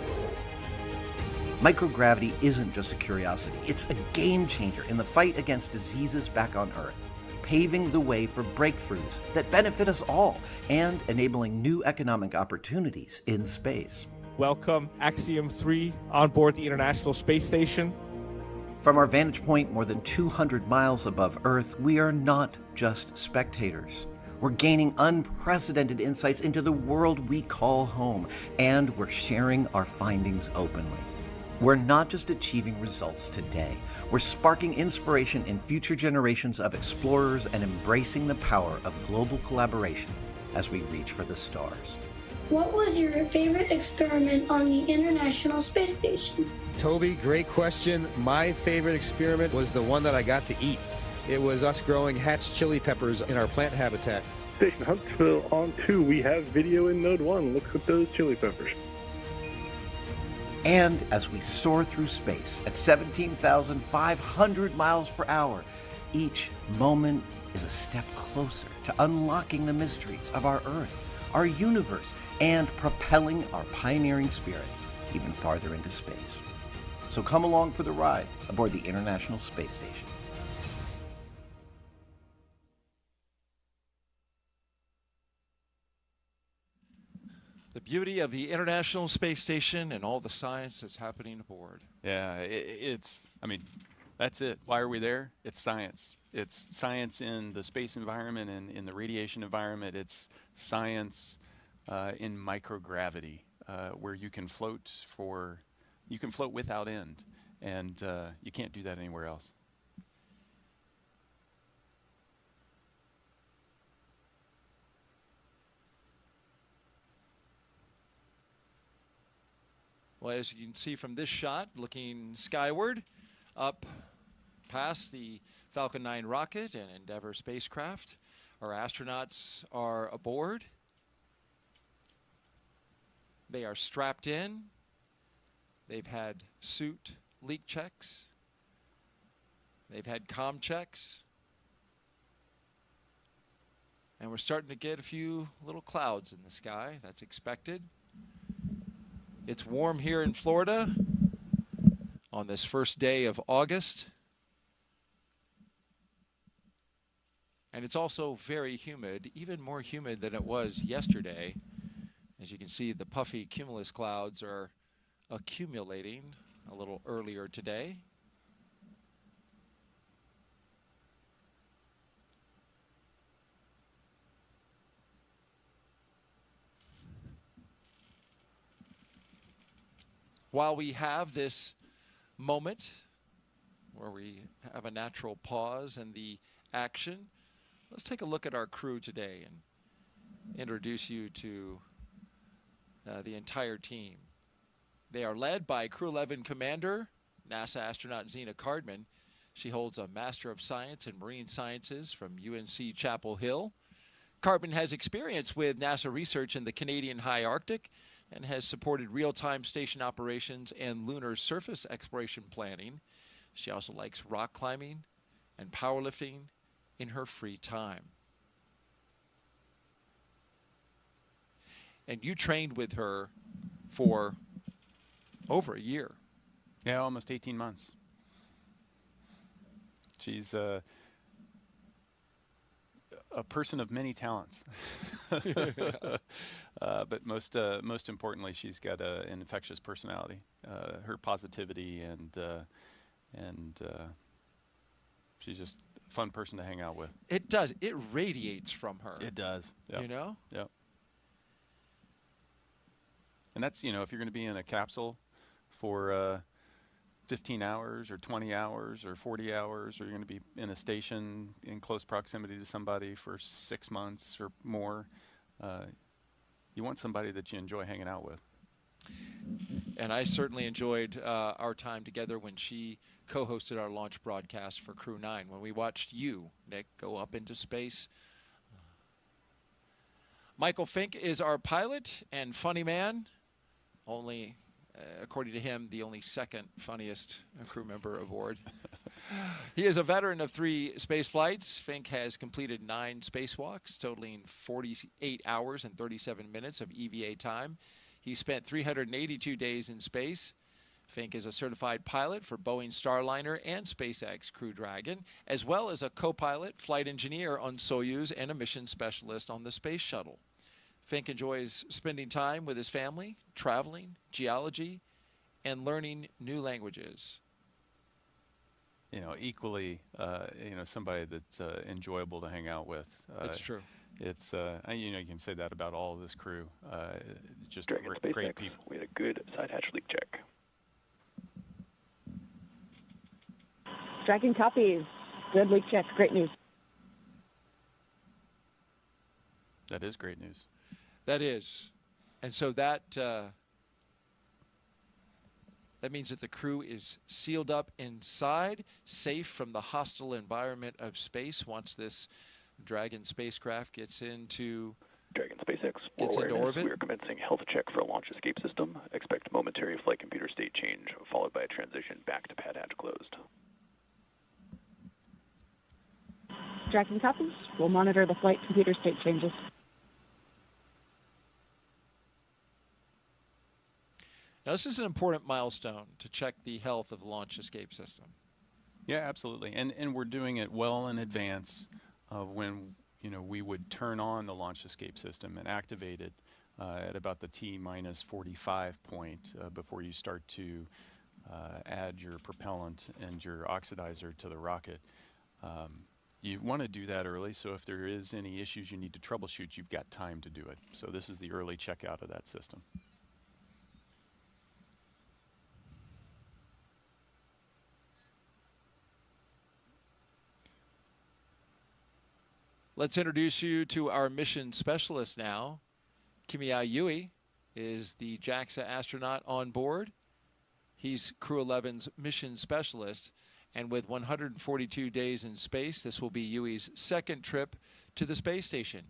Microgravity isn't just a curiosity, it's a game changer in the fight against diseases back on Earth, paving the way for breakthroughs that benefit us all and enabling new economic opportunities in space. Welcome, Axiom 3 on board the International Space Station. From our vantage point more than 200 miles above Earth, we are not just spectators. We're gaining unprecedented insights into the world we call home, and we're sharing our findings openly. We're not just achieving results today, we're sparking inspiration in future generations of explorers and embracing the power of global collaboration as we reach for the stars. What was your favorite experiment on the International Space Station? Toby, great question. My favorite experiment was the one that I got to eat. It was us growing hatch chili peppers in our plant habitat. Station Huntsville on 2, we have video in Node 1. Look at those chili peppers. And as we soar through space at 17,500 miles per hour, each moment is a step closer to unlocking the mysteries of our Earth, our universe, and propelling our pioneering spirit even farther into space. So come along for the ride aboard the International Space Station. The beauty of the International Space Station and all the science that's happening aboard. Yeah, that's it. Why are we there? It's science. It's science in the space environment and in the radiation environment. It's science in microgravity, where you can float without end, and you can't do that anywhere else. Well, as you can see from this shot, looking skyward, up past the Falcon 9 rocket and Endeavour spacecraft, our astronauts are aboard. They are strapped in. They've had suit leak checks. They've had comm checks. And we're starting to get a few little clouds in the sky. That's expected. It's warm here in Florida on this first day of August. And it's also very humid, even more humid than it was yesterday. As you can see, the puffy cumulus clouds are accumulating a little earlier today. While we have this moment where we have a natural pause in the action, let's take a look at our crew today and introduce you to the entire team. They are led by Crew-11 Commander, NASA astronaut Zena Cardman. She holds a Master of Science in Marine Sciences from UNC Chapel Hill. Cardman has experience with NASA research in the Canadian High Arctic and has supported real-time station operations and lunar surface exploration planning. She also likes rock climbing and powerlifting in her free time. And you trained with her for over a year. Yeah, almost 18 months. She's a person of many talents. But most importantly, she's got an infectious personality. Her positivity and she's just a fun person to hang out with. It does. It radiates from her. It does. Yep. You know? Yep. And that's, if you're going to be in a capsule for 15 hours or 20 hours or 40 hours, or you're going to be in a station in close proximity to somebody for 6 months or more, you want somebody that you enjoy hanging out with. And I certainly enjoyed our time together when she co-hosted our launch broadcast for Crew-9, when we watched you, Nick, go up into space. Michael Fincke is our pilot and funny man. Only, according to him, the only second funniest crew member aboard. He is a veteran of 3 space flights. Fincke has completed 9 spacewalks, totaling 48 hours and 37 minutes of EVA time. He spent 382 days in space. Fincke is a certified pilot for Boeing Starliner and SpaceX Crew Dragon, as well as a co-pilot, flight engineer on Soyuz, and a mission specialist on the Space Shuttle. Fincke enjoys spending time with his family, traveling, geology, and learning new languages. Equally, somebody that's enjoyable to hang out with. That's true. It's, you can say that about all of this crew. Just Dragon great SpaceX, people. we had a good side hatch leak check. Dragon copies. Good leak check. Great news. That is great news. That is. And so that means that the crew is sealed up inside, safe from the hostile environment of space once this Dragon spacecraft gets into Dragon SpaceX, gets into orbit. We are commencing health check for a launch escape system. Expect momentary flight computer state change, followed by a transition back to pad hatch closed. Dragon copies. We'll monitor the flight computer state changes. Now, this is an important milestone to check the health of the launch escape system. Yeah, absolutely. And we're doing it well in advance of when we would turn on the launch escape system and activate it at about the T-minus 45 point before you start to add your propellant and your oxidizer to the rocket. You want to do that early, so if there is any issues you need to troubleshoot, you've got time to do it. So this is the early checkout of that system. Let's introduce you to our mission specialist now. Kimiya Yui is the JAXA astronaut on board. He's Crew-11's mission specialist, and with 142 days in space, this will be Yui's second trip to the space station.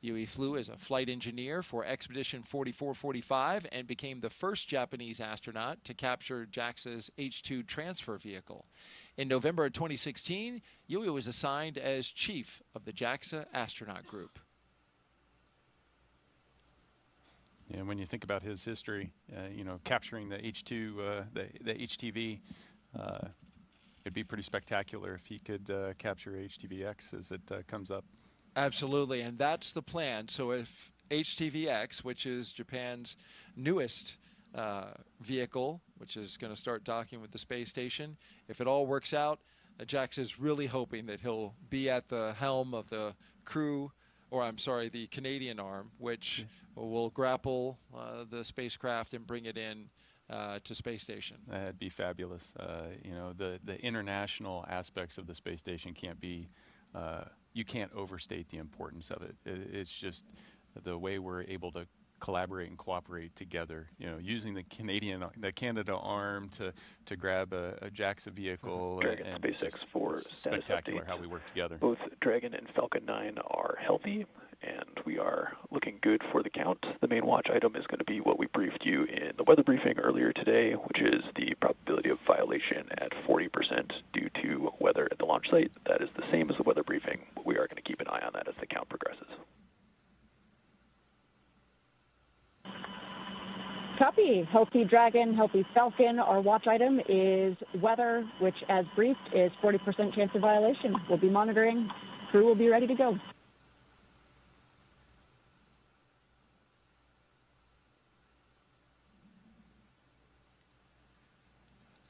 Yui flew as a flight engineer for Expedition 4445 and became the first Japanese astronaut to capture JAXA's H-2 transfer vehicle. In November of 2016, Yui was assigned as chief of the JAXA astronaut group. And when you think about his history, capturing the H-2, the HTV, it'd be pretty spectacular if he could capture HTVX as it comes up. Absolutely, and that's the plan. So if HTVX, which is Japan's newest vehicle, which is going to start docking with the space station, if it all works out, JAXA is really hoping that he'll be at the helm of the the Canadian arm, which will grapple the spacecraft and bring it in to space station. That'd be fabulous. The international aspects of the space station can't be, you can't overstate the importance of it. It's just the way we're able to collaborate and cooperate together. You know, using the Canada arm to grab a JAXA vehicle. Dragon and SpaceX for spectacular update. how we work together. Both Dragon and Falcon 9 are healthy, and we are looking good for the count. The main watch item is going to be what we briefed you in the weather briefing earlier today, which is the probability of violation at 40% due to weather at the launch site. That is the same as the weather briefing, but we are going to keep an eye on that as the count progresses. Copy. Healthy Dragon, healthy Falcon. Our watch item is weather, which, as briefed, is 40% chance of violation. We'll be monitoring. Crew will be ready to go.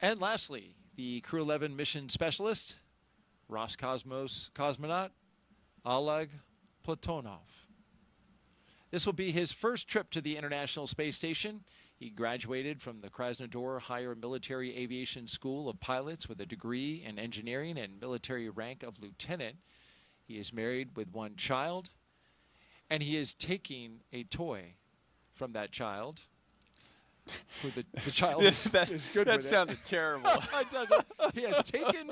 And lastly, the Crew-11 mission specialist, Roscosmos cosmonaut, Oleg Platonov. This will be his first trip to the International Space Station. He graduated from the Krasnodar Higher Military Aviation School of Pilots with a degree in engineering and military rank of lieutenant. He is married with one child, and he is taking a toy from that child. Who the child is good with it. That sounded terrible. It doesn't. He has taken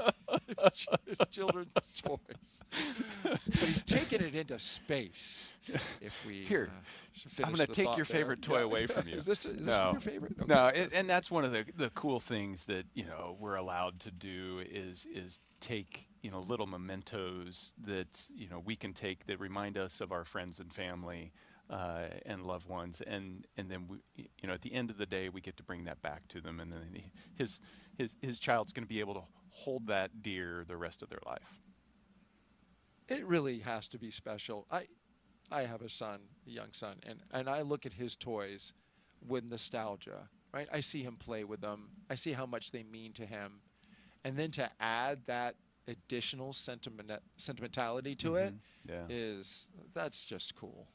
his children's toys, but he's taken it into space. If we Here, I'm going to take your favorite toy away from you. Is this your favorite? Okay. No, and that's one of the cool things that we're allowed to do is take little mementos that we can take that remind us of our friends and family. And loved ones, and then we, at the end of the day, we get to bring that back to them, and then his child's going to be able to hold that dear the rest of their life. It really has to be special. I have a son, a young son, and I look at his toys with nostalgia. Right, I see him play with them. I see how much they mean to him, and then to add that additional sentimentality to it that's just cool.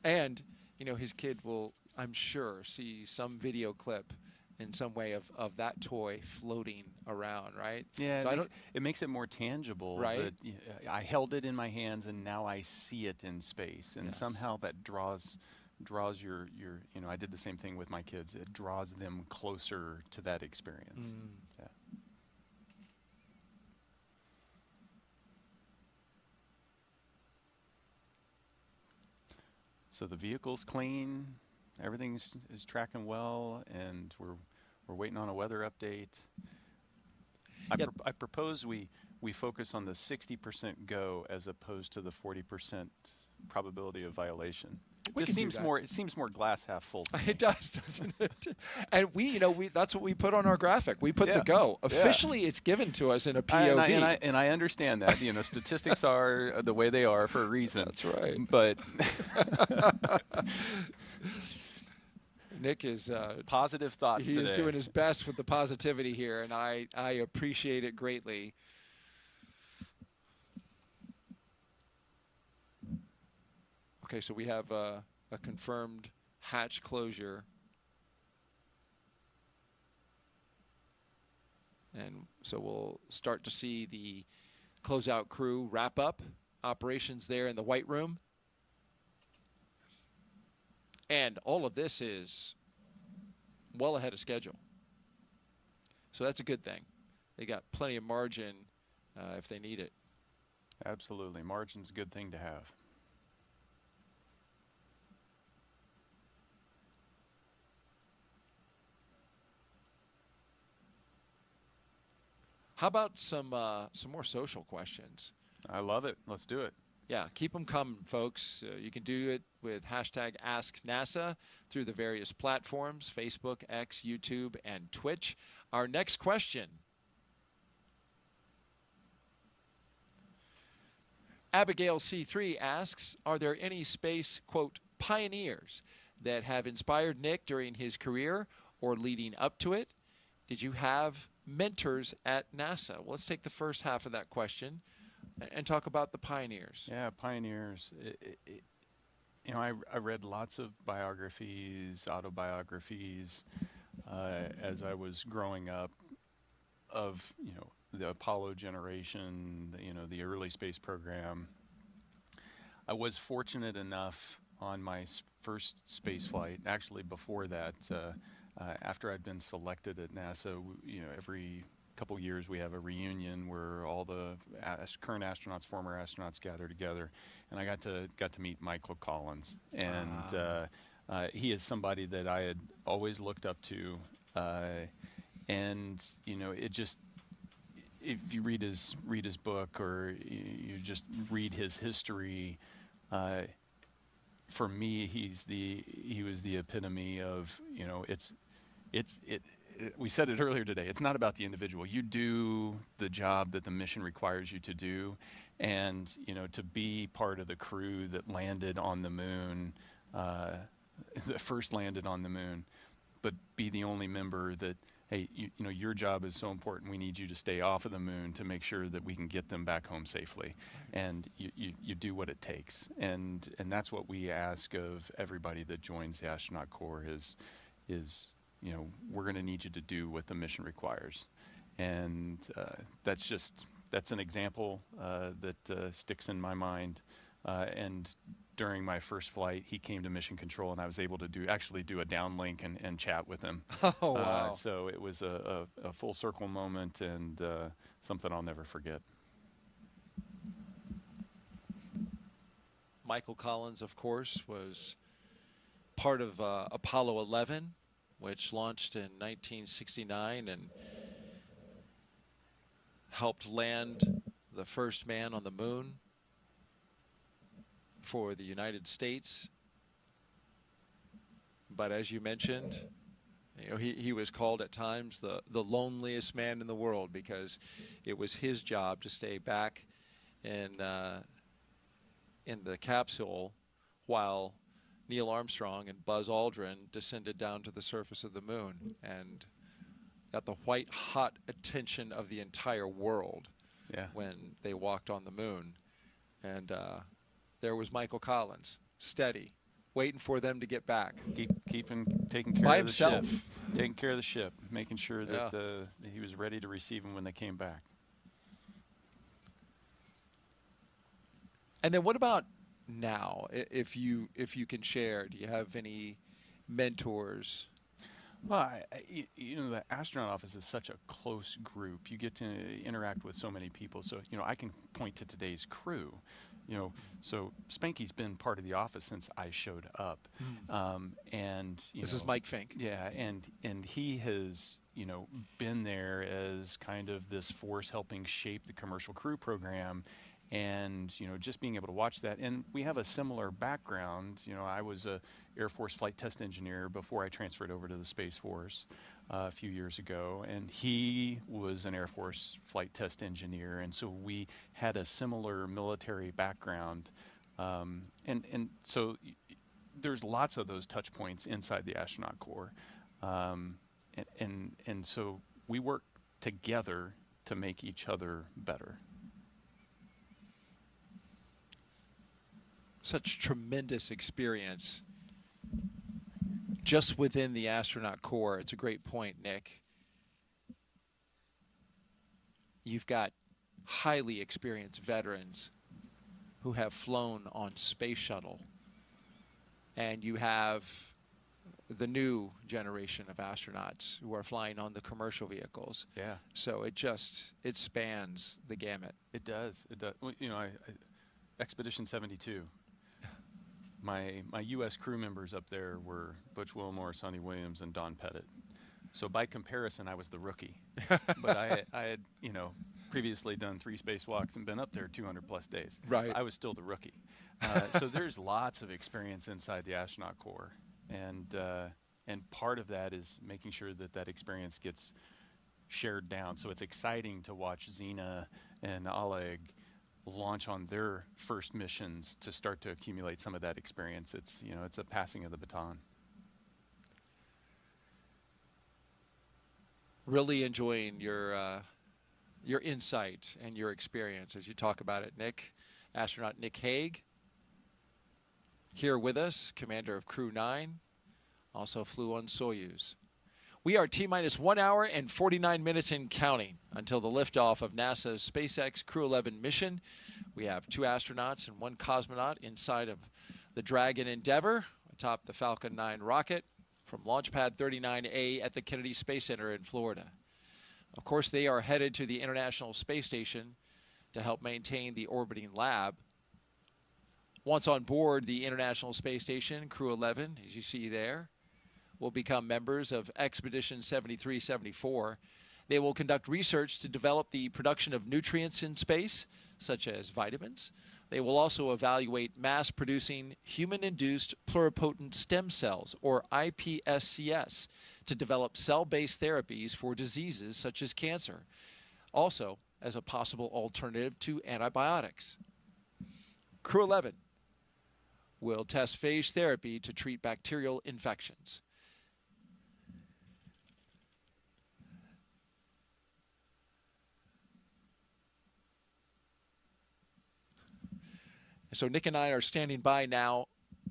And, his kid will, I'm sure, see some video clip in some way of that toy floating around, right? Yeah, so it makes it more tangible. Right. That, I held it in my hands, and now I see it in space. And somehow that draws your, I did the same thing with my kids. It draws them closer to that experience. Yeah. So the vehicle's clean, everything is tracking well, and we're waiting on a weather update. I propose we focus on the 60% go as opposed to the 40% probability of violation. It seems more glass half full. It does, doesn't it? And we that's what we put on our graphic. We put the go. Officially, it's given to us in a POV. And I understand that. Statistics are the way they are for a reason. That's right. But Nick is positive thoughts today. He is doing his best with the positivity here, and I appreciate it greatly. Okay, so we have a confirmed hatch closure. And so we'll start to see the closeout crew wrap up operations there in the White Room. And all of this is well ahead of schedule. So that's a good thing. They got plenty of margin if they need it. Absolutely. Margin's a good thing to have. How about some more social questions? I love it. Let's do it. Yeah, keep them coming, folks. You can do it with hashtag AskNASA through the various platforms, Facebook, X, YouTube, and Twitch. Our next question. Abigail C3 asks, are there any space, quote, pioneers that have inspired Nick during his career or leading up to it? Did you have mentors at NASA? Well, let's take the first half of that question and talk about the pioneers. Yeah, pioneers. I read lots of biographies, autobiographies. as I was growing up of, the Apollo generation, the early space program. I was fortunate enough on my first space flight, actually before that, after I'd been selected at NASA, every couple years we have a reunion where all the current astronauts, former astronauts gather together, and I got to meet Michael Collins, and he is somebody that I had always looked up to, and it just, if you read his book or you just read his history, for me he was the epitome of, we said it earlier today, it's not about the individual. You do the job that the mission requires you to do, and to be part of the crew that landed on the moon, that first landed on the moon, but be the only member that, hey, your job is so important, we need you to stay off of the moon to make sure that we can get them back home safely. And you do what it takes. And that's what we ask of everybody that joins the astronaut corps is we're going to need you to do what the mission requires. And that's an example that sticks in my mind. And during my first flight, he came to Mission Control, and I was able to actually do a downlink and chat with him. Oh, wow. So it was a full circle moment, and something I'll never forget. Michael Collins, of course, was part of Apollo 11, which launched in 1969 and helped land the first man on the moon for the United States. But as you mentioned, he was called at times the loneliest man in the world, because it was his job to stay back in the capsule while Neil Armstrong and Buzz Aldrin descended down to the surface of the moon and got the white hot attention of the entire world when they walked on the moon. And there was Michael Collins, steady, waiting for them to get back. Taking care by of himself. the ship. Taking care of the ship, making sure that he was ready to receive them when they came back. And then what about now, if you can share? Do you have any mentors? Well, the astronaut office is such a close group. You get to interact with so many people. So, I can point to today's crew. So Spanky's been part of the office since I showed up. And this is Mike Fincke. Yeah, and he has, been there as kind of this force helping shape the commercial crew program. And just being able to watch that, and we have a similar background. I was a Air Force flight test engineer before I transferred over to the Space Force a few years ago, and he was an Air Force flight test engineer, and so we had a similar military background, and so there's lots of those touch points inside the astronaut corps, and so we work together to make each other better. Such tremendous experience just within the astronaut corps. It's a great point, Nick. You've got highly experienced veterans who have flown on space shuttle, and you have the new generation of astronauts who are flying on the commercial vehicles. Yeah. So it spans the gamut. It does. Well, Expedition 72. My U.S. crew members up there were Butch Wilmore, Sonny Williams, and Don Pettit. So by comparison, I was the rookie. But I had, previously done 3 spacewalks and been up there 200 plus days. Right. I was still the rookie. So there's lots of experience inside the astronaut corps, and part of that is making sure that experience gets shared down. So it's exciting to watch Zena and Oleg launch on their first missions to start to accumulate some of that experience. It's it's a passing of the baton. Really enjoying your insight and your experience as you talk about it, Nick. Astronaut Nick Hague here with us, commander of Crew-9, also flew on Soyuz. We are T-minus 1 hour and 49 minutes and counting until the liftoff of NASA's SpaceX Crew-11 mission. We have 2 astronauts and 1 cosmonaut inside of the Dragon Endeavour atop the Falcon 9 rocket from Launch Pad 39A at the Kennedy Space Center in Florida. Of course, they are headed to the International Space Station to help maintain the orbiting lab. Once on board the International Space Station, Crew-11, as you see there, will become members of Expedition 7374. They will conduct research to develop the production of nutrients in space, such as vitamins. They will also evaluate mass-producing human-induced pluripotent stem cells, or iPSCs, to develop cell-based therapies for diseases such as cancer, also as a possible alternative to antibiotics. Crew-11 will test phage therapy to treat bacterial infections. So Nick and I are standing by now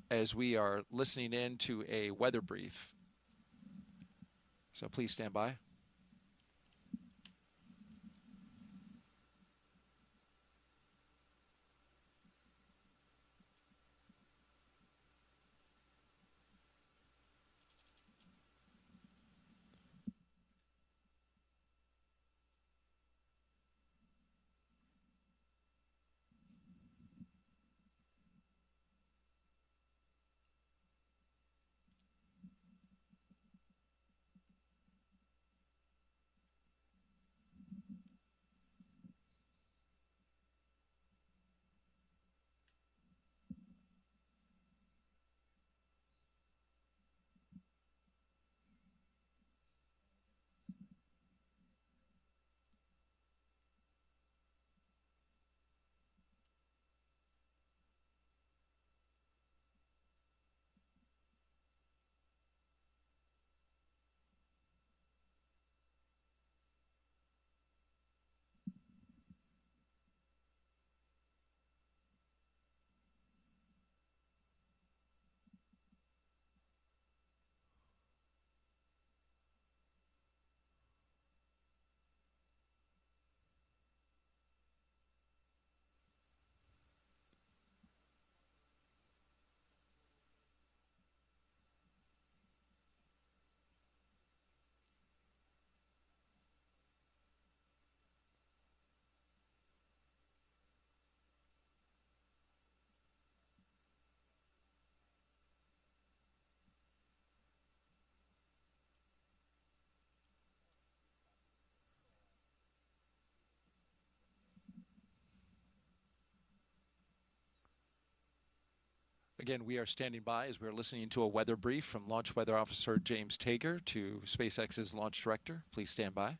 as we are listening in to a weather brief. So please stand by. Again, we are standing by as we're listening to a weather brief from Launch Weather Officer James Tager to SpaceX's Launch Director. Please stand by.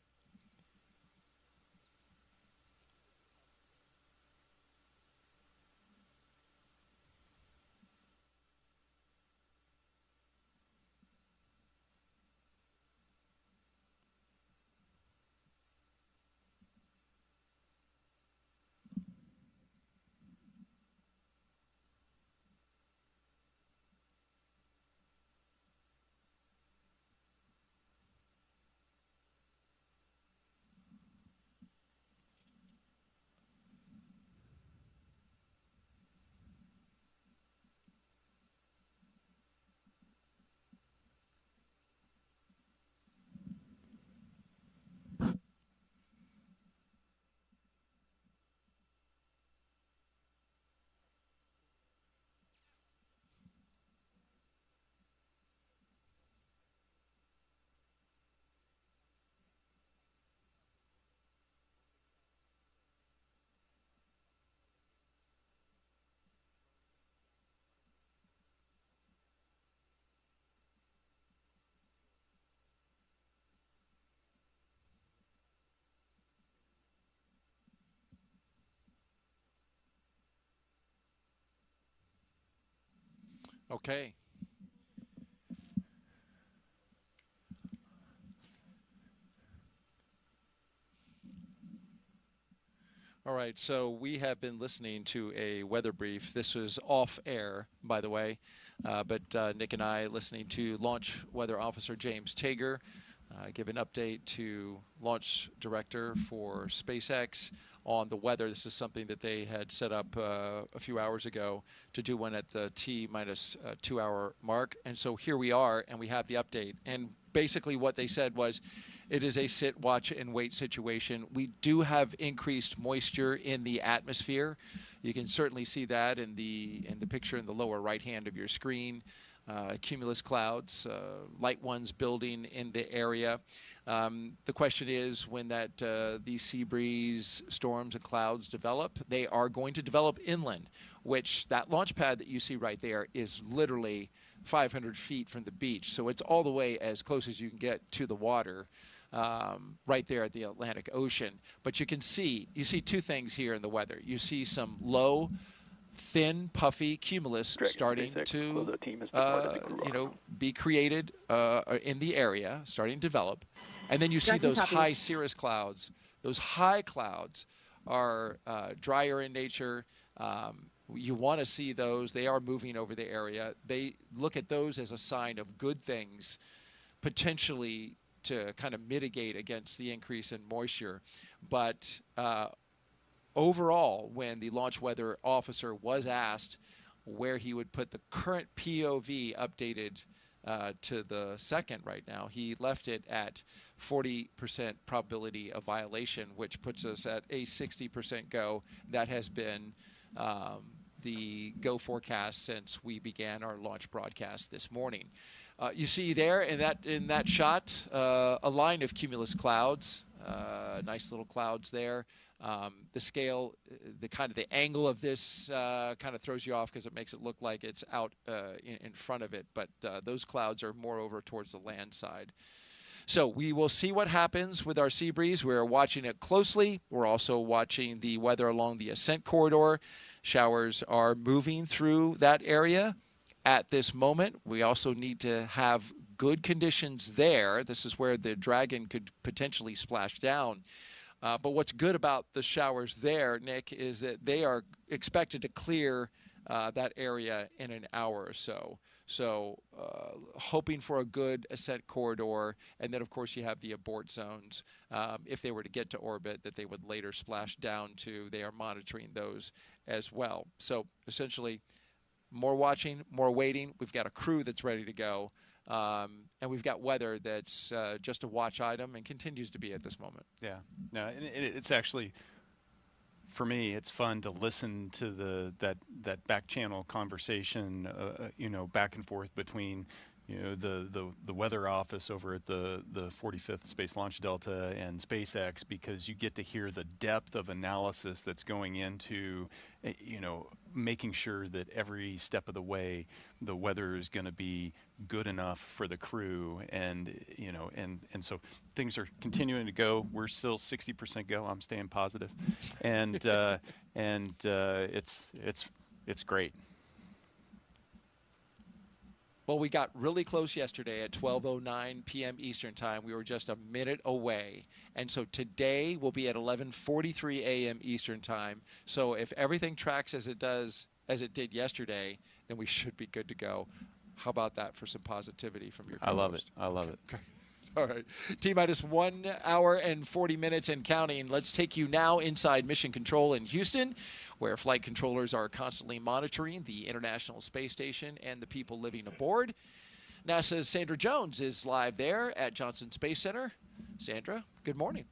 Okay. All right, so we have been listening to a weather brief. This was off air, by the way, but Nick and I listening to Launch Weather Officer James Tager give an update to launch director for SpaceX on the weather. This is something that they had set up a few hours ago to do one at the T-minus 2 hour mark. And so here we are, and we have the update. And basically what they said was it is a sit, watch, and wait situation. We do have increased moisture in the atmosphere. You can certainly see that in the picture in the lower right hand of your screen. Cumulus clouds, light ones building in the area. The question is when these sea breeze storms and clouds develop, they are going to develop inland, which that launch pad that you see right there is literally 500 feet from the beach. So it's all the way as close as you can get to the water, right there at the Atlantic Ocean. But you see two things here in the weather. You see some low, thin, puffy cumulus starting to, be created in the area, starting to develop. And then you see those high cirrus clouds. Those high clouds are drier in nature. You want to see those. They are moving over the area. They look at those as a sign of good things, potentially to kind of mitigate against the increase in moisture. But overall, when the launch weather officer was asked where he would put the current POV updated to the second right now, he left it at 40% probability of violation, which puts us at a 60% go. That has been the go forecast since we began our launch broadcast this morning. You see there in that shot a line of cumulus clouds, nice little clouds there. The scale, the angle of this kind of throws you off because it makes it look like it's out in front of it, but those clouds are more over towards the land side. So we will see what happens with our sea breeze. We're watching it closely. We're also watching the weather along the ascent corridor. Showers are moving through that area at this moment. We also need to have good conditions there. This is where the Dragon could potentially splash down. But what's good about the showers there, Nick, is that they are expected to clear that area in an hour or so. So hoping for a good ascent corridor. And then, of course, you have the abort zones. If they were to get to orbit, that they would later splash down to. They are monitoring those as well. So essentially, more watching, more waiting. We've got a crew that's ready to go. And we've got weather that's just a watch item and continues to be at this moment. Yeah. No, and it's actually, for me, it's fun to listen to that back channel conversation, back and forth between, the weather office over at the 45th Space Launch Delta and SpaceX, because you get to hear the depth of analysis that's going into, making sure that every step of the way the weather is going to be good enough for the crew, and so things are continuing to go. We're still 60% go. I'm staying positive, and it's great. Well, we got really close yesterday at 12:09 p.m. Eastern Time. We were just a minute away. And so today we'll be at 11:43 a.m. Eastern Time. So if everything tracks as it did yesterday, then we should be good to go. How about that for some positivity from your co-host? I love it. Okay. All right. T-minus 1 hour and 40 minutes and counting. Let's take you now inside Mission Control in Houston, where flight controllers are constantly monitoring the International Space Station and the people living aboard. NASA's Sandra Jones is live there at Johnson Space Center. Sandra, good morning.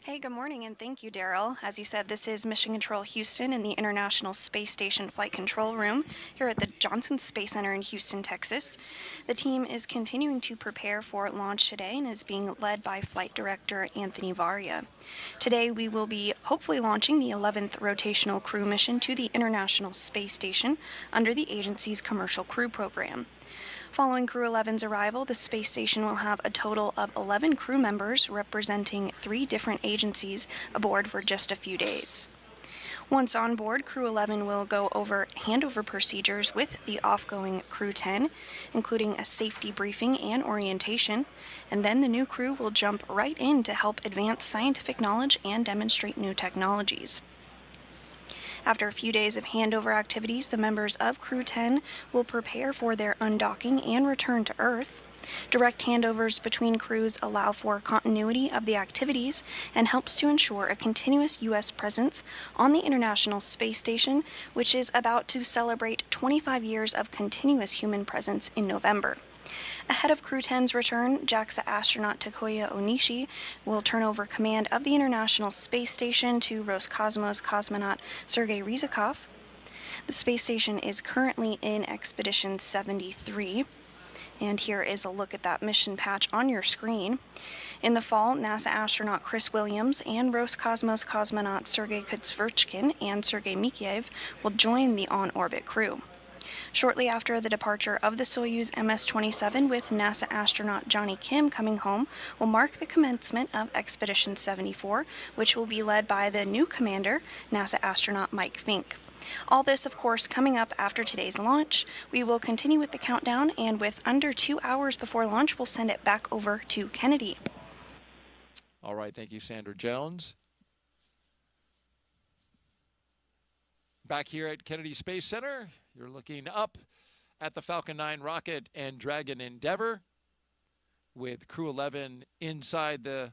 Hey, good morning, and thank you, Daryl. As you said, this is Mission Control Houston in the International Space Station Flight Control Room here at the Johnson Space Center in Houston, Texas. The team is continuing to prepare for launch today and is being led by Flight Director Anthony Varia. Today, we will be hopefully launching the 11th rotational crew mission to the International Space Station under the agency's Commercial Crew Program. Following Crew-11's arrival, the space station will have a total of 11 crew members representing 3 different agencies aboard for just a few days. Once on board, Crew-11 will go over handover procedures with the off-going Crew-10, including a safety briefing and orientation, and then the new crew will jump right in to help advance scientific knowledge and demonstrate new technologies. After a few days of handover activities, the members of Crew-10 will prepare for their undocking and return to Earth. Direct handovers between crews allow for continuity of the activities and helps to ensure a continuous U.S. presence on the International Space Station, which is about to celebrate 25 years of continuous human presence in November. Ahead of Crew 10's return, JAXA astronaut Takuya Onishi will turn over command of the International Space Station to Roscosmos cosmonaut Sergei Ryzhikov. The space station is currently in Expedition 73. And here is a look at that mission patch on your screen. In the fall, NASA astronaut Chris Williams and Roscosmos cosmonaut Sergei Kutsverchkin and Sergei Mikheyev will join the on-orbit crew. Shortly after the departure of the Soyuz MS-27 with NASA astronaut Johnny Kim coming home will mark the commencement of Expedition 74, which will be led by the new commander, NASA astronaut Mike Fincke. All this, of course, coming up after today's launch. We will continue with the countdown, and with under 2 hours before launch, we'll send it back over to Kennedy. All right, thank you, Sandra Jones. Back here at Kennedy Space Center, you're looking up at the Falcon 9 rocket and Dragon Endeavour, with Crew-11 inside the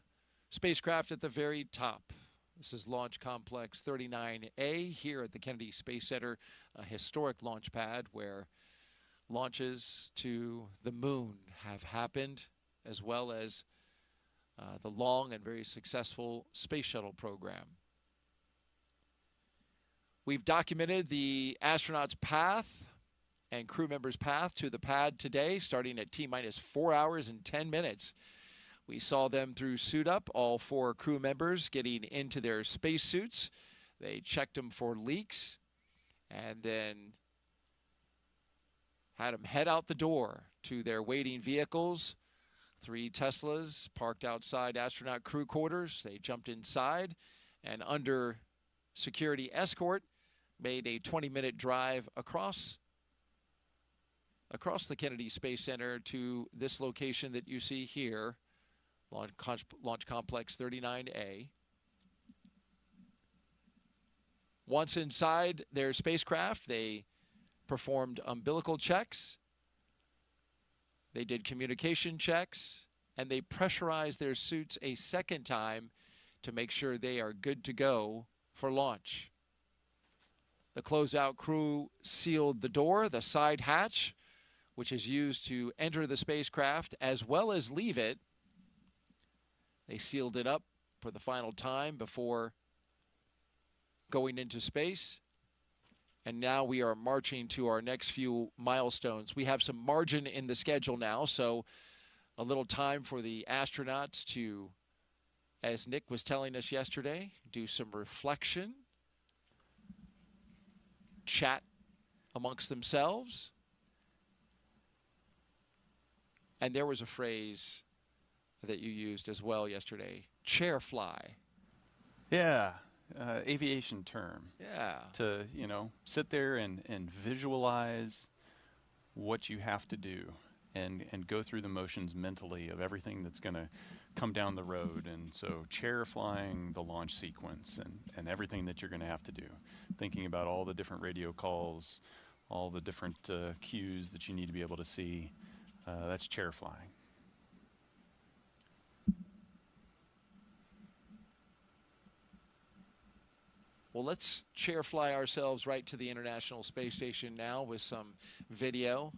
spacecraft at the very top. This is Launch Complex 39A here at the Kennedy Space Center, a historic launch pad where launches to the moon have happened, as well as the long and very successful Space Shuttle program. We've documented the astronauts' path and crew members' path to the pad today, starting at T-minus 4 hours and 10 minutes. We saw them through suit up, all 4 crew members getting into their spacesuits. They checked them for leaks and then had them head out the door to their waiting vehicles. 3 Teslas parked outside astronaut crew quarters. They jumped inside and under security escort made a 20-minute drive across the Kennedy Space Center to this location that you see here, Launch Complex 39A. Once inside their spacecraft, they performed umbilical checks, they did communication checks, and they pressurized their suits a second time to make sure they are good to go for launch. The closeout crew sealed the door, the side hatch, which is used to enter the spacecraft as well as leave it. They sealed it up for the final time before going into space. And now we are marching to our next few milestones. We have some margin in the schedule now, so a little time for the astronauts to, as Nick was telling us yesterday, do some reflection, chat amongst themselves. And there was a phrase that you used as well yesterday, chair fly. Yeah, aviation term. Yeah. To, sit there and visualize what you have to do and go through the motions mentally of everything that's going to come down the road. And so chair flying the launch sequence and everything that you're going to have to do. Thinking about all the different radio calls, all the different cues that you need to be able to see. That's chair flying. Well, let's chair fly ourselves right to the International Space Station now with some video.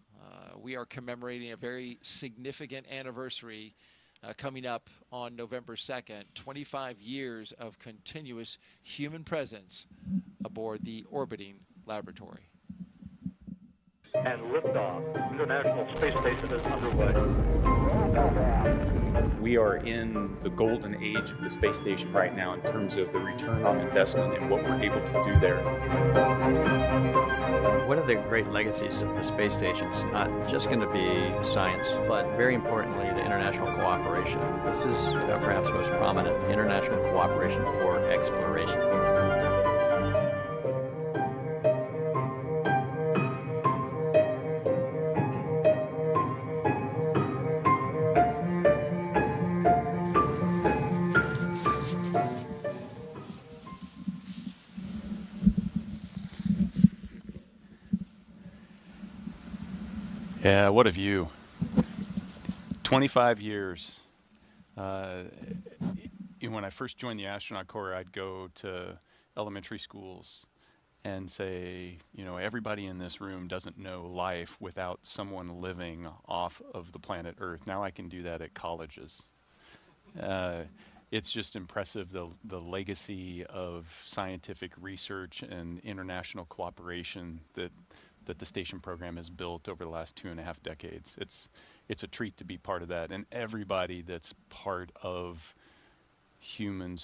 We are commemorating a very significant anniversary coming up on November 2nd, 25 years of continuous human presence aboard the orbiting laboratory. And liftoff. International Space Station is underway. We are in the golden age of the space station right now in terms of the return on investment and what we're able to do there. One of the great legacies of the space station is not just going to be science, but very importantly, the international cooperation. This is perhaps most prominent, international cooperation for exploration. Yeah, what a view. 25 years. When I first joined the astronaut corps, I'd go to elementary schools and say, everybody in this room doesn't know life without someone living off of the planet Earth. Now I can do that at colleges. It's just impressive, the legacy of scientific research and international cooperation that the station program has built over the last 2.5 decades. It's a treat to be part of that, and everybody that's part of human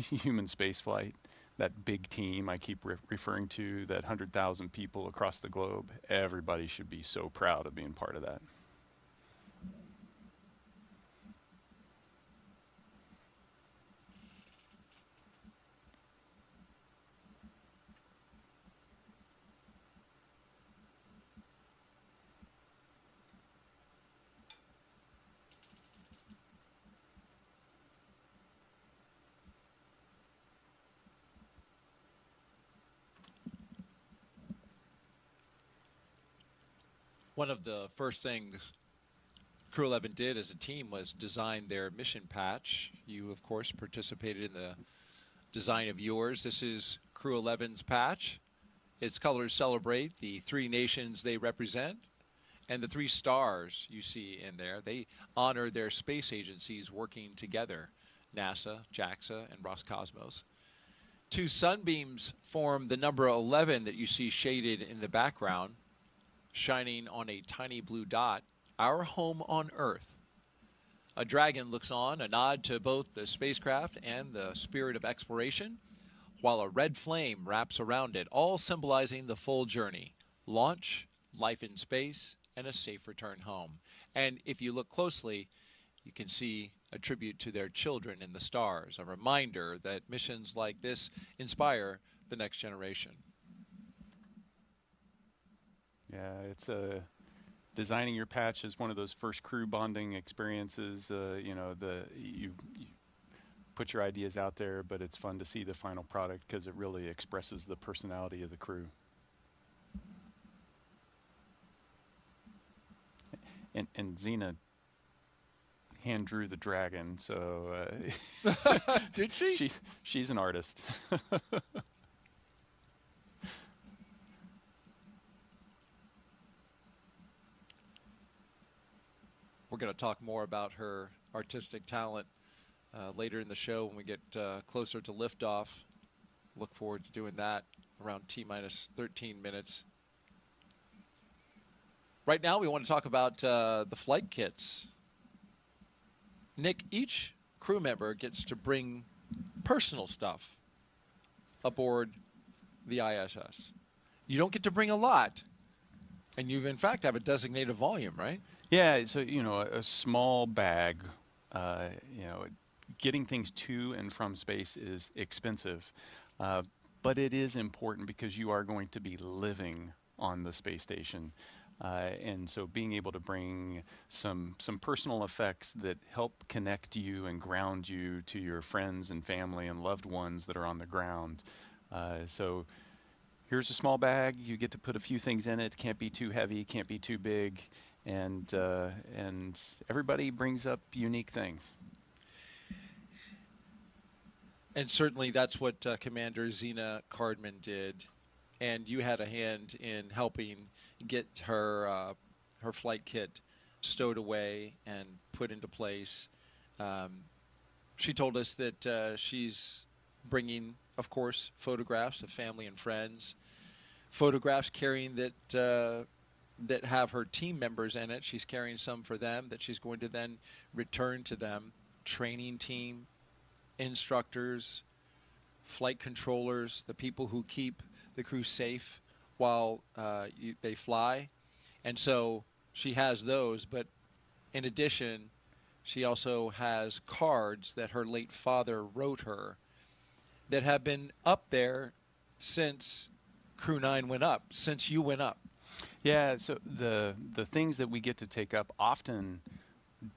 spaceflight, that big team I keep referring to, that 100,000 people across the globe, everybody should be so proud of being part of that. One of the first things Crew-11 did as a team was design their mission patch. You, of course, participated in the design of yours. This is Crew-11's patch. Its colors celebrate the 3 nations they represent, and the 3 stars you see in there. They honor their space agencies working together, NASA, JAXA, and Roscosmos. 2 sunbeams form the number 11 that you see shaded in the background, shining on a tiny blue dot, our home on Earth. A dragon looks on, a nod to both the spacecraft and the spirit of exploration, while a red flame wraps around it, all symbolizing the full journey: launch, life in space, and a safe return home. And if you look closely, you can see a tribute to their children in the stars, a reminder that missions like this inspire the next generation. Yeah, it's designing your patch is one of those first crew bonding experiences. You put your ideas out there, but it's fun to see the final product because it really expresses the personality of the crew. And Zena hand drew the dragon, so did she? She's an artist. We're going to talk more about her artistic talent later in the show when we get closer to liftoff. Look forward to doing that around T-minus 13 minutes. Right now, we want to talk about the flight kits. Nick, each crew member gets to bring personal stuff aboard the ISS. You don't get to bring a lot, and you, in fact, have a designated volume, right? Yeah, so, a small bag, getting things to and from space is expensive, but it is important because you are going to be living on the space station. And so being able to bring some personal effects that help connect you and ground you to your friends and family and loved ones that are on the ground. So here's a small bag. You get to put a few things in it. Can't be too heavy, can't be too big. And everybody brings up unique things. And certainly that's what Commander Zena Cardman did. And you had a hand in helping get her her flight kit stowed away and put into place. She told us that she's bringing, of course, photographs of family and friends, photographs carrying that have her team members in it. She's carrying some for them that she's going to then return to them. Training team, instructors, flight controllers, the people who keep the crew safe while they fly. And so she has those, but in addition, she also has cards that her late father wrote her that have been up there since Crew-9 went up, since you went up. Yeah, so the things that we get to take up often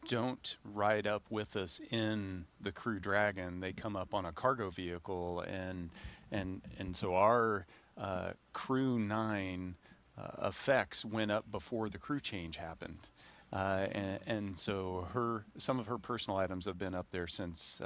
don't ride up with us in the Crew Dragon. They come up on a cargo vehicle, and so our Crew-9 effects went up before the crew change happened. and so some of her personal items have been up there since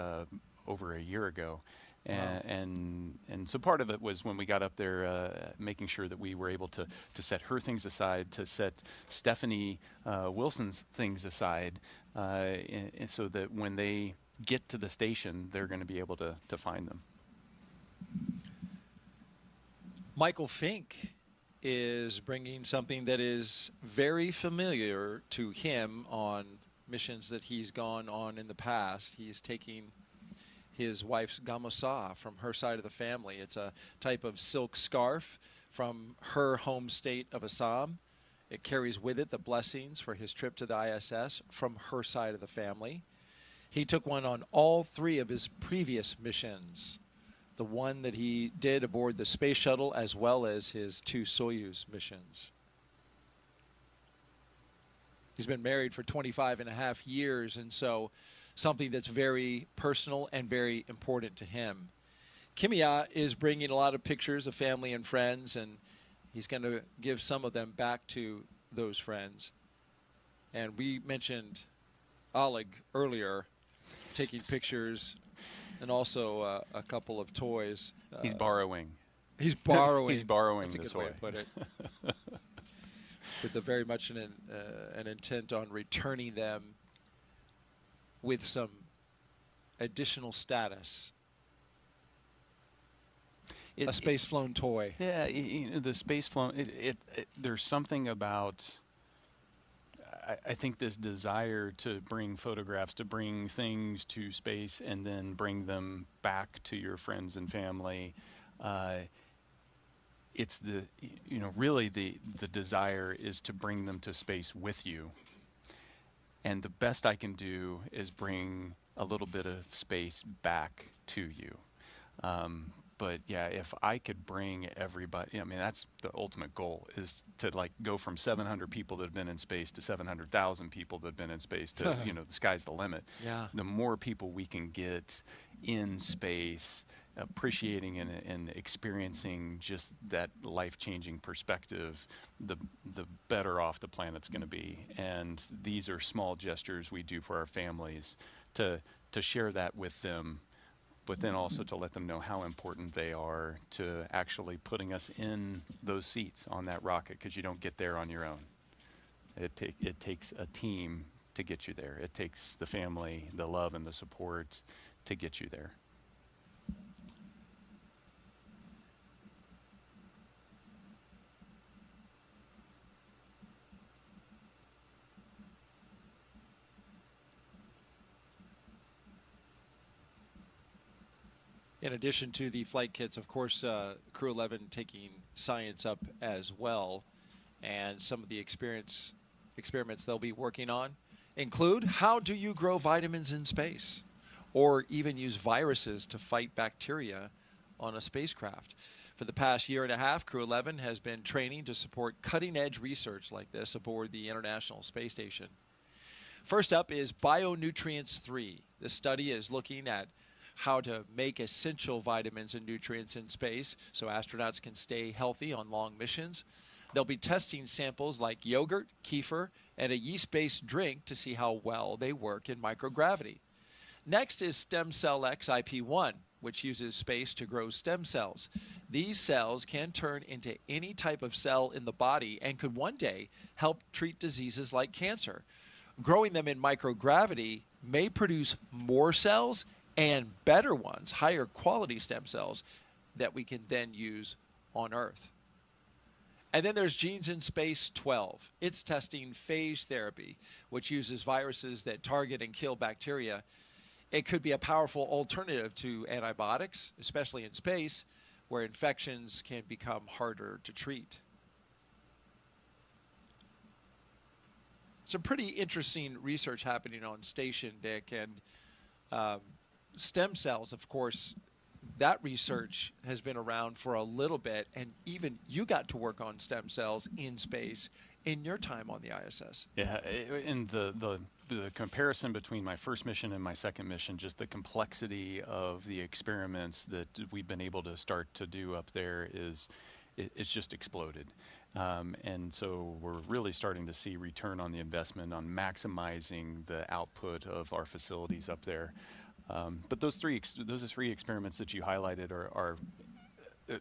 over a year ago. And so part of it was when we got up there, making sure that we were able to set her things aside, to set Stephanie Wilson's things aside, and so that when they get to the station, they're going to be able to find them. Michael Fincke is bringing something that is very familiar to him on missions that he's gone on in the past. He's taking his wife's gamusa from her side of the family. It's a type of silk scarf from her home state of Assam. It carries with it the blessings for his trip to the ISS from her side of the family. He took one on all 3 of his previous missions. The one that he did aboard the space shuttle, as well as his 2 Soyuz missions. He's been married for 25 and a half years, and so something that's very personal and very important to him. Kimiya is bringing a lot of pictures of family and friends, and he's going to give some of them back to those friends. And we mentioned Oleg earlier, taking pictures, and also a couple of toys. He's borrowing. He's borrowing. He's borrowing That's a the good toy. way to put it. With very much an intent on returning them with some additional status. A space-flown toy. Yeah, the space-flown. There's something about, I think, this desire to bring photographs, to bring things to space, and then bring them back to your friends and family. It's really the desire is to bring them to space with you. And the best I can do is bring a little bit of space back to you. But yeah, if I could bring everybody, I mean, that's the ultimate goal, is to go from 700 people that have been in space to 700,000 people that have been in space to, the sky's the limit. Yeah. The more people we can get in space, appreciating and experiencing just that life-changing perspective, the better off the planet's going to be. And these are small gestures we do for our families to share that with them, but then also to let them know how important they are to actually putting us in those seats on that rocket, because you don't get there on your own. It takes a team to get you there. It takes the family, the love, and the support to get you there. In addition to the flight kits, of course, Crew-11 taking science up as well. And some of the experiments they'll be working on include, how do you grow vitamins in space? Or even use viruses to fight bacteria on a spacecraft. For the past year and a half, Crew-11 has been training to support cutting-edge research like this aboard the International Space Station. First up is Bionutrients 3. This study is looking at how to make essential vitamins and nutrients in space so astronauts can stay healthy on long missions. They'll be testing samples like yogurt, kefir, and a yeast-based drink to see how well they work in microgravity. Next is Stem Cell X IP1, which uses space to grow stem cells. These cells can turn into any type of cell in the body and could one day help treat diseases like cancer. Growing them in microgravity may produce more cells and better ones, higher quality stem cells that we can then use on Earth. And then there's Genes in Space 12. It's testing phage therapy, which uses viruses that target and kill bacteria. It could be a powerful alternative to antibiotics, especially in space, where infections can become harder to treat. Some pretty interesting research happening on station, Dick, and stem cells, of course, that research has been around for a little bit, and even you got to work on stem cells in space in your time on the ISS. Yeah, and the comparison between my first mission and my second mission, just the complexity of the experiments that we've been able to start to do up there is it's just exploded. And so we're really starting to see return on the investment on maximizing the output of our facilities up there. But those three experiments that you highlighted are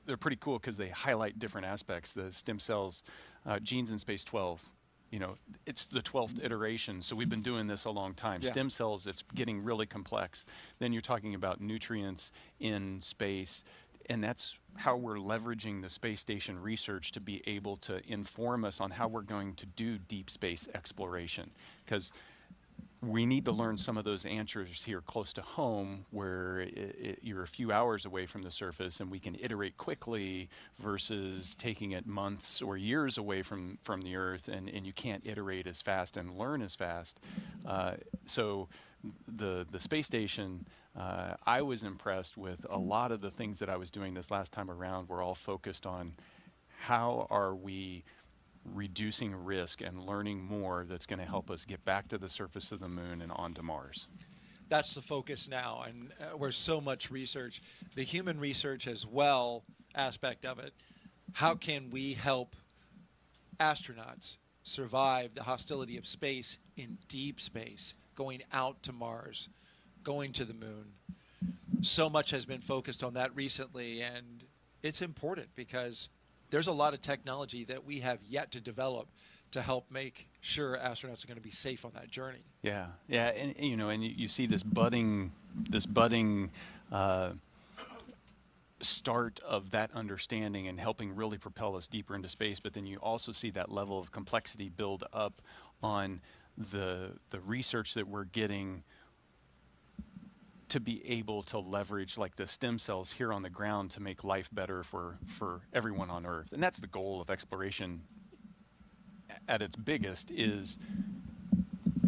they're pretty cool because they highlight different aspects. The stem cells, genes in space 12, you know, it's the 12th iteration. So we've been doing this a long time. Yeah. Stem cells, it's getting really complex. Then you're talking about nutrients in space. And that's how we're leveraging the space station research to be able to inform us on how we're going to do deep space exploration. Because we need to learn some of those answers here close to home, where you're a few hours away from the surface and we can iterate quickly versus taking it months or years away from the Earth, and you can't iterate as fast and learn as fast. So the space station, I was impressed with a lot of the things that I was doing this last time around were all focused on how are we reducing risk and learning more that's going to help us get back to the surface of the moon and onto Mars. That's the focus now, and where so much research, the human research as well aspect of it. How can we help astronauts survive the hostility of space in deep space, going out to Mars, going to the moon? So much has been focused on that recently, and it's important because there's a lot of technology that we have yet to develop to help make sure astronauts are going to be safe on that journey. Yeah, yeah, and you know, and you see this budding start of that understanding and helping really propel us deeper into space. But then you also see that level of complexity build up on the research that we're getting to be able to leverage like the stem cells here on the ground to make life better for everyone on Earth. And that's the goal of exploration at its biggest, is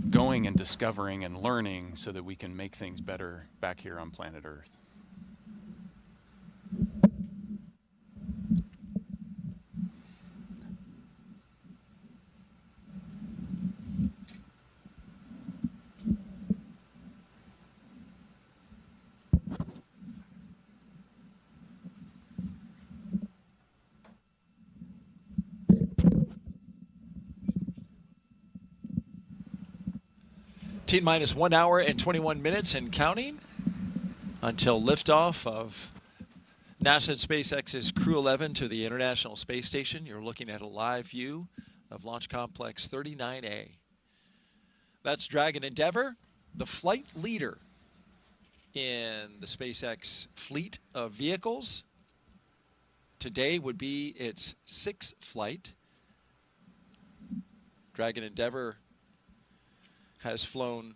going and discovering and learning so that we can make things better back here on planet Earth. T-minus 1 hour and 21 minutes and counting until liftoff of NASA and SpaceX's Crew-11 to the International Space Station. You're looking at a live view of Launch Complex 39A. That's Dragon Endeavour, the flight leader in the SpaceX fleet of vehicles. Today would be its 6th flight. Dragon Endeavour has flown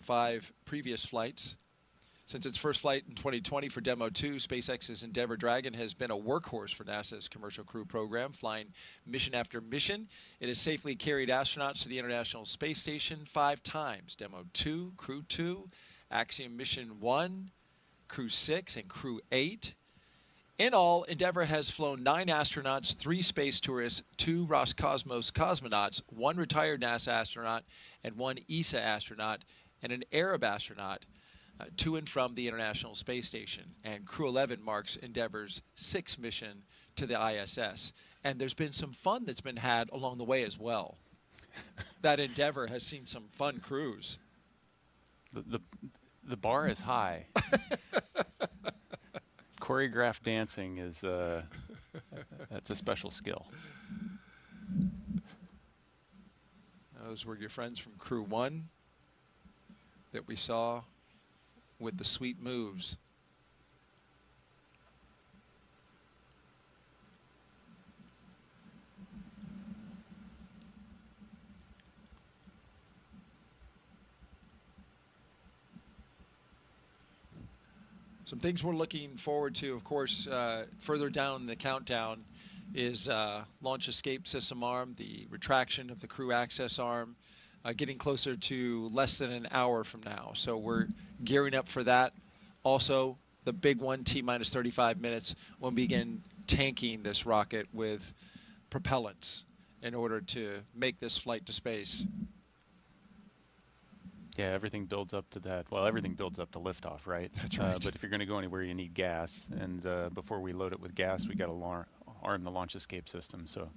5 previous flights. Since its first flight in 2020 for Demo 2, SpaceX's Endeavour Dragon has been a workhorse for NASA's Commercial Crew program, flying mission after mission. It has safely carried astronauts to the International Space Station 5 times: Demo 2, Crew 2, Axiom Mission 1, Crew 6, and Crew 8. In all, Endeavour has flown 9 astronauts, 3 space tourists, 2 Roscosmos cosmonauts, 1 retired NASA astronaut, and 1 ESA astronaut, and an Arab astronaut to and from the International Space Station. And Crew-11 marks Endeavour's 6th mission to the ISS. And there's been some fun that's been had along the way as well. That Endeavour has seen some fun crews. The bar is high. Choreographed dancing is that's a special skill. Those were your friends from Crew 1 that we saw with the sweet moves. Some things we're looking forward to, of course, further down the countdown is launch escape system arm, the retraction of the crew access arm, getting closer to less than an hour from now. So we're gearing up for that. Also, the big one, T-minus 35 minutes, we'll begin tanking this rocket with propellants in order to make this flight to space. Yeah, everything builds up to that. Well, everything builds up to liftoff, right? That's right. But if you're going to go anywhere, you need gas. And before we load it with gas, we got to arm the launch escape system. So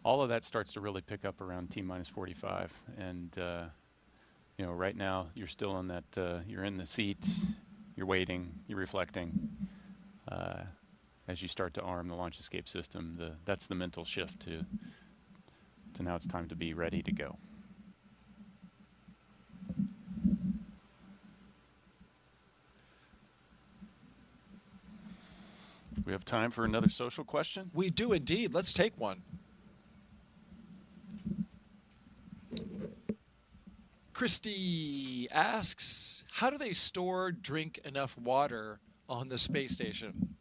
all of that starts to really pick up around T-minus 45. And, you know, right now you're still on that, you're in the seat, you're waiting, you're reflecting. As you start to arm the launch escape system, that's the mental shift to now it's time to be ready to go. We have time for another social question? We do indeed. Let's take one. Christy asks, how do they store, drink enough water on the space station?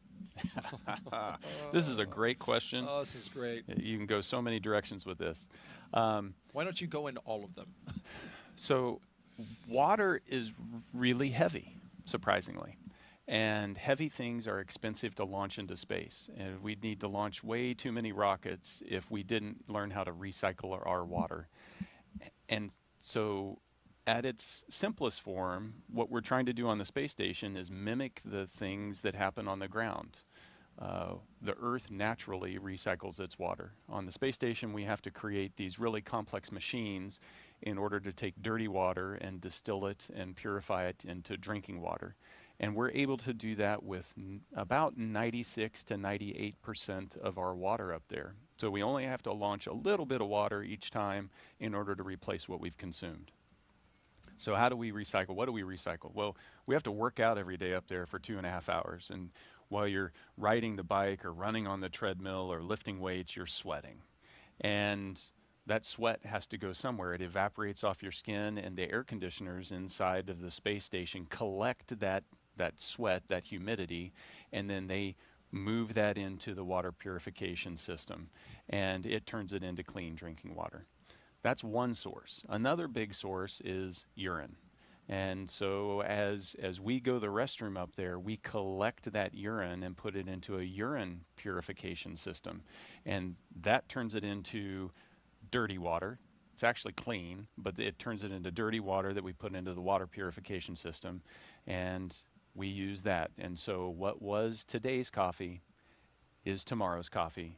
This is a great question. Oh, this is great. You can go so many directions with this. Why don't you go into all of them? So water is really heavy, surprisingly. And heavy things are expensive to launch into space. And we'd need to launch way too many rockets if we didn't learn how to recycle our water. And so at its simplest form, what we're trying to do on the space station is mimic the things that happen on the ground. The Earth naturally recycles its water. On the space station, we have to create these really complex machines in order to take dirty water and distill it and purify it into drinking water. And we're able to do that with about 96 to 98% of our water up there. So we only have to launch a little bit of water each time in order to replace what we've consumed. So how do we recycle? What do we recycle? Well, we have to work out every day up there for 2.5 hours. And while you're riding the bike or running on the treadmill or lifting weights, you're sweating. And that sweat has to go somewhere. It evaporates off your skin, and the air conditioners inside of the space station collect that sweat, that humidity, and then they move that into the water purification system, and it turns it into clean drinking water. That's one source. Another big source is urine. And so as we go to the restroom up there, we collect that urine and put it into a urine purification system. And that turns it into dirty water. It's actually clean, but it turns it into dirty water that we put into the water purification system. And we use that. And so what was today's coffee is tomorrow's coffee,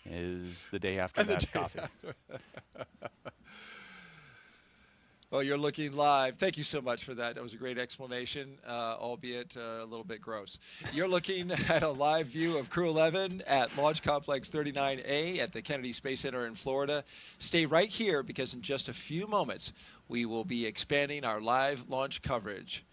is the day after that's coffee. Well, you're looking live. Thank you so much for that. That was a great explanation, albeit a little bit gross. You're looking at a live view of Crew-11 at Launch Complex 39A at the Kennedy Space Center in Florida. Stay right here because in just a few moments, we will be expanding our live launch coverage.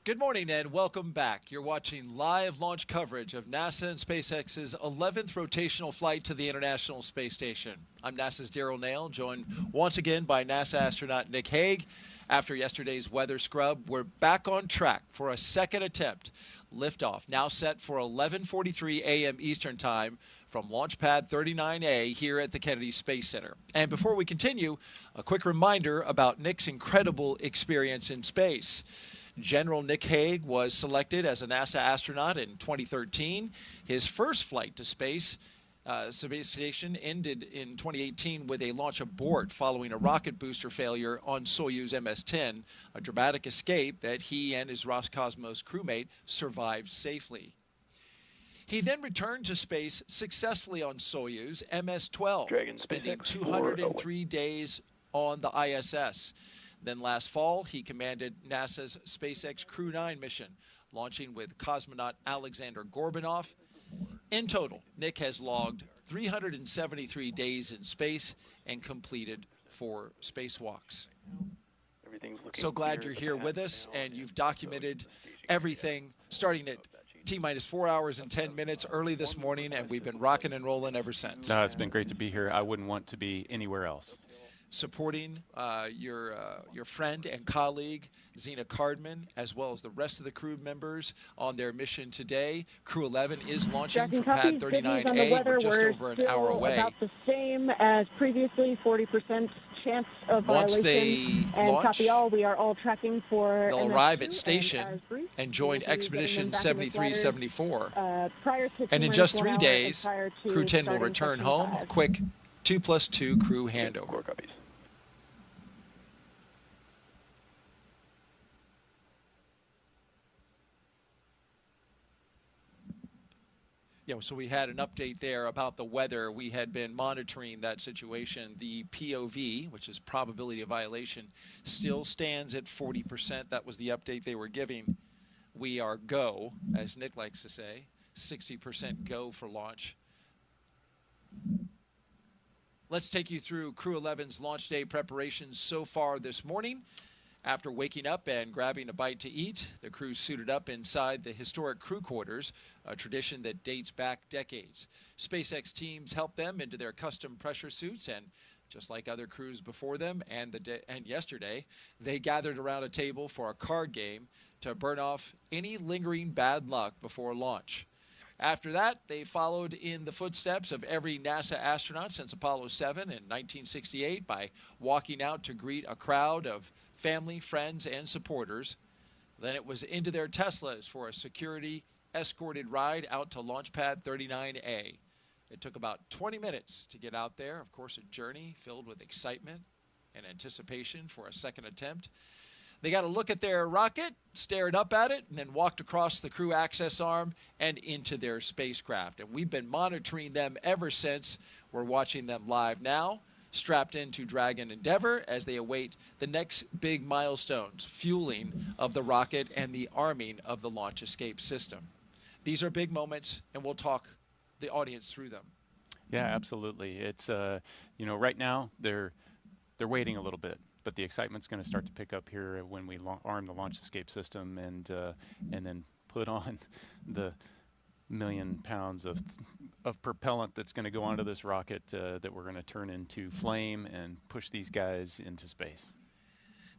Good morning and welcome back. You're watching live launch coverage of NASA and SpaceX's 11th rotational flight to the International Space Station. I'm NASA's Daryl Nail, joined once again by NASA astronaut Nick Hague. After yesterday's weather scrub, we're back on track for a second attempt. Liftoff now set for 11:43 a.m. Eastern Time from Launch Pad 39A here at the Kennedy Space Center. And before we continue, a quick reminder about Nick's incredible experience in space. General Nick Hague was selected as a NASA astronaut in 2013. His first flight to space station ended in 2018 with a launch abort following a rocket booster failure on Soyuz MS-10, a dramatic escape that he and his Roscosmos crewmate survived safely. He then returned to space successfully on Soyuz MS-12, spending 203 days on the ISS. Then last fall, he commanded NASA's SpaceX Crew-11 mission, launching with cosmonaut Alexander Gorbanov. In total, Nick has logged 373 days in space and completed 4 spacewalks. So glad you're here with us, and you've documented everything starting at T-minus 4 hours and 10 minutes early this morning, and we've been rocking and rolling ever since. No, it's been great to be here. I wouldn't want to be anywhere else. Supporting your friend and colleague, Zena Cardman, as well as the rest of the crew members on their mission today. Crew-11 is launching from Pad 39A. We're just over an hour away. About the same as previously, 40% chance of Once violation. they And launch, copy all, we are all tracking for they'll MS2, arrive at station briefed, and join Expedition 7374. Prior to And in T-minus just 1 3 hour days, and prior to Crew 10 will starting return Section home. 5. A quick 2+2 crew handover. Yeah, so we had an update there about the weather. We had been monitoring that situation. The POV, which is probability of violation, still stands at 40%. That was the update they were giving. We are go, as Nick likes to say, 60% go for launch. Let's take you through Crew-11's launch day preparations so far this morning. After waking up and grabbing a bite to eat, the crew suited up inside the historic crew quarters, a tradition that dates back decades. SpaceX teams helped them into their custom pressure suits, and just like other crews before them and yesterday, they gathered around a table for a card game to burn off any lingering bad luck before launch. After that, they followed in the footsteps of every NASA astronaut since Apollo 7 in 1968 by walking out to greet a crowd of family, friends, and supporters. Then it was into their Teslas for a security escorted ride out to Launch Pad 39A. It took about 20 minutes to get out there. Of course, a journey filled with excitement and anticipation for a second attempt. They got a look at their rocket, stared up at it, and then walked across the crew access arm and into their spacecraft. And we've been monitoring them ever since. We're watching them live now, strapped into Dragon Endeavour as they await the next big milestones, fueling of the rocket and the arming of the launch escape system. These are big moments, and we'll talk the audience through them. Yeah, absolutely. It's right now they're waiting a little bit, but the excitement's going to start to pick up here when we arm the launch escape system and then put on the 1 million pounds of propellant that's going to go onto this rocket that we're going to turn into flame and push these guys into space.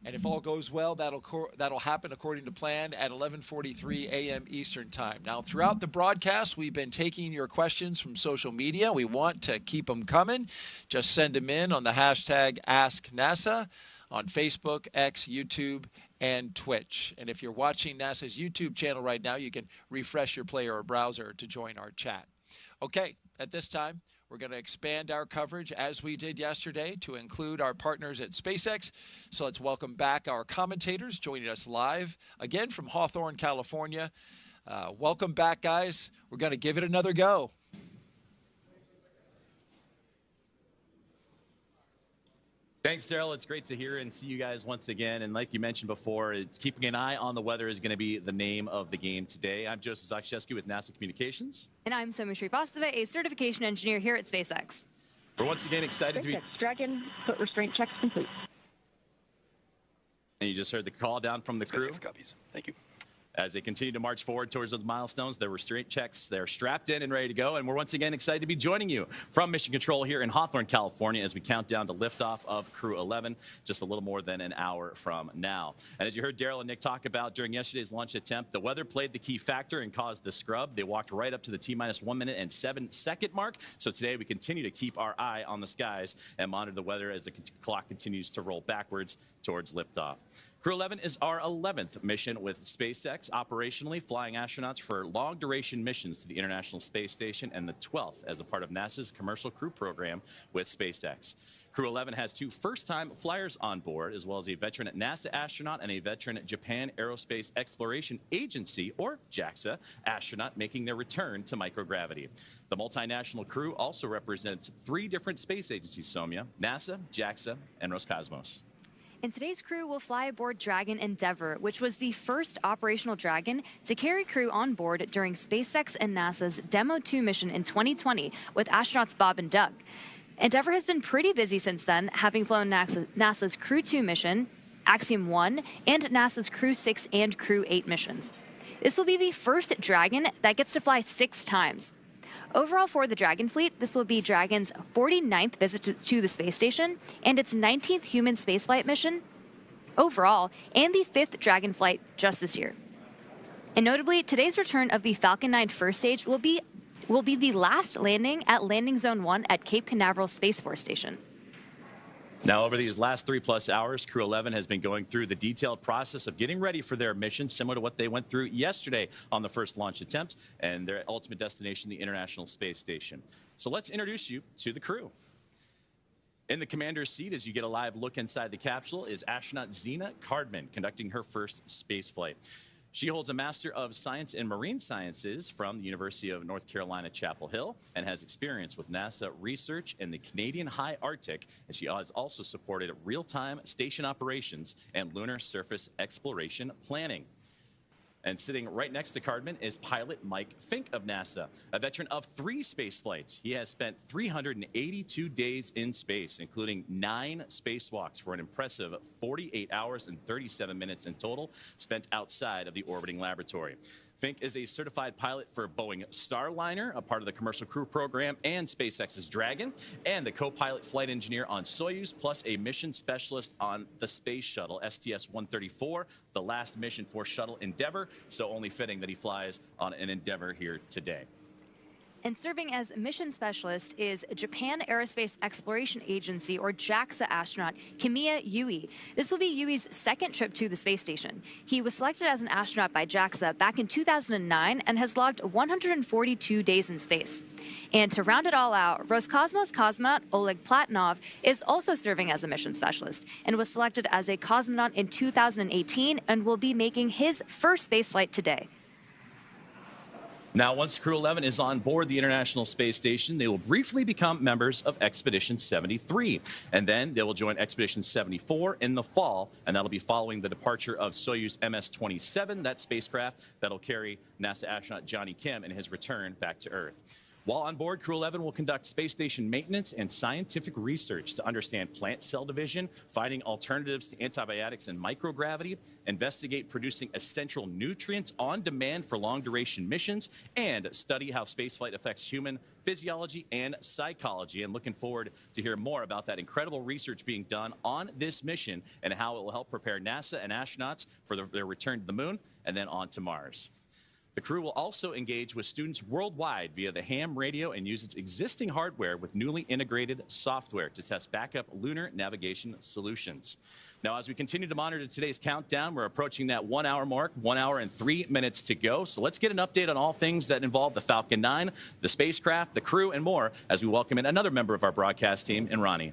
And if all goes well, that'll happen according to plan at 11:43 a.m. Eastern Time. Now, throughout the broadcast, we've been taking your questions from social media. We want to keep them coming. Just send them in on the hashtag AskNASA on Facebook, X, YouTube, and Twitch. And if you're watching NASA's YouTube channel right now, you can refresh your player or browser to join our chat. Okay, at this time, we're going to expand our coverage as we did yesterday to include our partners at SpaceX. So let's welcome back our commentators joining us live again from Hawthorne, California. Welcome back, guys. We're going to give it another go. Thanks, Daryl. It's great to hear and see you guys once again. And like you mentioned before, keeping an eye on the weather is going to be the name of the game today. I'm Joseph Zakshesky with NASA Communications. And I'm Somi Srivastava, a certification engineer here at SpaceX. We're once again excited to be... Dragon, foot restraint checks complete. And you just heard the call down from the crew. Copies. Thank you. As they continue to march forward towards those milestones, their restraint checks, they're strapped in and ready to go. And we're once again excited to be joining you from Mission Control here in Hawthorne, California, as we count down to liftoff of Crew-11, just a little more than an hour from now. And as you heard Daryl and Nick talk about during yesterday's launch attempt, the weather played the key factor and caused the scrub. They walked right up to the T-minus 1 minute and 7 second mark. So today we continue to keep our eye on the skies and monitor the weather as the clock continues to roll backwards towards liftoff. Crew-11 is our 11th mission with SpaceX, operationally flying astronauts for long-duration missions to the International Space Station, and the 12th as a part of NASA's Commercial Crew program with SpaceX. Crew-11 has 2 first-time flyers on board, as well as a veteran NASA astronaut and a veteran Japan Aerospace Exploration Agency, or JAXA, astronaut making their return to microgravity. The multinational crew also represents 3 different space agencies, Soumya: NASA, JAXA, and Roscosmos. And today's crew will fly aboard Dragon Endeavour, which was the first operational Dragon to carry crew on board during SpaceX and NASA's Demo 2 mission in 2020 with astronauts Bob and Doug. Endeavour has been pretty busy since then, having flown NASA's Crew 2 mission, Axiom 1, and NASA's Crew 6 and Crew 8 missions. This will be the first Dragon that gets to fly 6 times. Overall for the Dragon fleet, this will be Dragon's 49th visit to the space station and its 19th human spaceflight mission overall, and the 5th Dragon flight just this year. And notably, today's return of the Falcon 9 first stage will be the last landing at Landing Zone 1 at Cape Canaveral Space Force Station. Now, over these last 3+ hours, Crew-11 has been going through the detailed process of getting ready for their mission, similar to what they went through yesterday on the first launch attempt and their ultimate destination, the International Space Station. So let's introduce you to the crew. In the commander's seat, as you get a live look inside the capsule, is astronaut Zena Cardman, conducting her first space flight. She holds a Master of Science in Marine Sciences from the University of North Carolina, Chapel Hill, and has experience with NASA research in the Canadian High Arctic, and she has also supported real-time station operations and lunar surface exploration planning. And sitting right next to Cardman is pilot Mike Fincke of NASA, a veteran of 3 space flights. He has spent 382 days in space, including 9 spacewalks for an impressive 48 hours and 37 minutes in total spent outside of the orbiting laboratory. Fincke is a certified pilot for Boeing Starliner, a part of the Commercial Crew program, and SpaceX's Dragon, and the co-pilot flight engineer on Soyuz, plus a mission specialist on the Space Shuttle, STS-134, the last mission for Shuttle Endeavour, so only fitting that he flies on an Endeavour here today. And serving as mission specialist is Japan Aerospace Exploration Agency, or JAXA astronaut Kimiya Yui. This will be Yui's 2nd trip to the space station. He was selected as an astronaut by JAXA back in 2009 and has logged 142 days in space. And to round it all out, Roscosmos cosmonaut Oleg Platonov is also serving as a mission specialist and was selected as a cosmonaut in 2018 and will be making his first space flight today. Now, once Crew-11 is on board the International Space Station, they will briefly become members of Expedition 73. And then they will join Expedition 74 in the fall, and that'll be following the departure of Soyuz MS-27, that spacecraft that'll carry NASA astronaut Johnny Kim in his return back to Earth. While on board, Crew-11 will conduct space station maintenance and scientific research to understand plant cell division, finding alternatives to antibiotics and microgravity, investigate producing essential nutrients on demand for long-duration missions, and study how spaceflight affects human physiology and psychology. And looking forward to hear more about that incredible research being done on this mission and how it will help prepare NASA and astronauts for their return to the moon and then on to Mars. The crew will also engage with students worldwide via the ham radio and use its existing hardware with newly integrated software to test backup lunar navigation solutions. Now, as we continue to monitor today's countdown, we're approaching that 1 hour mark, 1 hour and 3 minutes to go. So let's get an update on all things that involve the Falcon 9, the spacecraft, the crew, and more as we welcome in another member of our broadcast team, in Ronnie.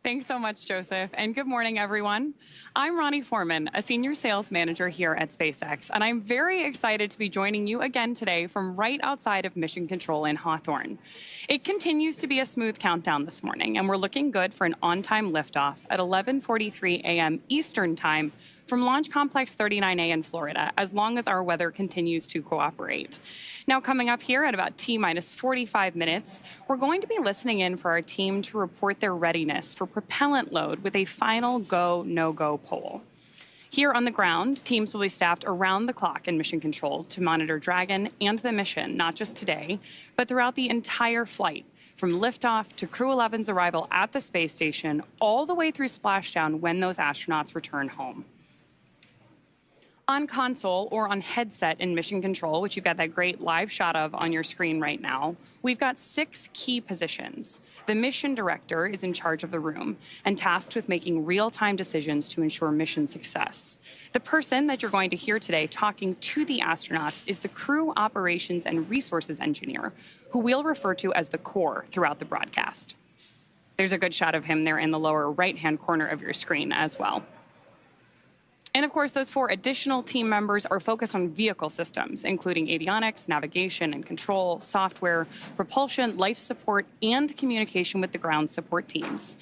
Thanks so much, Joseph, and good morning, everyone. I'm Ronnie Foreman, a senior sales manager here at SpaceX, and I'm very excited to be joining you again today from right outside of Mission Control in Hawthorne. It continues to be a smooth countdown this morning, and we're looking good for an on-time liftoff at 11:43 a.m. Eastern Time from Launch Complex 39A in Florida, as long as our weather continues to cooperate. Now, coming up here at about T-minus 45 minutes, we're going to be listening in for our team to report their readiness for propellant load with a final go, no-go poll. Here on the ground, teams will be staffed around the clock in mission control to monitor Dragon and the mission, not just today, but throughout the entire flight, from liftoff to Crew-11's arrival at the space station, all the way through splashdown when those astronauts return home. On console or on headset in mission control, which you've got that great live shot of on your screen right now, we've got 6 key positions. The mission director is in charge of the room and tasked with making real-time decisions to ensure mission success. The person that you're going to hear today talking to the astronauts is the Crew Operations and Resources Engineer, who we'll refer to as the core throughout the broadcast. There's a good shot of him there in the lower right-hand corner of your screen as well. And of course, those 4 additional team members are focused on vehicle systems, including avionics, navigation and control, software, propulsion, life support, and communication with the ground support teams.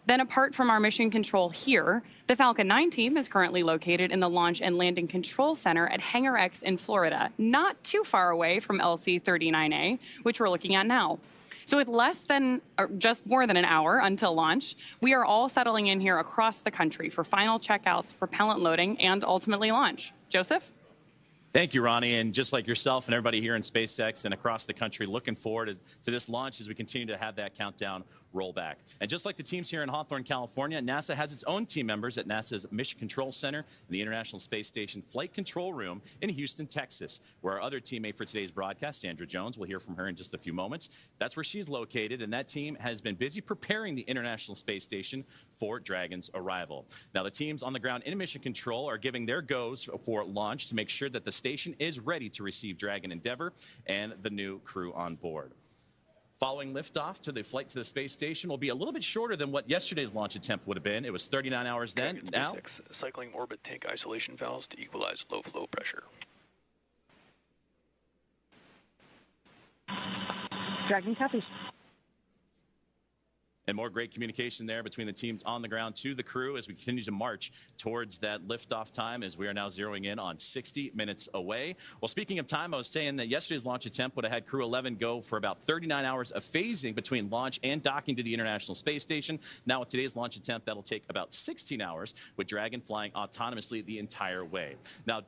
Then apart from our mission control here, the Falcon 9 team is currently located in the Launch and Landing Control Center at Hangar X in Florida, not too far away from LC-39A, which we're looking at now. So with less than, or just more than an hour until launch, we are all settling in here across the country for final checkouts, propellant loading, and ultimately launch. Joseph? Thank you, Ronnie. And just like yourself and everybody here in SpaceX and across the country, looking forward to this launch as we continue to have that countdown roll back. And just like the teams here in Hawthorne, California, NASA has its own team members at NASA's Mission Control Center and the International Space Station Flight Control Room in Houston, Texas, where our other teammate for today's broadcast, Sandra Jones, we'll hear from her in just a few moments. That's where she's located, and that team has been busy preparing the International Space Station for Dragon's arrival. Now, the teams on the ground in Mission Control are giving their goes for launch to make sure that the station is ready to receive Dragon Endeavour and the new crew on board. Following liftoff to the flight to the space station will be a little bit shorter than what yesterday's launch attempt would have been. It was 39 hours then. Now, cycling orbit tank isolation valves to equalize low flow pressure. Dragon copies. And more great communication there between the teams on the ground to the crew as we continue to march towards that liftoff time, as we are now zeroing in on 60 minutes away. Well, speaking of time, I was saying that yesterday's launch attempt would have had Crew-11 go for about 39 hours of phasing between launch and docking to the International Space Station. Now with today's launch attempt, that'll take about 16 hours, with Dragon flying autonomously the entire way. Now,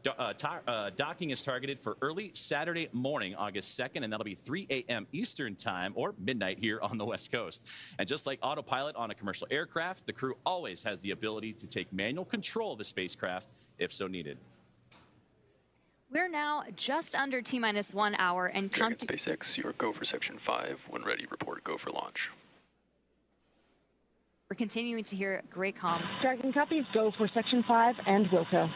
docking is targeted for early Saturday morning, August 2nd, and that'll be 3 a.m. Eastern time, or midnight here on the West Coast. And just like autopilot on a commercial aircraft, the crew always has the ability to take manual control of the spacecraft if so needed. We're now just under T-minus 1 hour and counting. SpaceX, your go for section 5. When ready, report go for launch. We're continuing to hear great comms. Dragon copies, go for section 5 and Wilco.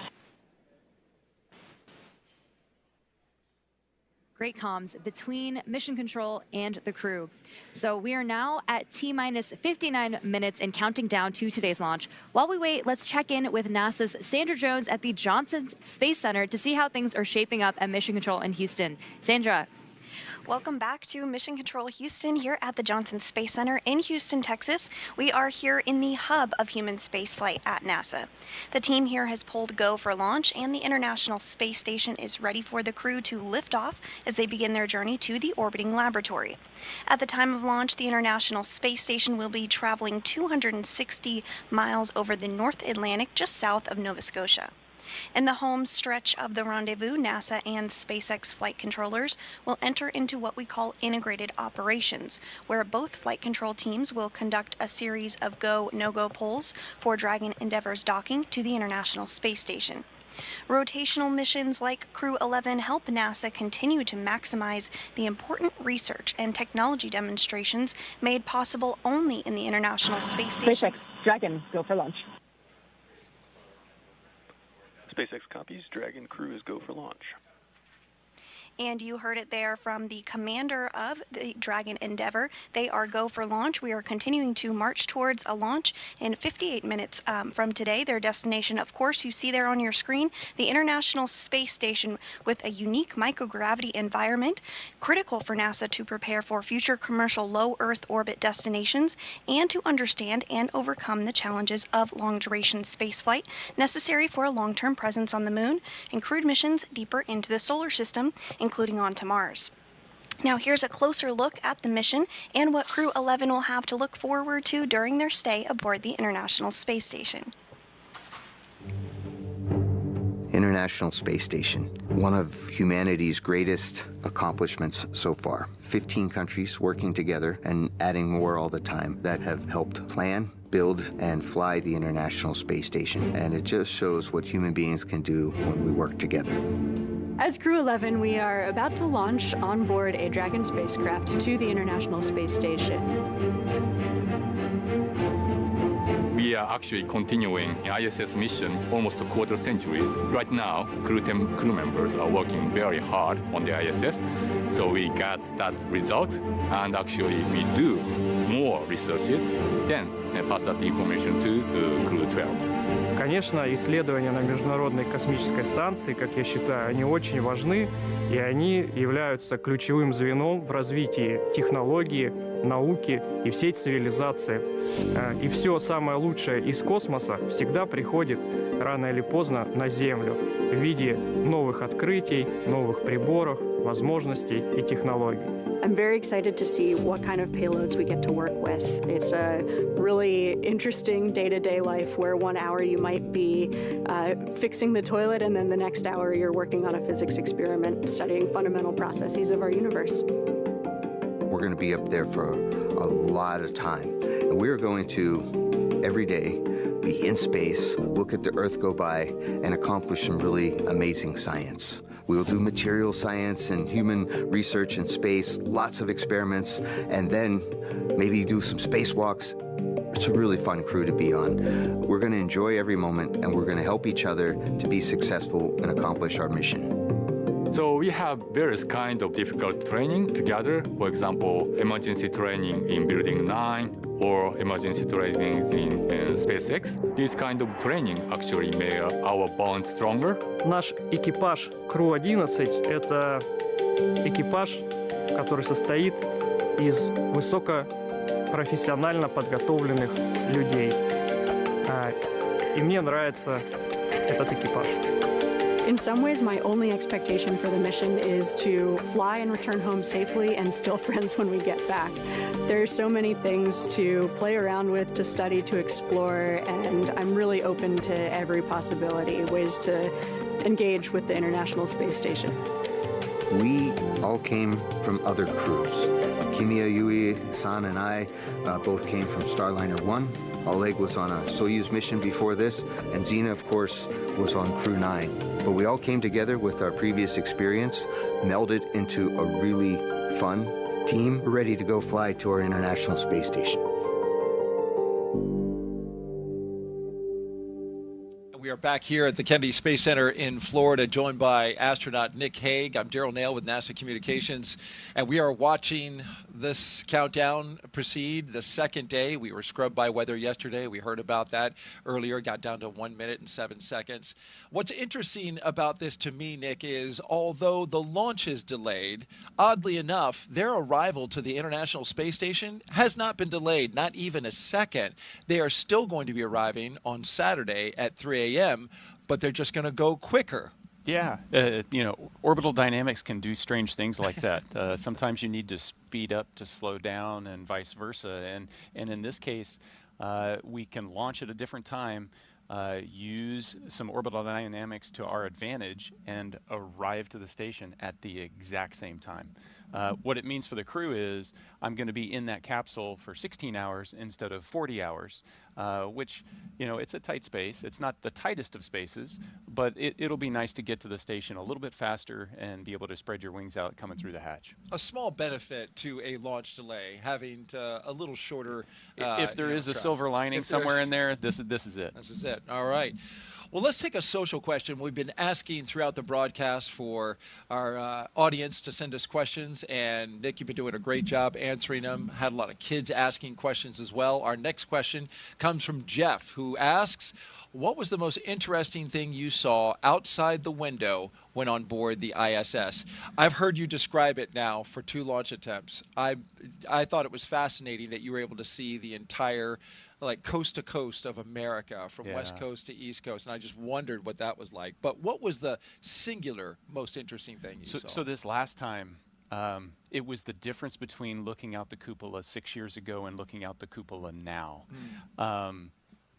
Great comms between mission control and the crew. So we are now at T-minus 59 minutes and counting down to today's launch. While we wait, let's check in with NASA's Sandra Jones at the Johnson Space Center to see how things are shaping up at Mission Control in Houston. Sandra. Welcome back to Mission Control Houston here at the Johnson Space Center in Houston, Texas. We are here in the hub of human spaceflight at NASA. The team here has pulled go for launch, and the International Space Station is ready for the crew to lift off as they begin their journey to the orbiting laboratory. At the time of launch, the International Space Station will be traveling 260 miles over the North Atlantic just south of Nova Scotia. In the home stretch of the rendezvous, NASA and SpaceX flight controllers will enter into what we call integrated operations, where both flight control teams will conduct a series of go, no-go polls for Dragon Endeavour's docking to the International Space Station. Rotational missions like Crew-11 help NASA continue to maximize the important research and technology demonstrations made possible only in the International Space Station. SpaceX, Dragon, go for launch. SpaceX copies. Dragon crew is go for launch. And you heard it there from the commander of the Dragon Endeavour. They are go for launch. We are continuing to march towards a launch in 58 minutes from today. Their destination, of course, you see there on your screen, the International Space Station, with a unique microgravity environment, critical for NASA to prepare for future commercial low Earth orbit destinations and to understand and overcome the challenges of long-duration spaceflight necessary for a long-term presence on the Moon and crewed missions deeper into the solar system, including onto Mars. Now here's a closer look at the mission and what Crew-11 will have to look forward to during their stay aboard the International Space Station. International Space Station, one of humanity's greatest accomplishments so far. 15 countries working together and adding more all the time that have helped plan, build, and fly the International Space Station. And it just shows what human beings can do when we work together. As Crew-11, we are about to launch on board a Dragon spacecraft to the International Space Station. We are actually continuing ISS mission almost a quarter centuries. Right now, Crew-10 crew members are working very hard on the ISS. So we got that result, and actually we do more researches, then pass that information to Crew-12. Конечно, исследования на Международной космической станции, как я считаю, они очень важны, и они являются ключевым звеном в развитии технологии, науки и всей цивилизации. И все самое лучшее из космоса всегда приходит рано или поздно на Землю в виде новых открытий, новых приборов, возможностей и технологий. I'm very excited to see what kind of payloads we get to work with. It's a really interesting day-to-day life where 1 hour you might be fixing the toilet and then the next hour you're working on a physics experiment studying fundamental processes of our universe. We're going to be up there for a lot of time. And we're going to, every day, be in space, look at the Earth go by, and accomplish some really amazing science. We will do material science and human research in space, lots of experiments, and then maybe do some spacewalks. It's a really fun crew to be on. We're going to enjoy every moment, and we're going to help each other to be successful and accomplish our mission. So we have various kinds of difficult training together. For example, emergency training in Building 9 or emergency training in SpaceX. This kind of training actually made our bond stronger. Наш экипаж Crew-11 — это экипаж, который состоит из высокопрофессионально подготовленных людей. И мне нравится этот экипаж. In some ways, my only expectation for the mission is to fly and return home safely and still friends when we get back. There are so many things to play around with, to study, to explore, and I'm really open to every possibility, ways to engage with the International Space Station. We all came from other crews. Kimiya Yui, San, and I both came from Starliner 1. Oleg was on a Soyuz mission before this, and Zena, of course, was on Crew-9. But we all came together with our previous experience, melded into a really fun team. We're ready to go fly to our International Space Station. We are back here at the Kennedy Space Center in Florida, joined by astronaut Nick Hague. I'm Daryl Nail with NASA Communications, and we are watching this countdown proceed. The second day, we were scrubbed by weather yesterday. We heard about that earlier, got down to 1 minute and 7 seconds. What's interesting about this to me, Nick, is although the launch is delayed, oddly enough, their arrival to the International Space Station has not been delayed, not even a second. They are still going to be arriving on Saturday at 3 a.m., but they're just going to go quicker. Yeah, orbital dynamics can do strange things like that. Sometimes you need to speed up to slow down and vice versa. And in this case, we can launch at a different time, use some orbital dynamics to our advantage, and arrive to the station at the exact same time. What it means for the crew is I'm going to be in that capsule for 16 hours instead of 40 hours, which, it's a tight space. It's not the tightest of spaces, but it'll be nice to get to the station a little bit faster and be able to spread your wings out coming through the hatch. A small benefit to a launch delay, having a little shorter. If there is a silver lining somewhere in there, this is it. This is it. All right. Well, let's take a social question. We've been asking throughout the broadcast for our audience to send us questions, and Nick, you've been doing a great job answering them. Had a lot of kids asking questions as well. Our next question comes from Jeff, who asks, what was the most interesting thing you saw outside the window when on board the ISS? I've heard you describe it now for 2 launch attempts. I thought it was fascinating that you were able to see the entire coast to coast of America, from West Coast to East Coast, and I just wondered what that was like. But what was the singular most interesting thing you saw? So this last time, it was the difference between looking out the cupola 6 years ago and looking out the cupola now.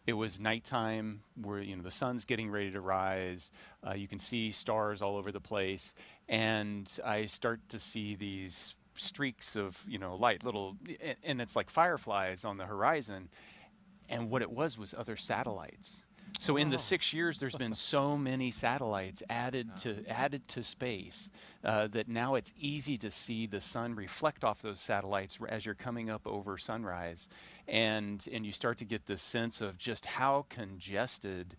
it was nighttime where, you know, the sun's getting ready to rise. You can see stars all over the place. And I start to see these streaks of, you know, light, and it's like fireflies on the horizon. And what it was other satellites. So in the 6 years, there's been so many satellites added to space that now it's easy to see the sun reflect off those satellites as you're coming up over sunrise, and you start to get this sense of just how congested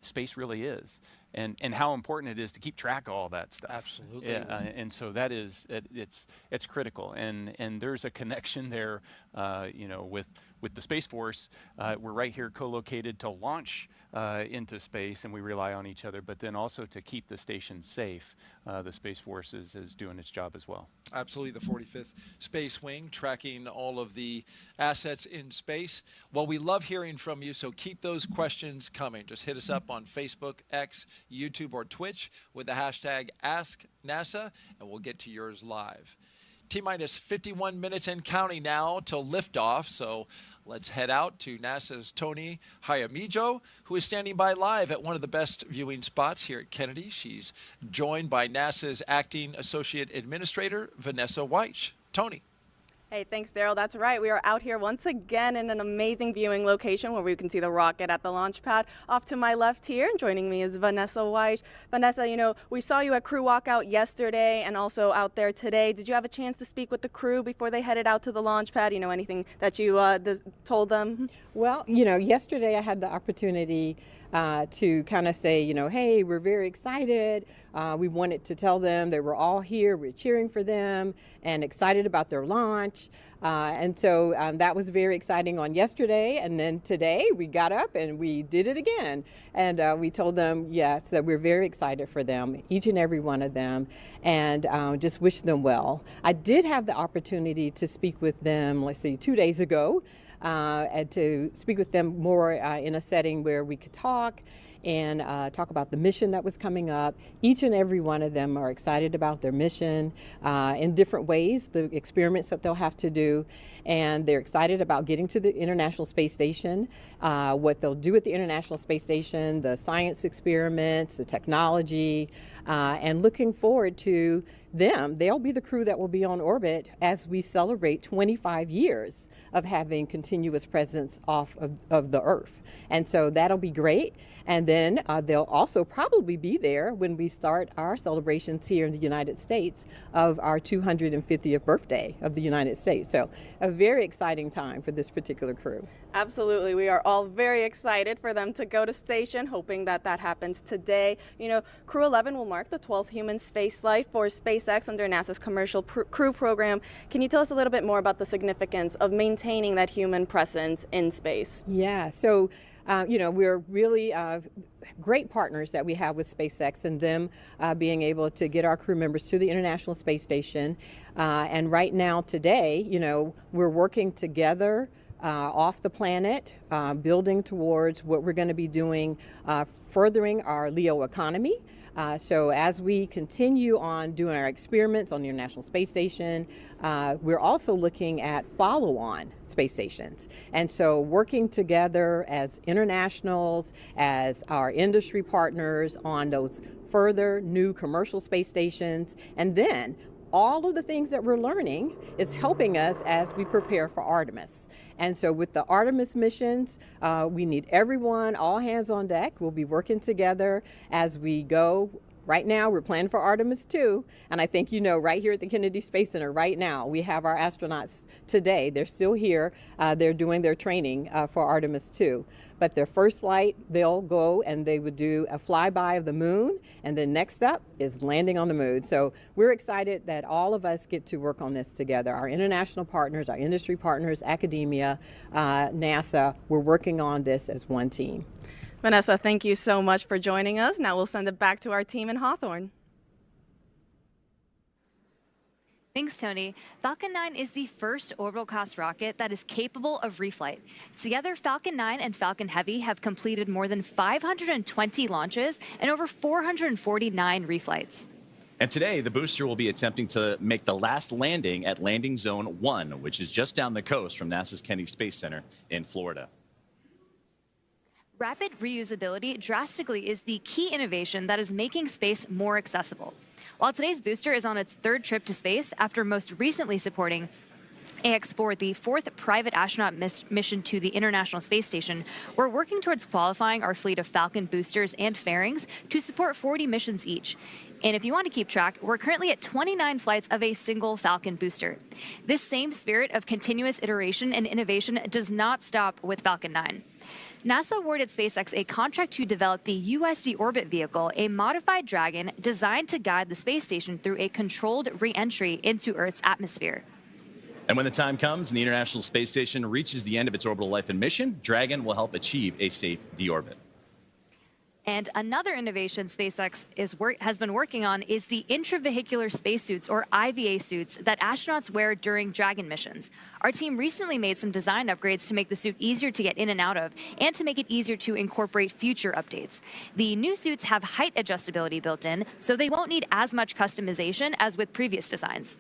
space really is, and how important it is to keep track of all that stuff. Absolutely. Yeah, and so that is it's critical, and there's a connection there, you know, with the Space Force. We're right here co-located to launch into space, and we rely on each other, but then also to keep the station safe. The Space Force is doing its job as well. Absolutely, the 45th Space Wing tracking all of the assets in space. Well, we love hearing from you, so keep those questions coming. Just hit us up on Facebook, X, YouTube, or Twitch with the hashtag AskNASA, and we'll get to yours live. T-minus 51 minutes and counting now till liftoff, so let's head out to NASA's Tony Hayamijo, who is standing by live at one of the best viewing spots here at Kennedy. She's joined by NASA's Acting Associate Administrator, Vanessa Weich. Tony. Hey, thanks, Daryl. That's right. We are out here once again in an amazing viewing location where we can see the rocket at the launch pad. Off to my left here, and joining me is Vanessa Weich. Vanessa, you know, we saw you at crew walkout yesterday and also out there today. Did you have a chance to speak with the crew before they headed out to the launch pad? You know, anything that you told them? Well, you know, yesterday I had the opportunity to kind of say, you know, hey, we're very excited. We wanted to tell them they were all here. We're cheering for them and excited about their launch. And so that was very exciting on yesterday. And then today we got up and we did it again. And we told them, yes, that we're very excited for them, each and every one of them, and just wish them well. I did have the opportunity to speak with them, let's see, 2 days ago. And to speak with them more in a setting where we could talk and talk about the mission that was coming up. Each and every one of them are excited about their mission in different ways, the experiments that they'll have to do, and they're excited about getting to the International Space Station, what they'll do at the International Space Station, the science experiments, the technology, and looking forward to them. They'll be the crew that will be on orbit as we celebrate 25 years of having continuous presence off of the Earth. And so that'll be great. And then they'll also probably be there when we start our celebrations here in the United States of our 250th birthday of the United States. So a very exciting time for this particular crew. Absolutely. We are all very excited for them to go to station, hoping that that happens today. You know, Crew-11 will mark the 12th human spaceflight for SpaceX under NASA's Commercial Crew program. Can you tell us a little bit more about the significance of maintaining that human presence in space? Yeah, so you know, we're really great partners that we have with SpaceX, and them being able to get our crew members to the International Space Station. And right now, today, you know, we're working together off the planet, building towards what we're going to be doing, furthering our LEO economy. So as we continue on doing our experiments on the International Space Station, we're also looking at follow-on space stations. And so working together as internationals, as our industry partners on those further new commercial space stations, and then all of the things that we're learning is helping us as we prepare for Artemis. And so with the Artemis missions, we need everyone, all hands on deck. We'll be working together as we go. Right now, we're planning for Artemis 2, and I think you know, right here at the Kennedy Space Center, right now, we have our astronauts today. They're still here. They're doing their training for Artemis 2. But their first flight, they'll go and they would do a flyby of the moon, and then next up is landing on the moon. So we're excited that all of us get to work on this together. Our international partners, our industry partners, academia, NASA, we're working on this as one team. Vanessa, thank you so much for joining us. Now we'll send it back to our team in Hawthorne. Thanks, Tony. Falcon 9 is the first orbital-class rocket that is capable of reflight. Together, Falcon 9 and Falcon Heavy have completed more than 520 launches and over 449 reflights. And today, the booster will be attempting to make the last landing at Landing Zone 1, which is just down the coast from NASA's Kennedy Space Center in Florida. Rapid reusability drastically is the key innovation that is making space more accessible. While today's booster is on its third trip to space after most recently supporting AX-4, the fourth private astronaut mission to the International Space Station, we're working towards qualifying our fleet of Falcon boosters and fairings to support 40 missions each. And if you want to keep track, we're currently at 29 flights of a single Falcon booster. This same spirit of continuous iteration and innovation does not stop with Falcon 9. NASA awarded SpaceX a contract to develop the USD Orbit vehicle, a modified Dragon designed to guide the space station through a controlled re-entry into Earth's atmosphere. And when the time comes and the International Space Station reaches the end of its orbital life and mission, Dragon will help achieve a safe deorbit. And another innovation SpaceX has been working on is the intravehicular spacesuits, or IVA suits, that astronauts wear during Dragon missions. Our team recently made some design upgrades to make the suit easier to get in and out of, and to make it easier to incorporate future updates. The new suits have height adjustability built in, so they won't need as much customization as with previous designs.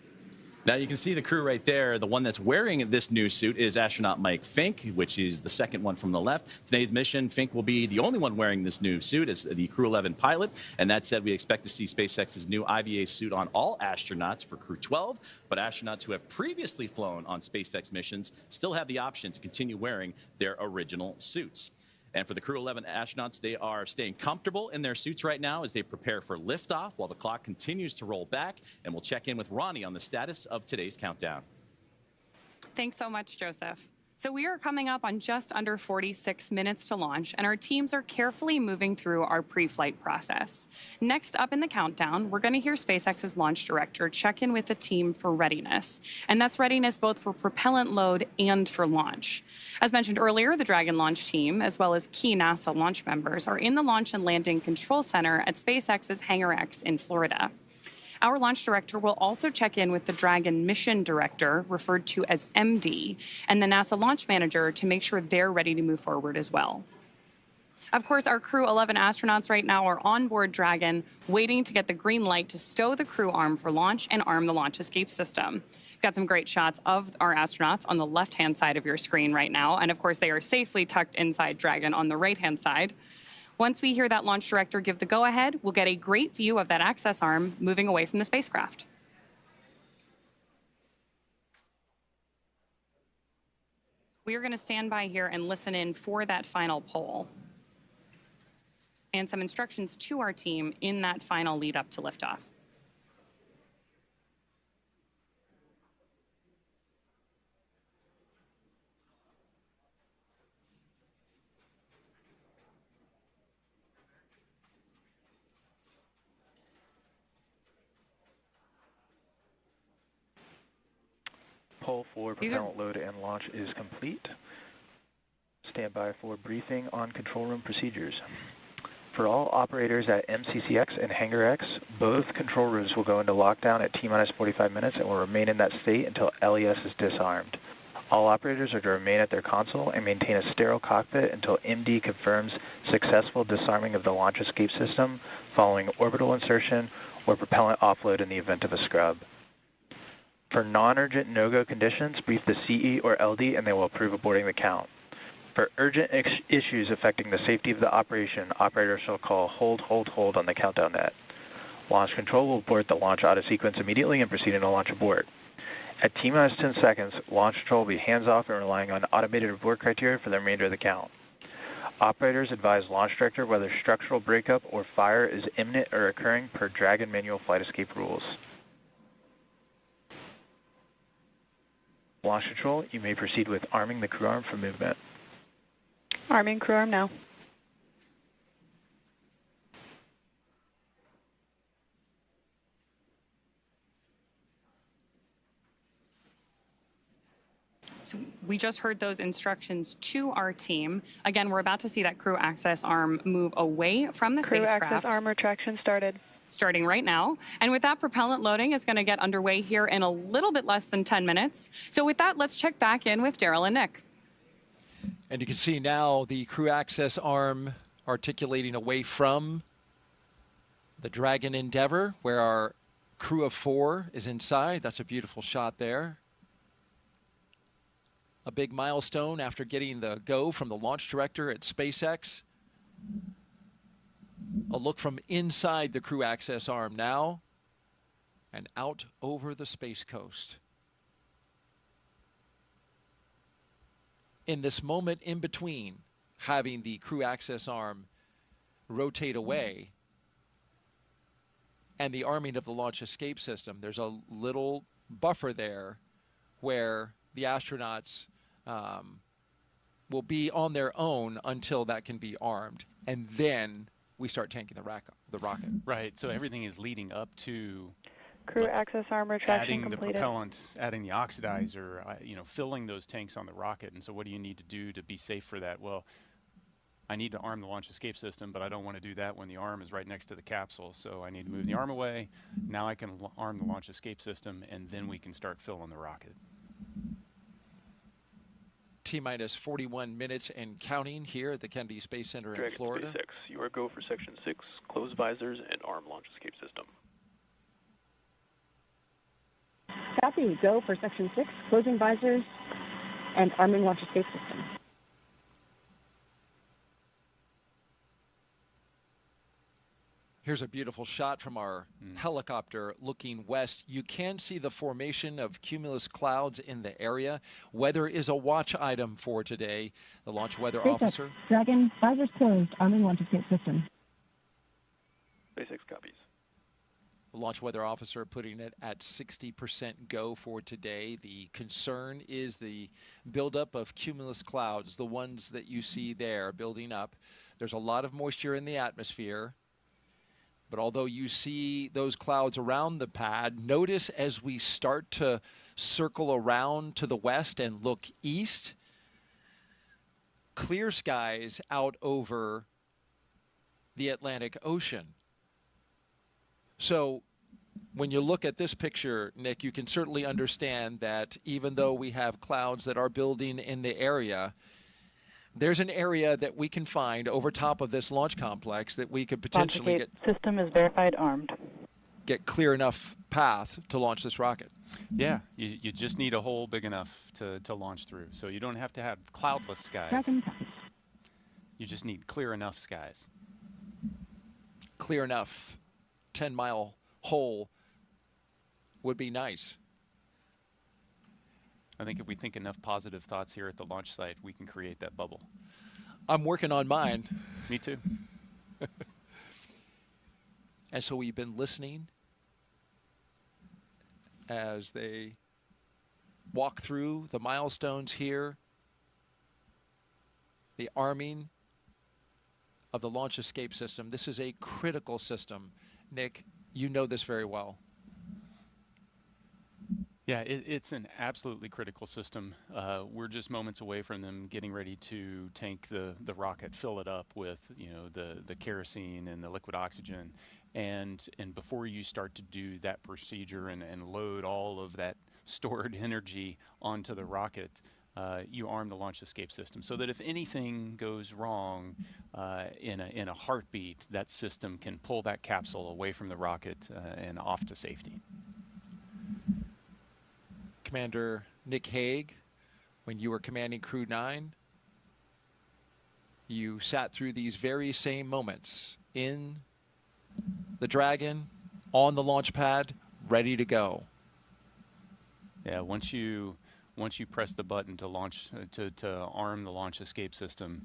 Now you can see the crew right there. The one that's wearing this new suit is astronaut Mike Fincke, which is the second one from the left. Today's mission, Fincke will be the only one wearing this new suit as the Crew-11 pilot. And that said, we expect to see SpaceX's new IVA suit on all astronauts for Crew-12. But astronauts who have previously flown on SpaceX missions still have the option to continue wearing their original suits. And for the Crew-11 astronauts, they are staying comfortable in their suits right now as they prepare for liftoff while the clock continues to roll back. And we'll check in with Ronnie on the status of today's countdown. Thanks so much, Joseph. So we are coming up on just under 46 minutes to launch, and our teams are carefully moving through our pre-flight process. Next up in the countdown, we're going to hear SpaceX's launch director check in with the team for readiness. And that's readiness both for propellant load and for launch. As mentioned earlier, the Dragon launch team, as well as key NASA launch members, are in the Launch and Landing Control Center at SpaceX's Hangar X in Florida. Our launch director will also check in with the Dragon mission director, referred to as MD, and the NASA launch manager to make sure they're ready to move forward as well. Of course, our Crew-11 astronauts right now are on board Dragon, waiting to get the green light to stow the crew arm for launch and arm the launch escape system. We've got some great shots of our astronauts on the left-hand side of your screen right now, and of course they are safely tucked inside Dragon on the right-hand side. Once we hear that launch director give the go-ahead, we'll get a great view of that access arm moving away from the spacecraft. We are going to stand by here and listen in for that final poll and some instructions to our team in that final lead up to liftoff. Poll for propellant load and launch is complete. Stand by for briefing on control room procedures. For all operators at MCCX and Hangar X, both control rooms will go into lockdown at T-minus 45 minutes and will remain in that state until LES is disarmed. All operators are to remain at their console and maintain a sterile cockpit until MD confirms successful disarming of the launch escape system following orbital insertion or propellant offload in the event of a scrub. For non-urgent no-go conditions, brief the CE or LD and they will approve aborting the count. For urgent issues affecting the safety of the operation, operators shall call hold on the countdown net. Launch control will abort the launch auto sequence immediately and proceed into launch abort. At T-minus 10 seconds, launch control will be hands-off and relying on automated abort criteria for the remainder of the count. Operators advise launch director whether structural breakup or fire is imminent or occurring per Dragon manual flight escape rules. Launch control, you may proceed with arming the crew arm for movement. Arming crew arm now. So we just heard those instructions to our team. Again, we're about to see that crew access arm move away from the spacecraft. Crew access arm retraction started. Starting right now. And with that, propellant loading is going to get underway here in a little bit less than 10 minutes. So with that, let's check back in with Daryl and Nick. And you can see now the crew access arm articulating away from the Dragon Endeavour, where our crew of 4 is inside. That's a beautiful shot there. A big milestone after getting the go from the launch director at SpaceX A look from inside the crew access arm now and out over the Space Coast. In this moment in between having the crew access arm rotate away and the arming of the launch escape system, there's a little buffer there where the astronauts will be on their own until that can be armed. And then we start tanking the rocket. Right, so everything is leading up to Crew access arm retraction adding completed. the propellant, adding the oxidizer, filling those tanks on the rocket. And so what do you need to do to be safe for that? Well, I need to arm the launch escape system, but I don't want to do that when the arm is right next to the capsule. So I need to move the arm away. Now I can arm the launch escape system, and then we can start filling the rocket. T-minus 41 minutes and counting here at the Kennedy Space Center in Dragon Florida. SpaceX, you are go for Section 6, close visors and arm launch escape system. Copy. Go for Section 6, closing visors and arming launch escape system. Here's a beautiful shot from our helicopter looking west. You can see the formation of cumulus clouds in the area. Weather is a watch item for today. The launch weather officer. Dragon, visors closed, arming launch escape system. SpaceX copies. The launch weather officer putting it at 60% go for today. The concern is the buildup of cumulus clouds, the ones that you see there building up. There's a lot of moisture in the atmosphere. But although you see those clouds around the pad, notice as we start to circle around to the west and look east, clear skies out over the Atlantic Ocean. So when you look at this picture, Nick, you can certainly understand that even though we have clouds that are building in the area, there's an area that we can find over top of this launch complex that we could potentially System is verified armed. get clear enough path to launch this rocket. Yeah, you just need a hole big enough to launch through. So you don't have to have cloudless skies. Dragon. You just need clear enough skies. Clear enough 10-mile hole would be nice. I think if we think enough positive thoughts here at the launch site, we can create that bubble. I'm working on mine. Me too. And so we've been listening as they walk through the milestones here, the arming of the launch escape system. This is a critical system. Nick, you know this very well. Yeah, it's an absolutely critical system. We're just moments away from them getting ready to tank the rocket, fill it up with the kerosene and the liquid oxygen, and before you start to do that procedure and load all of that stored energy onto the rocket, you arm the launch escape system so that if anything goes wrong in a heartbeat, that system can pull that capsule away from the rocket and off to safety. Commander Nick Hague, when you were commanding Crew 9, you sat through these very same moments in the Dragon, on the launch pad, ready to go. Yeah, once you press the button to launch to arm the launch escape system,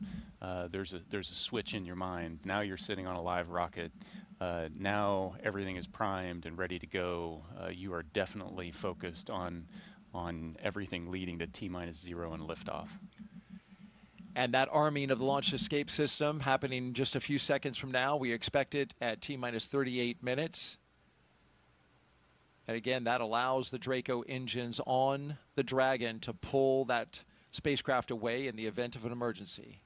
there's a switch in your mind. Now you're sitting on a live rocket. Now everything is primed and ready to go. You are definitely focused on everything leading to T-0 and liftoff. And that arming of the launch escape system happening just a few seconds from now. We expect it at T-minus 38 minutes. And again, that allows the Draco engines on the Dragon to pull that spacecraft away in the event of an emergency.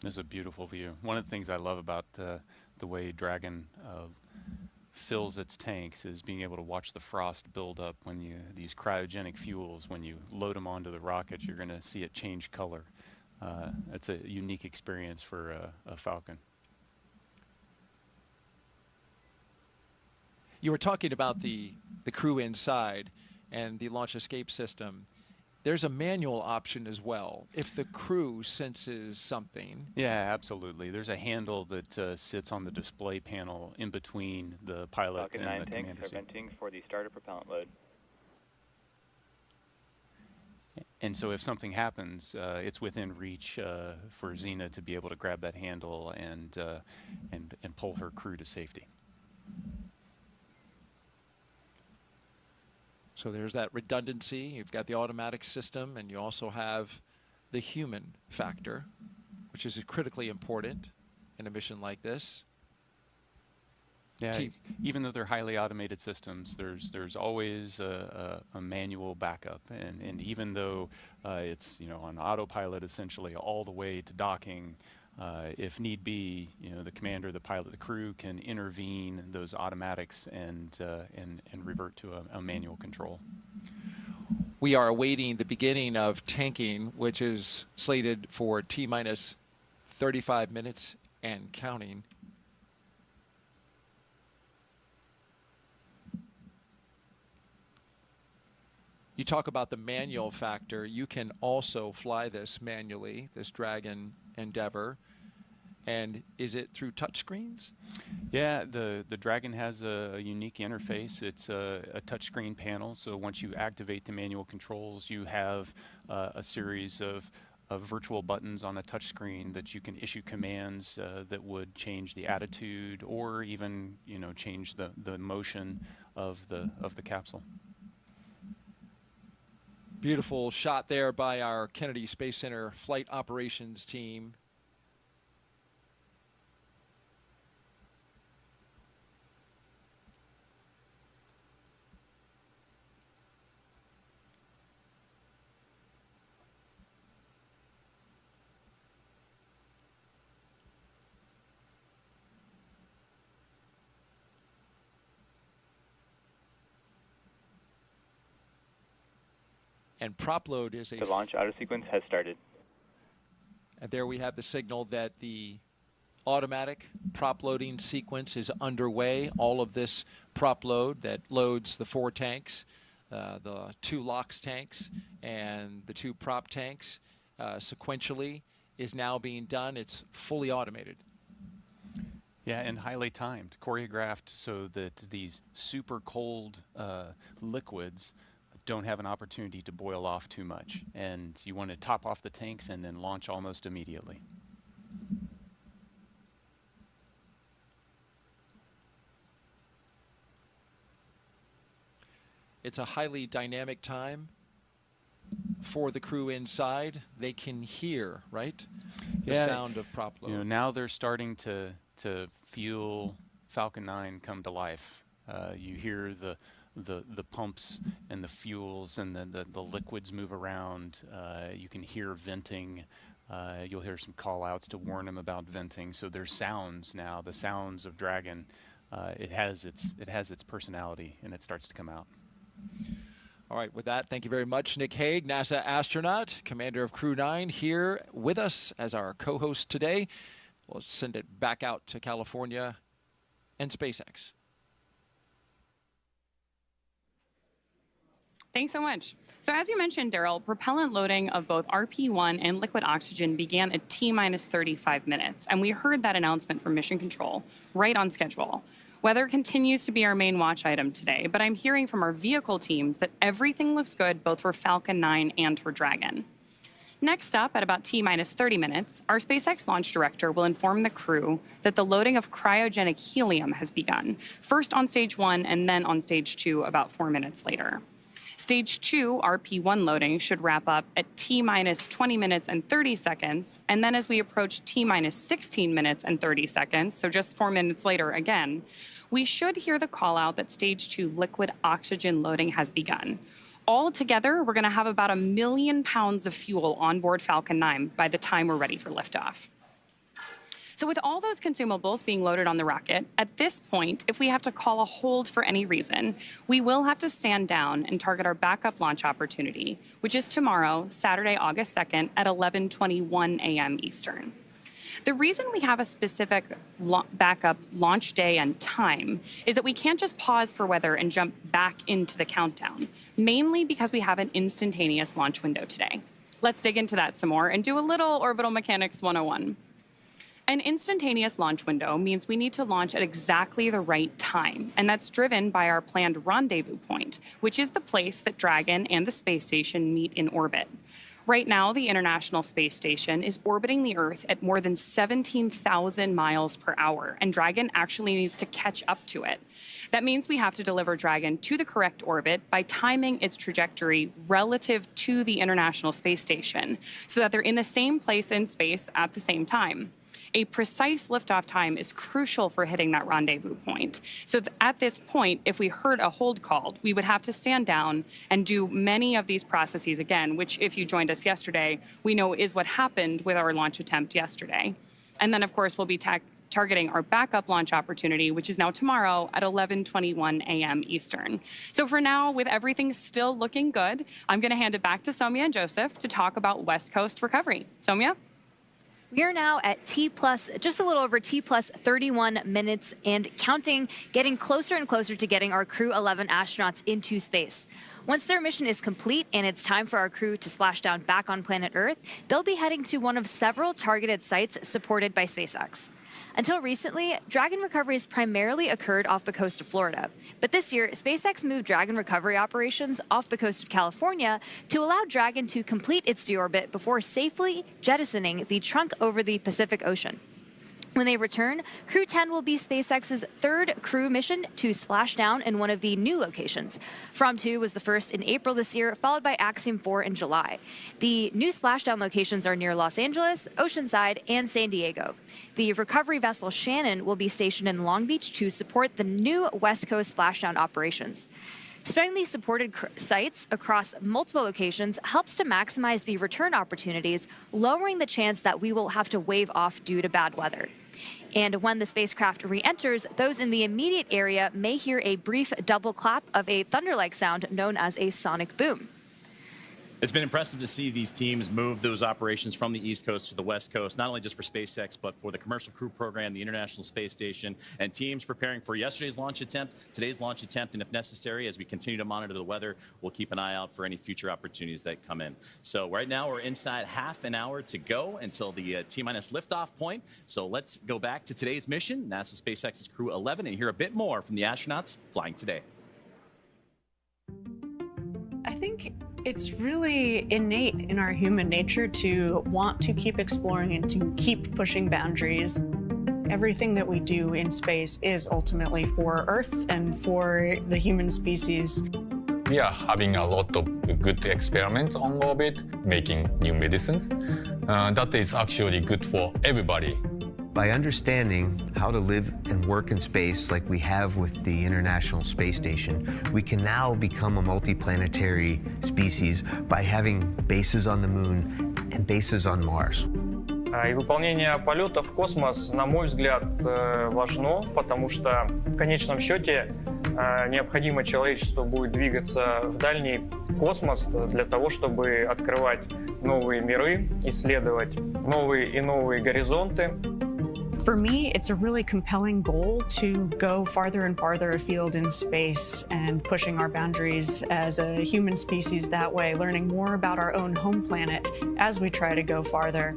This is a beautiful view. One of the things I love about the way Dragon fills its tanks is being able to watch the frost build up when these cryogenic fuels, when you load them onto the rockets, you're going to see it change color. It's a unique experience for a Falcon. You were talking about the crew inside and the launch escape system. There's a manual option as well if the crew senses something. Yeah, absolutely. There's a handle that sits on the display panel in between the pilot Falcon and 9 the tanks commander are seat. venting for the starter propellant load. And so if something happens, it's within reach for Zena to be able to grab that handle and pull her crew to safety. So there's that redundancy. You've got the automatic system, and you also have the human factor, which is critically important in a mission like this. Yeah, even though they're highly automated systems, there's always a manual backup, and even though it's on autopilot essentially all the way to docking, if need be, the commander, the pilot, the crew can intervene those automatics and revert to a manual control. We are awaiting the beginning of tanking, which is slated for T-minus 35 minutes and counting. You talk about the manual factor. You can also fly this manually, this Dragon Endeavor. And is it through touchscreens? Yeah, the Dragon has a unique interface. It's a touchscreen panel, so once you activate the manual controls, you have a series of virtual buttons on a touchscreen that you can issue commands that would change the attitude or even change the motion of the capsule. Beautiful shot there by our Kennedy Space Center flight operations team. And prop load is The launch auto sequence has started. And there we have the signal that the automatic prop loading sequence is underway. All of this prop load that loads the 4 tanks, the 2 LOX tanks, and the 2 prop tanks sequentially is now being done. It's fully automated. Yeah, and highly timed, choreographed so that these super cold liquids don't have an opportunity to boil off too much. And you want to top off the tanks and then launch almost immediately. It's a highly dynamic time for the crew inside. They can hear, right? The sound of prop load. Now they're starting to feel Falcon 9 come to life. You hear the pumps and the fuels and the liquids move around. You can hear venting. You'll hear some call outs to warn them about venting. So there's sounds now, the sounds of Dragon. It has its personality, and it starts to come out. All right, with that, thank you very much, Nick Hague, NASA astronaut, commander of Crew 9, here with us as our co-host today. We'll send it back out to California and SpaceX. Thanks so much. So as you mentioned, Daryl, propellant loading of both RP-1 and liquid oxygen began at T-minus 35 minutes, and we heard that announcement from Mission Control right on schedule. Weather continues to be our main watch item today, but I'm hearing from our vehicle teams that everything looks good both for Falcon 9 and for Dragon. Next up, at about T-minus 30 minutes, our SpaceX launch director will inform the crew that the loading of cryogenic helium has begun, first on stage 1 and then on stage 2 about 4 minutes later. Stage 2 RP-1 loading should wrap up at T-minus 20 minutes and 30 seconds, and then as we approach T-minus 16 minutes and 30 seconds, so just 4 minutes later again, we should hear the call out that stage 2 liquid oxygen loading has begun. All together, we're going to have about 1 million pounds of fuel on board Falcon 9 by the time we're ready for liftoff. So with all those consumables being loaded on the rocket, at this point, if we have to call a hold for any reason, we will have to stand down and target our backup launch opportunity, which is tomorrow, Saturday, August 2nd at 11:21 a.m. Eastern. The reason we have a specific backup launch day and time is that we can't just pause for weather and jump back into the countdown, mainly because we have an instantaneous launch window today. Let's dig into that some more and do a little Orbital Mechanics 101. An instantaneous launch window means we need to launch at exactly the right time, and that's driven by our planned rendezvous point, which is the place that Dragon and the space station meet in orbit. Right now, the International Space Station is orbiting the Earth at more than 17,000 miles per hour, and Dragon actually needs to catch up to it. That means we have to deliver Dragon to the correct orbit by timing its trajectory relative to the International Space Station so that they're in the same place in space at the same time. A precise liftoff time is crucial for hitting that rendezvous point. So at this point, if we heard a hold called, we would have to stand down and do many of these processes again, which if you joined us yesterday, we know is what happened with our launch attempt yesterday. And then, of course, we'll be targeting our backup launch opportunity, which is now tomorrow at 11:21 a.m. Eastern. So for now, with everything still looking good, I'm going to hand it back to Soumya and Joseph to talk about West Coast recovery. Soumya? We are now at just a little over T plus 31 minutes and counting, getting closer and closer to getting our Crew-11 astronauts into space. Once their mission is complete and it's time for our crew to splash down back on planet Earth, they'll be heading to one of several targeted sites supported by SpaceX. Until recently, Dragon recoveries primarily occurred off the coast of Florida. But this year, SpaceX moved Dragon recovery operations off the coast of California to allow Dragon to complete its deorbit before safely jettisoning the trunk over the Pacific Ocean. When they return, Crew-10 will be SpaceX's third crew mission to splash down in one of the new locations. From-2 was the first in April this year, followed by Axiom 4 in July. The new splashdown locations are near Los Angeles, Oceanside, and San Diego. The recovery vessel Shannon will be stationed in Long Beach to support the new West Coast splashdown operations. Spreading these supported sites across multiple locations helps to maximize the return opportunities, lowering the chance that we will have to wave off due to bad weather. And when the spacecraft re-enters, those in the immediate area may hear a brief double clap of a thunder-like sound known as a sonic boom. It's been impressive to see these teams move those operations from the East Coast to the West Coast, not only just for SpaceX, but for the Commercial Crew Program, the International Space Station, and teams preparing for yesterday's launch attempt, today's launch attempt, and if necessary, as we continue to monitor the weather, we'll keep an eye out for any future opportunities that come in. So right now, we're inside half an hour to go until the T-minus liftoff point. So let's go back to today's mission, NASA SpaceX's Crew-11, and hear a bit more from the astronauts flying today. I think it's really innate in our human nature to want to keep exploring and to keep pushing boundaries. Everything that we do in space is ultimately for Earth and for the human species. We are having a lot of good experiments on orbit, making new medicines. That is actually good for everybody. By understanding how to live and work in space like we have with the International Space Station, we can now become a multiplanetary species by having bases on the Moon and bases on Mars. И выполнение полета в космос, на мой взгляд, важно, потому что в конечном счете необходимо человечеству будет двигаться в дальний космос для того, чтобы открывать новые миры, исследовать новые и новые горизонты. For me, it's a really compelling goal to go farther and farther afield in space and pushing our boundaries as a human species that way, learning more about our own home planet as we try to go farther.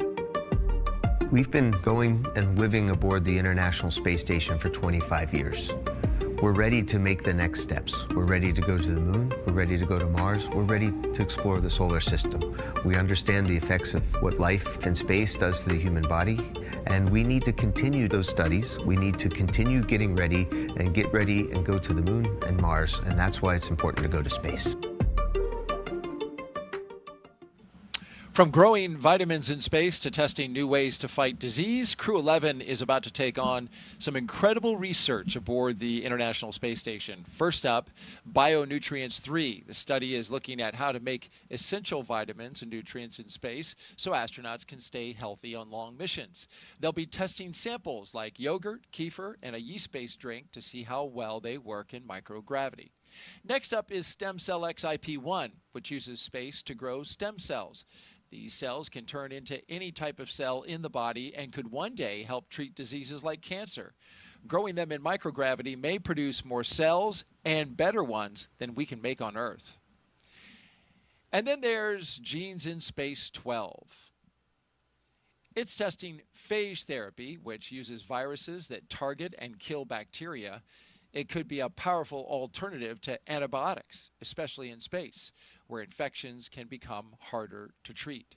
We've been going and living aboard the International Space Station for 25 years. We're ready to make the next steps. We're ready to go to the Moon. We're ready to go to Mars. We're ready to explore the solar system. We understand the effects of what life in space does to the human body, and we need to continue those studies. We need to continue getting ready and get ready and go to the Moon and Mars, and that's why it's important to go to space. From growing vitamins in space to testing new ways to fight disease, Crew-11 is about to take on some incredible research aboard the International Space Station. First up, Bionutrients 3. The study is looking at how to make essential vitamins and nutrients in space so astronauts can stay healthy on long missions. They'll be testing samples like yogurt, kefir, and a yeast-based drink to see how well they work in microgravity. Next up is Stem Cell XIP-1, which uses space to grow stem cells. These cells can turn into any type of cell in the body and could one day help treat diseases like cancer. Growing them in microgravity may produce more cells and better ones than we can make on Earth. And then there's Genes in Space 12. It's testing phage therapy, which uses viruses that target and kill bacteria. It could be a powerful alternative to antibiotics, especially in space, where infections can become harder to treat.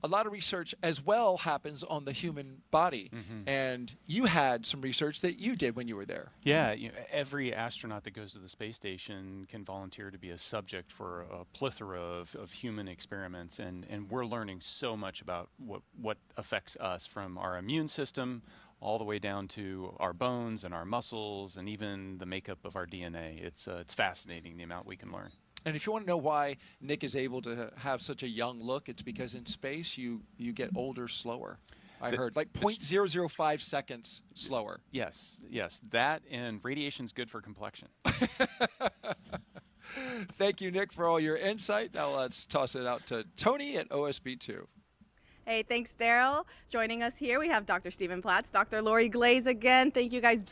A lot of research as well happens on the human body, and you had some research that you did when you were there. Yeah, every astronaut that goes to the space station can volunteer to be a subject for a plethora of human experiments, and we're learning so much about what affects us, from our immune system all the way down to our bones and our muscles and even the makeup of our DNA. It's fascinating, the amount we can learn. And if you want to know why Nick is able to have such a young look, it's because in space you get older slower. I heard like 0.005 seconds slower. Yes, that and radiation's good for complexion. Thank you, Nick, for all your insight. Now let's toss it out to Tony at OSB2. Hey, thanks, Daryl. Joining us here, we have Dr. Stephen Platts, Dr. Lori Glaze again. Thank you guys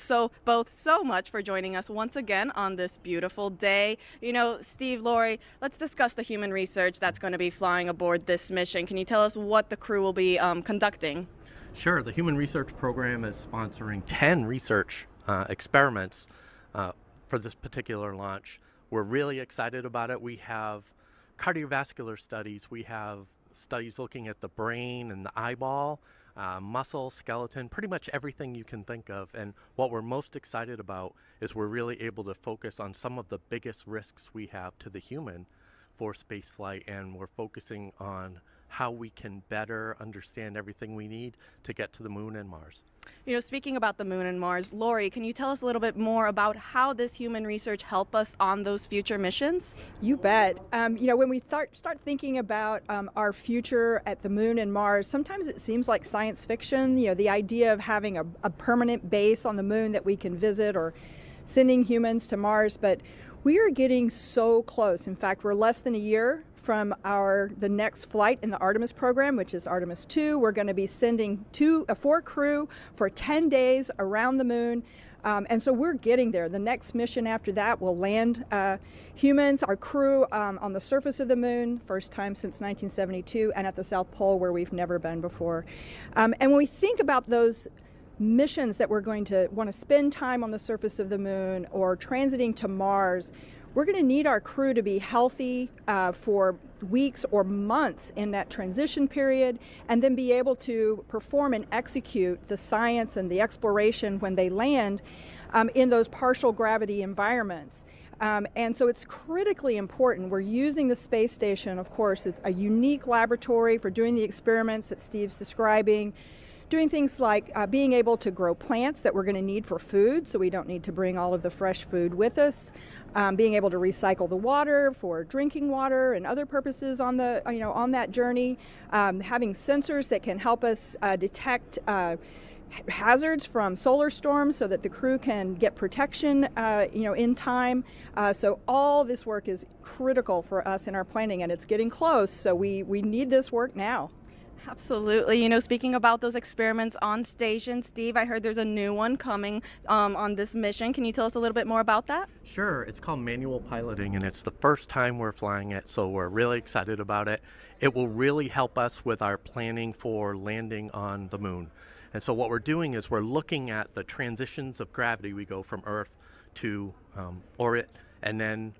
both so much for joining us once again on this beautiful day. You know, Steve, Lori, let's discuss the human research that's going to be flying aboard this mission. Can you tell us what the crew will be conducting? Sure. The Human Research Program is sponsoring 10 research experiments for this particular launch. We're really excited about it. We have cardiovascular studies. We have studies looking at the brain and the eyeball, muscle, skeleton, pretty much everything you can think of. And what we're most excited about is we're really able to focus on some of the biggest risks we have to the human for spaceflight, and we're focusing on how we can better understand everything we need to get to the moon and Mars. You know, speaking about the moon and Mars, Lori, can you tell us a little bit more about how this human research help us on those future missions? You bet. You know, when we start thinking about our future at the moon and Mars, sometimes it seems like science fiction. You know, the idea of having a permanent base on the moon that we can visit, or sending humans to Mars, but we are getting so close. In fact, we're less than a year from the next flight in the Artemis program, which is Artemis 2. We're going to be sending 4 crew for 10 days around the moon. And so we're getting there. The next mission after that will land humans, our crew, on the surface of the moon, first time since 1972, and at the South Pole, where we've never been before. And when we think about those missions that we're going to want to spend time on the surface of the moon or transiting to Mars, we're going to need our crew to be healthy for weeks or months in that transition period, and then be able to perform and execute the science and the exploration when they land in those partial gravity environments. And so it's critically important. We're using the space station, of course. It's a unique laboratory for doing the experiments that Steve's describing, doing things like being able to grow plants that we're going to need for food, so we don't need to bring all of the fresh food with us. Being able to recycle the water for drinking water and other purposes on the on that journey. Having sensors that can help us detect hazards from solar storms, so that the crew can get protection in time. So all this work is critical for us in our planning, and it's getting close. So we need this work now. Absolutely. You know, speaking about those experiments on station, Steve, I heard there's a new one coming on this mission. Can you tell us a little bit more about that? Sure. It's called manual piloting, and it's the first time we're flying it, so we're really excited about it. It will really help us with our planning for landing on the moon. And so what we're doing is we're looking at the transitions of gravity. We go from Earth to orbit, and then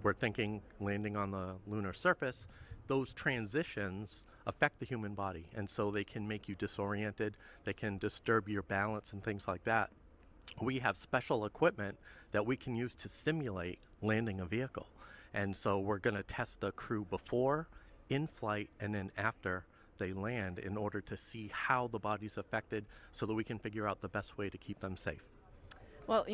we're thinking landing on the lunar surface. Those transitions affect the human body, and so they can make you disoriented, they can disturb your balance and things like that. We have special equipment that we can use to simulate landing a vehicle, and so we're going to test the crew before, in flight and then after they land in order to see how the body's affected so that we can figure out the best way to keep them safe. Well,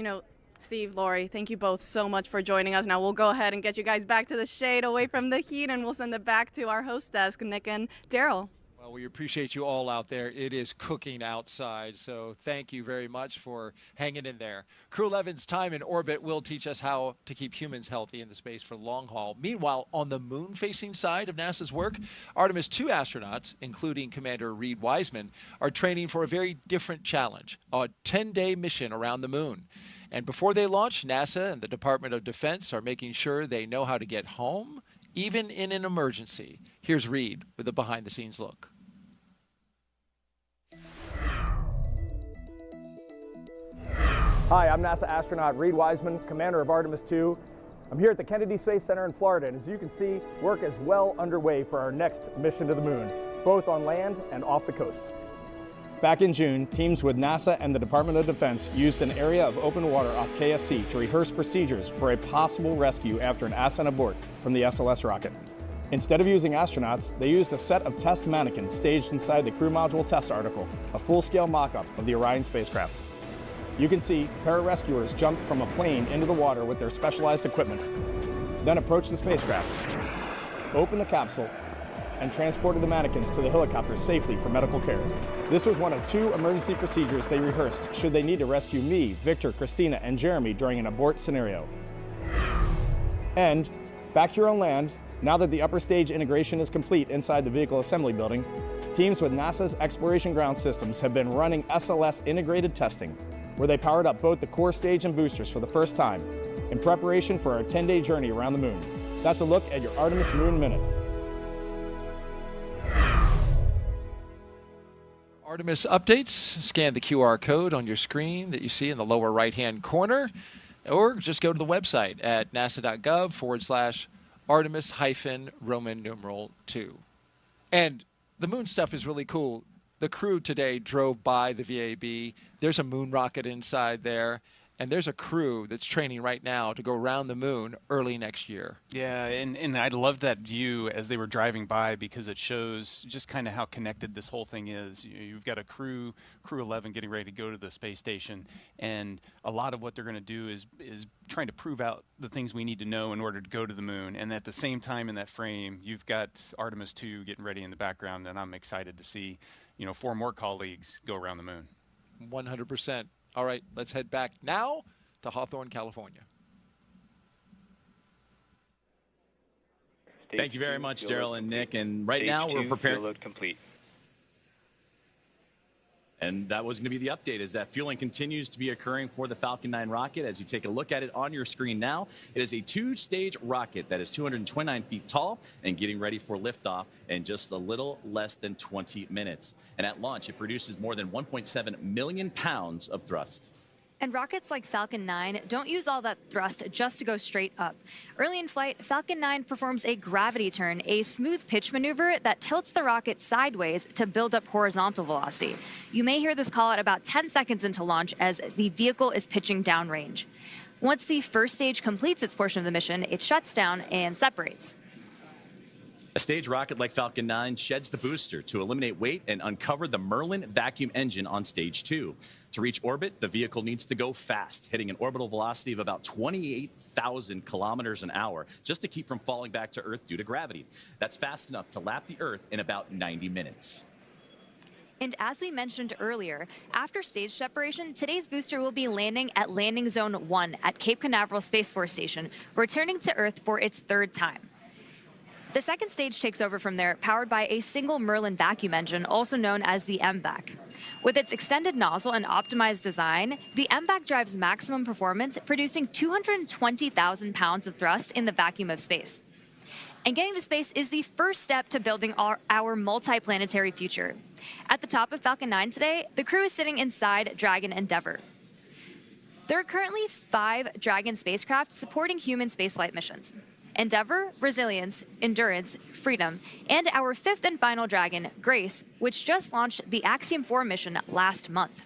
Steve, Lori, thank you both so much for joining us. Now we'll go ahead and get you guys back to the shade, away from the heat, and we'll send it back to our host desk, Nick and Daryl. Well, we appreciate you all out there. It is cooking outside, so thank you very much for hanging in there. Crew-11's time in orbit will teach us how to keep humans healthy in the space for long haul. Meanwhile, on the moon-facing side of NASA's work, Artemis II astronauts, including Commander Reed Wiseman, are training for a very different challenge, a 10-day mission around the moon. And before they launch, NASA and the Department of Defense are making sure they know how to get home, even in an emergency. Here's Reed with a behind-the-scenes look. Hi, I'm NASA astronaut Reed Wiseman, commander of Artemis II. I'm here at the Kennedy Space Center in Florida, and as you can see, work is well underway for our next mission to the moon, both on land and off the coast. Back in June, teams with NASA and the Department of Defense used an area of open water off KSC to rehearse procedures for a possible rescue after an ascent abort from the SLS rocket. Instead of using astronauts, they used a set of test mannequins staged inside the crew module test article, a full-scale mock-up of the Orion spacecraft. You can see pararescuers jumped from a plane into the water with their specialized equipment, then approached the spacecraft, opened the capsule, and transported the mannequins to the helicopter safely for medical care. This was one of 2 emergency procedures they rehearsed should they need to rescue me, Victor, Christina, and Jeremy during an abort scenario. And back here on land, now that the upper stage integration is complete inside the vehicle assembly building, teams with NASA's Exploration Ground Systems have been running SLS integrated testing, where they powered up both the core stage and boosters for the first time in preparation for our 10-day journey around the moon. That's a look at your Artemis Moon Minute. Artemis updates, scan the QR code on your screen that you see in the lower right-hand corner, or just go to the website at nasa.gov/Artemis-Roman numeral 2. And the moon stuff is really cool. The crew today drove by the VAB. There's a moon rocket inside there, and there's a crew that's training right now to go around the moon early next year. Yeah, and I love that view as they were driving by because it shows just kind of how connected this whole thing is. You've got a Crew-11 getting ready to go to the space station, and a lot of what they're going to do is trying to prove out the things we need to know in order to go to the moon. And at the same time in that frame, you've got Artemis II getting ready in the background, and I'm excited to see 4 more colleagues go around the moon. 100%. All right, let's head back now to Hawthorne, California. Thank you very much, Daryl and Nick. And right now we're preparing. Load complete. And that was going to be the update, is that fueling continues to be occurring for the Falcon 9 rocket. As you take a look at it on your screen now, it is a 2-stage rocket that is 229 feet tall and getting ready for liftoff in just a little less than 20 minutes. And at launch, it produces more than 1.7 million pounds of thrust. And rockets like Falcon 9 don't use all that thrust just to go straight up. Early in flight, Falcon 9 performs a gravity turn, a smooth pitch maneuver that tilts the rocket sideways to build up horizontal velocity. You may hear this call at about 10 seconds into launch as the vehicle is pitching downrange. Once the first stage completes its portion of the mission, it shuts down and separates. A stage rocket like Falcon 9 sheds the booster to eliminate weight and uncover the Merlin vacuum engine on stage 2. To reach orbit, the vehicle needs to go fast, hitting an orbital velocity of about 28,000 kilometers an hour, just to keep from falling back to Earth due to gravity. That's fast enough to lap the Earth in about 90 minutes. And as we mentioned earlier, after stage separation, today's booster will be landing at Landing Zone 1 at Cape Canaveral Space Force Station, returning to Earth for its 3rd time. The second stage takes over from there, powered by a single Merlin vacuum engine, also known as the MVAC. With its extended nozzle and optimized design, the MVAC drives maximum performance, producing 220,000 pounds of thrust in the vacuum of space. And getting to space is the first step to building our multiplanetary future. At the top of Falcon 9 today, the crew is sitting inside Dragon Endeavour. There are currently 5 Dragon spacecraft supporting human spaceflight missions: Endeavour, Resilience, Endurance, Freedom, and our 5th and final Dragon, Grace, which just launched the Axiom 4 mission last month.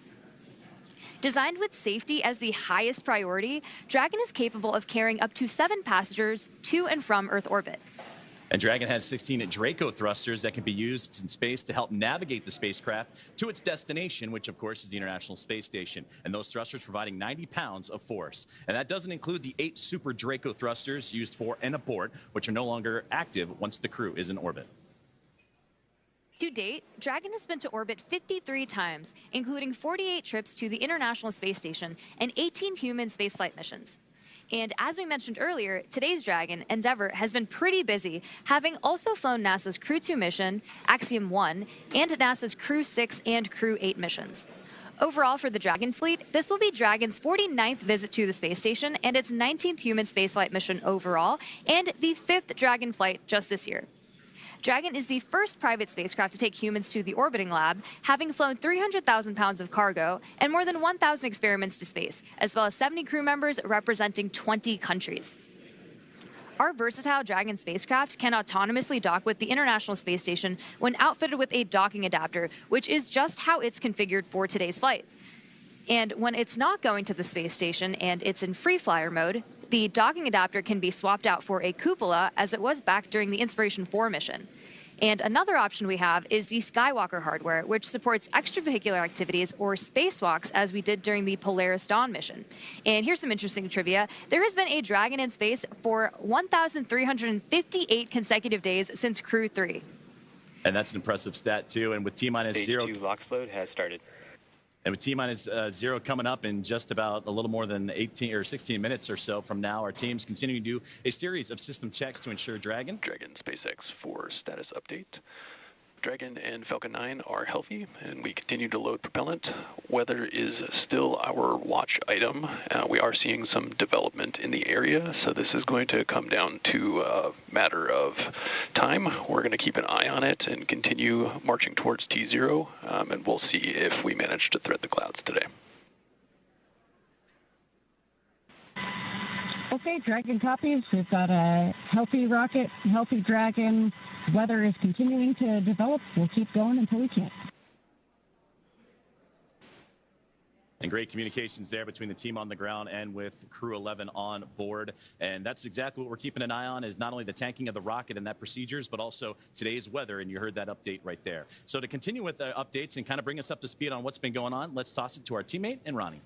Designed with safety as the highest priority, Dragon is capable of carrying up to 7 passengers to and from Earth orbit. And Dragon has 16 Draco thrusters that can be used in space to help navigate the spacecraft to its destination, which of course is the International Space Station. And those thrusters providing 90 pounds of force. And that doesn't include the 8 Super Draco thrusters used for and aboard, which are no longer active once the crew is in orbit. To date, Dragon has been to orbit 53 times, including 48 trips to the International Space Station and 18 human spaceflight missions. And as we mentioned earlier, today's Dragon, Endeavour, has been pretty busy, having also flown NASA's Crew-2 mission, Axiom 1, and NASA's Crew-6 and Crew-8 missions. Overall, for the Dragon fleet, this will be Dragon's 49th visit to the space station and its 19th human spaceflight mission overall, and the 5th Dragon flight just this year. Dragon is the first private spacecraft to take humans to the orbiting lab, having flown 300,000 pounds of cargo and more than 1,000 experiments to space, as well as 70 crew members representing 20 countries. Our versatile Dragon spacecraft can autonomously dock with the International Space Station when outfitted with a docking adapter, which is just how it's configured for today's flight. And when it's not going to the space station and it's in free flyer mode, the docking adapter can be swapped out for a cupola, as it was back during the Inspiration 4 mission. And another option we have is the Skywalker hardware, which supports extravehicular activities or spacewalks, as we did during the Polaris Dawn mission. And here's some interesting trivia. There has been a Dragon in space for 1,358 consecutive days since Crew 3. And that's an impressive stat, too. And with T-minus 0... Stage 2 LOX load has started. And with T-minus 0 coming up in just about a little more than 18 or 16 minutes or so from now, our team's continuing to do a series of system checks to ensure Dragon SpaceX for status update. Dragon and Falcon 9 are healthy, and we continue to load propellant. Weather is still our watch item. We are seeing some development in the area, so this is going to come down to a matter of time. We're going to keep an eye on it and continue marching towards T0, and we'll see if we manage to thread the clouds today. Okay, Dragon copies. We've got a healthy rocket, healthy Dragon. Weather is continuing to develop. We'll keep going until we can't. And great communications there between the team on the ground and with Crew-11 on board. And that's exactly what we're keeping an eye on, is not only the tanking of the rocket and that procedures, but also today's weather. And you heard that update right there. So to continue with the updates and kind of bring us up to speed on what's been going on, let's toss it to our teammate and Ronnie.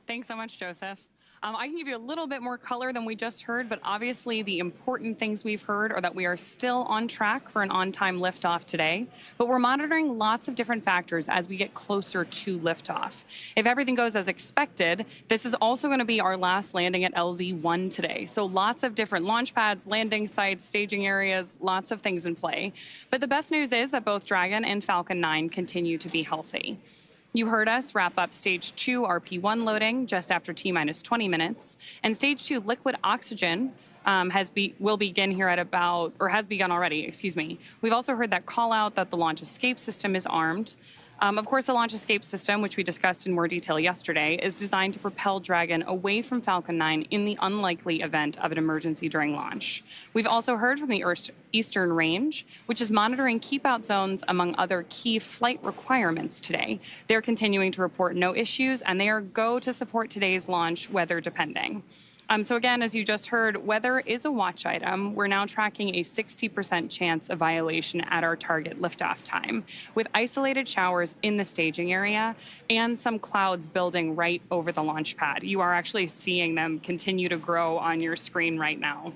Thanks so much, Joseph. I can give you a little bit more color than we just heard, but obviously the important things we've heard are that we are still on track for an on-time liftoff today, but we're monitoring lots of different factors as we get closer to liftoff. If everything goes as expected, this is also going to be our last landing at LZ-1 today. So lots of different launch pads, landing sites, staging areas, lots of things in play. But the best news is that both Dragon and Falcon 9 continue to be healthy. You heard us wrap up Stage 2 RP1 loading just after T-minus 20 minutes, and Stage 2 liquid oxygen will begin here at about, or has begun already, excuse me. We've also heard that call out that the launch escape system is armed. Of course, the launch escape system, which we discussed in more detail yesterday, is designed to propel Dragon away from Falcon 9 in the unlikely event of an emergency during launch. We've also heard from the Eastern Range, which is monitoring keep-out zones among other key flight requirements today. They're continuing to report no issues, and they are go to support today's launch, weather depending. So again, as you just heard, weather is a watch item. We're now tracking a 60% chance of violation at our target liftoff time, with isolated showers in the staging area and some clouds building right over the launch pad. You are actually seeing them continue to grow on your screen right now.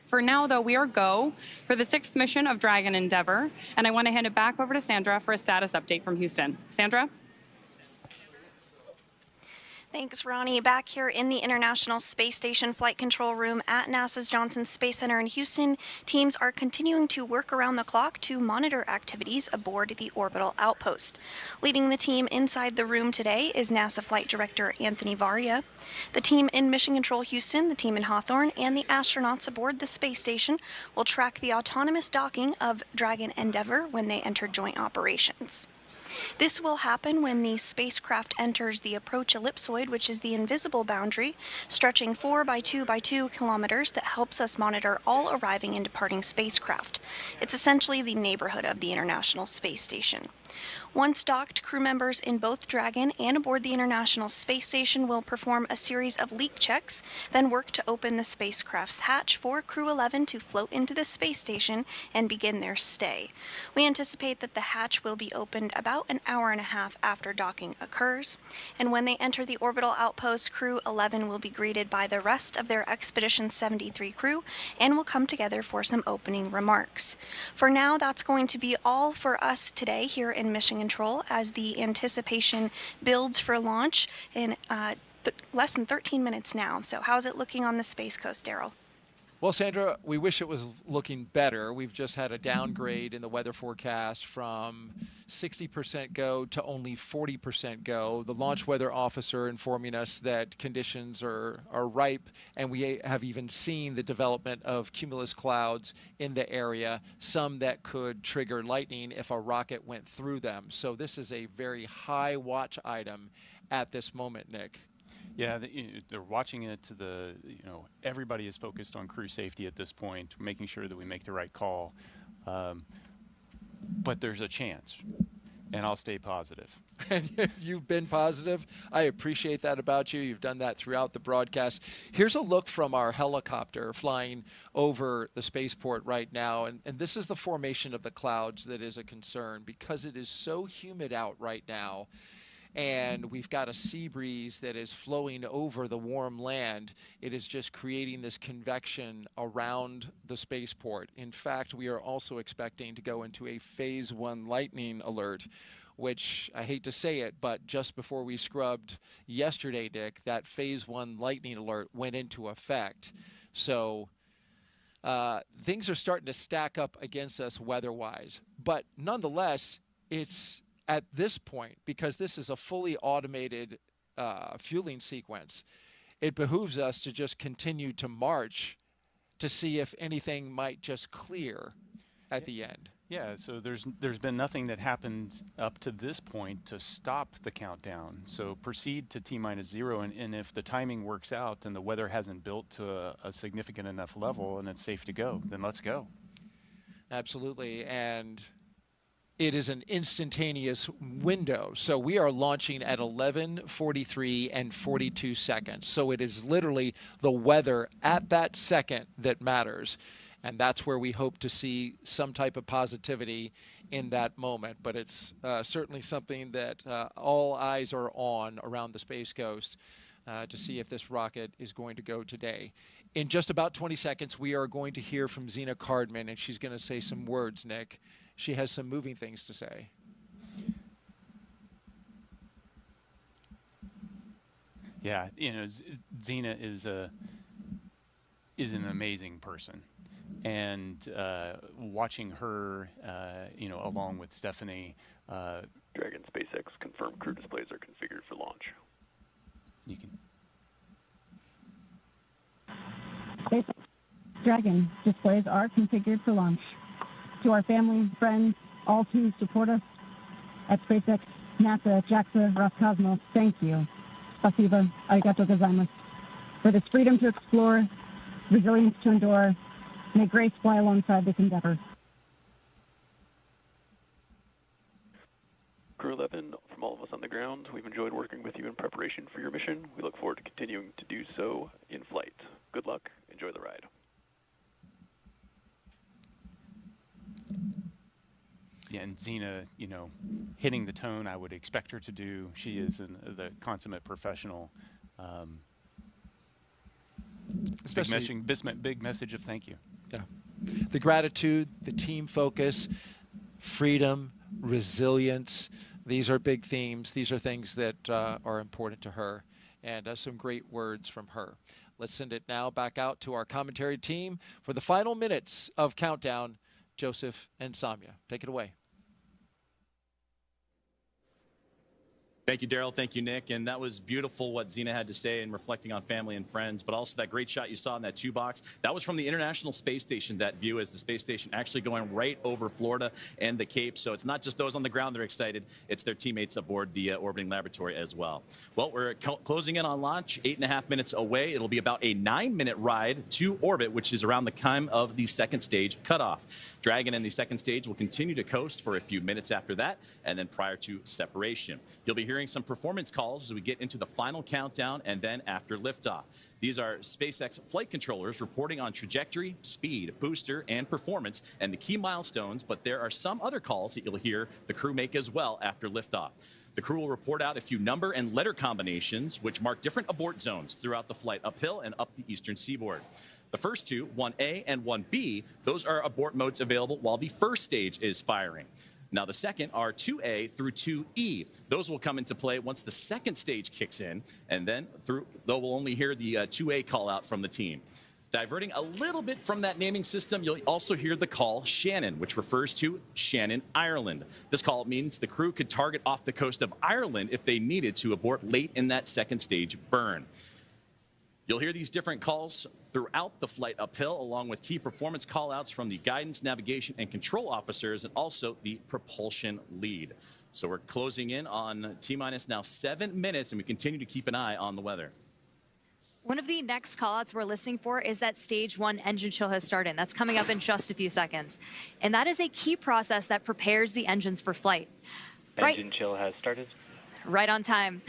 For now, though, we are go for the 6th mission of Dragon Endeavour, and I want to hand it back over to Sandra for a status update from Houston. Sandra? Thanks, Ronnie. Back here in the International Space Station Flight Control Room at NASA's Johnson Space Center in Houston, teams are continuing to work around the clock to monitor activities aboard the orbital outpost. Leading the team inside the room today is NASA Flight Director Anthony Varia. The team in Mission Control Houston, the team in Hawthorne, and the astronauts aboard the space station will track the autonomous docking of Dragon Endeavour when they enter joint operations. This will happen when the spacecraft enters the approach ellipsoid, which is the invisible boundary, stretching 4 by 2 by 2 kilometers that helps us monitor all arriving and departing spacecraft. It's essentially the neighborhood of the International Space Station. Once docked, crew members in both Dragon and aboard the International Space Station will perform a series of leak checks, then work to open the spacecraft's hatch for Crew-11 to float into the space station and begin their stay. We anticipate that the hatch will be opened about an hour and a half after docking occurs, and when they enter the orbital outpost, Crew-11 will be greeted by the rest of their Expedition 73 crew and will come together for some opening remarks. For now, that's going to be all for us today here in Mission Control as the anticipation builds for launch in less than 13 minutes now. So how's it looking on the Space Coast, Daryl? Well, Sandra, we wish it was looking better. We've just had a downgrade in the weather forecast from 60% go to only 40% go. The launch weather officer informing us that conditions are ripe, and we have even seen the development of cumulus clouds in the area, some that could trigger lightning if a rocket went through them. So this is a very high watch item at this moment, Nick. Yeah, they're watching it to the, everybody is focused on crew safety at this point, making sure that we make the right call. But there's a chance, and I'll stay positive. You've been positive. I appreciate that about you. You've done that throughout the broadcast. Here's a look from our helicopter flying over the spaceport right now. And this is the formation of the clouds that is a concern because it is so humid out right now. And we've got a sea breeze that is flowing over the warm land. It is just creating this convection around the spaceport. In fact, we are also expecting to go into a phase 1 lightning alert, which I hate to say it, but just before we scrubbed yesterday, Dick, that phase 1 lightning alert went into effect. So things are starting to stack up against us weather-wise. But nonetheless, it's at this point, because this is a fully automated fueling sequence, it behooves us to just continue to march to see if anything might just clear at the end. Yeah, so there's been nothing that happened up to this point to stop the countdown. So proceed to T-0, and if the timing works out and the weather hasn't built to a significant enough level and it's safe to go, then let's go. Absolutely, and it is an instantaneous window. So we are launching at 11:43 and 42 seconds. So it is literally the weather at that second that matters. And that's where we hope to see some type of positivity in that moment. But it's certainly something that all eyes are on around the Space Coast to see if this rocket is going to go today. In just about 20 seconds, we are going to hear from Zena Cardman, and she's going to say some words, Nick. She has some moving things to say. Yeah, Zena is an amazing person, and watching her, along with Stephanie. Dragon SpaceX confirmed crew displays are configured for launch. You can. SpaceX Dragon displays are configured for launch. To our family, friends, all who support us at SpaceX, NASA, JAXA, Roscosmos, thank you. Spasiba, arigato gozaimasu. For this freedom to explore, resilience to endure, may grace fly alongside this endeavor. Crew-11, from all of us on the ground, we've enjoyed working with you in preparation for your mission. We look forward to continuing to do so in flight. Good luck. Enjoy the ride. Yeah, and Zena, hitting the tone I would expect her to do. She is the consummate professional. Big message of thank you. Yeah, the gratitude, the team focus, freedom, resilience. These are big themes. These are things that are important to her, and some great words from her. Let's send it now back out to our commentary team for the final minutes of Countdown. Joseph and Samya, take it away. Thank you, Daryl. Thank you, Nick. And that was beautiful what Zena had to say and reflecting on family and friends, but also that great shot you saw in that 2-box. That was from the International Space Station, that view as the space station actually going right over Florida and the Cape. So it's not just those on the ground that are excited. It's their teammates aboard the orbiting laboratory as well. Well, we're closing in on launch, 8.5 minutes away. It'll be about a 9-minute ride to orbit, which is around the time of the second stage cutoff. Dragon and the second stage will continue to coast for a few minutes after that, and then prior to separation. You'll be hearing some performance calls as we get into the final countdown and then after liftoff. These are SpaceX flight controllers reporting on trajectory, speed, booster, and performance, and the key milestones, but there are some other calls that you'll hear the crew make as well after liftoff. The crew will report out a few number and letter combinations, which mark different abort zones throughout the flight uphill and up the eastern seaboard. The first two, 1A and 1B, those are abort modes available while the first stage is firing. Now, the second are 2A through 2E. Those will come into play once the second stage kicks in, and then though we'll only hear the 2A call out from the team. Diverting a little bit from that naming system, you'll also hear the call Shannon, which refers to Shannon, Ireland. This call means the crew could target off the coast of Ireland if they needed to abort late in that second stage burn. You'll hear these different calls throughout the flight uphill, along with key performance callouts from the guidance, navigation, and control officers, and also the propulsion lead. So we're closing in on T-minus now 7 minutes, and we continue to keep an eye on the weather. One of the next callouts we're listening for is that stage 1 engine chill has started. That's coming up in just a few seconds. And that is a key process that prepares the engines for flight. Engine chill has started. Right on time.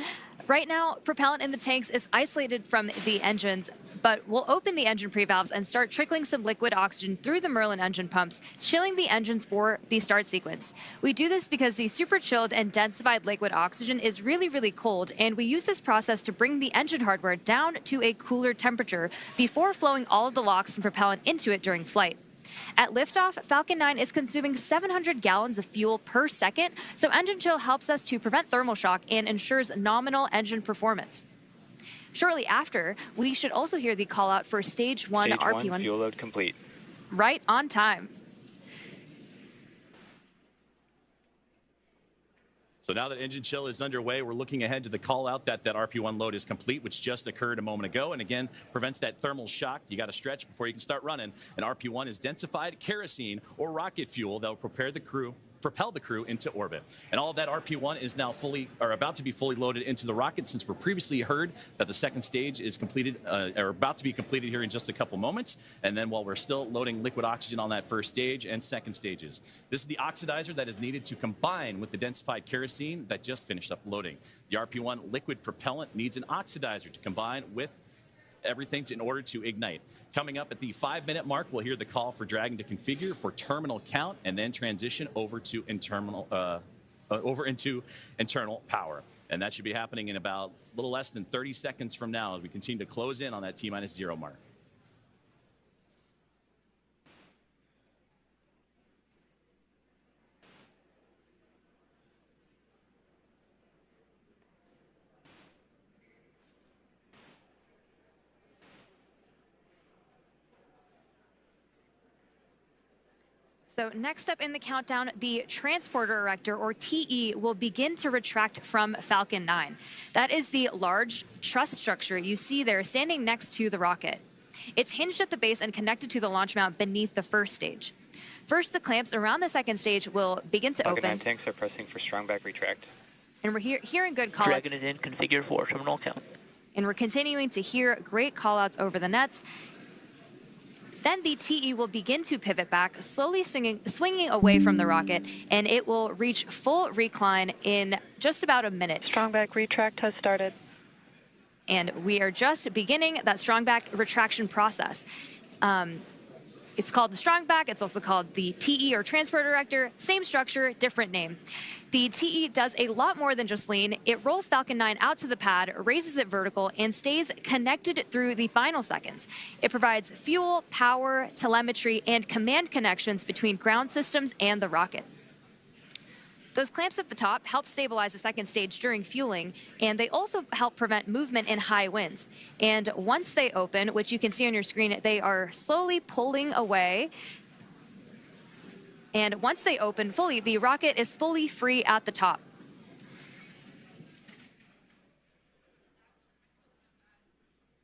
Right now, propellant in the tanks is isolated from the engines, but we'll open the engine pre-valves and start trickling some liquid oxygen through the Merlin engine pumps, chilling the engines for the start sequence. We do this because the super chilled and densified liquid oxygen is really, really cold, and we use this process to bring the engine hardware down to a cooler temperature before flowing all of the LOX and propellant into it during flight. At liftoff, Falcon 9 is consuming 700 gallons of fuel per second, so engine chill helps us to prevent thermal shock and ensures nominal engine performance. Shortly after, we should also hear the call out for stage 1 RP1. Fuel load complete. Right on time. So now that engine chill is underway, we're looking ahead to the call out that RP1 load is complete, which just occurred a moment ago, and again, prevents that thermal shock. You got to stretch before you can start running. And RP1 is densified kerosene or rocket fuel that will propel the crew into orbit. And all of that RP1 is now about to be fully loaded into the rocket, since we previously heard that the second stage is completed, or about to be completed here in just a couple moments. And then while we're still loading liquid oxygen on that first stage and second stages. This is the oxidizer that is needed to combine with the densified kerosene that just finished up loading. The RP1 liquid propellant needs an oxidizer to combine with everything in order to ignite. Coming up at the 5-minute mark, we'll hear the call for Dragon to configure for terminal count and then transition over to into internal power. And that should be happening in about a little less than 30 seconds from now as we continue to close in on that T-0 mark. So next up in the countdown, the transporter erector, or TE, will begin to retract from Falcon 9. That is the large truss structure you see there standing next to the rocket. It's hinged at the base and connected to the launch mount beneath the first stage. First, the clamps around the second stage will begin to Falcon open. 9 tanks are pressing for strong back retract. And we're hearing good callouts. Dragon is in, configure for terminal count. And we're continuing to hear great callouts over the nets. Then the TE will begin to pivot back, slowly swinging away from the rocket, and it will reach full recline in just about a minute. Strong back retract has started. And we are just beginning that strong back retraction process. It's called the strong back. It's also called the TE, or transport erector. Same structure, different name. The TE does a lot more than just lean. It rolls Falcon 9 out to the pad, raises it vertical, and stays connected through the final seconds. It provides fuel, power, telemetry, and command connections between ground systems and the rocket. Those clamps at the top help stabilize the second stage during fueling, and they also help prevent movement in high winds. And once they open, which you can see on your screen, they are slowly pulling away. And once they open fully, the rocket is fully free at the top.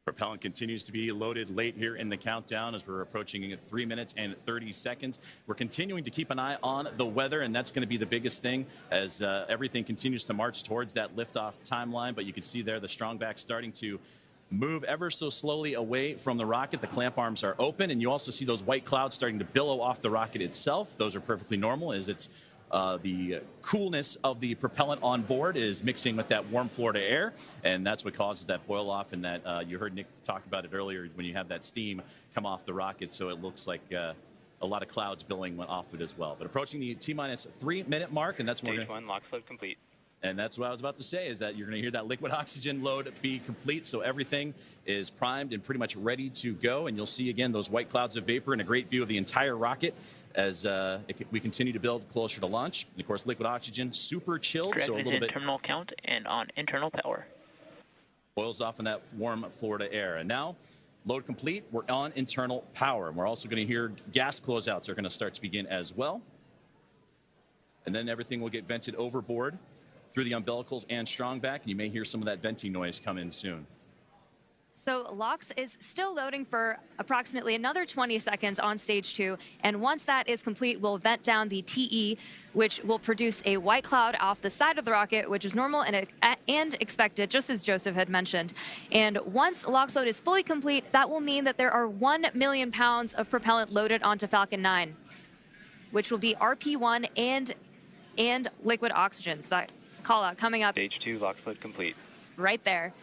Propellant continues to be loaded late here in the countdown as we're approaching 3 minutes and 30 seconds. We're continuing to keep an eye on the weather, and that's going to be the biggest thing as everything continues to march towards that liftoff timeline. But you can see there the strongback starting to move ever so slowly away from the rocket. The clamp arms are open, and you also see those white clouds starting to billow off the rocket itself. Those are perfectly normal as it's the coolness of the propellant on board is mixing with that warm Florida air, and that's what causes that boil off, and that you heard Nick talk about it earlier when you have that steam come off the rocket, so it looks like a lot of clouds billowing went off it as well. But approaching the T-minus 3 minute mark, and that's when Stage 1, LOX load complete. And that's what I was about to say, is that you're going to hear that liquid oxygen load be complete. So everything is primed and pretty much ready to go. And you'll see, again, those white clouds of vapor and a great view of the entire rocket as we continue to build closer to launch. And, of course, liquid oxygen, super chilled. Correct, so a little bit terminal count and on internal power. Boils off in that warm Florida air. And now, load complete. We're on internal power. And we're also going to hear gas closeouts are going to start to begin as well. And then everything will get vented overboard through the umbilicals and strongback, and you may hear some of that venting noise come in soon. So LOX is still loading for approximately another 20 seconds on stage 2, and once that is complete, we'll vent down the TE, which will produce a white cloud off the side of the rocket, which is normal and expected, just as Joseph had mentioned. And once LOX load is fully complete, that will mean that there are 1 million pounds of propellant loaded onto Falcon 9, which will be RP1 and liquid oxygen. So that call out coming up. Stage 2, LOX load complete. Right there.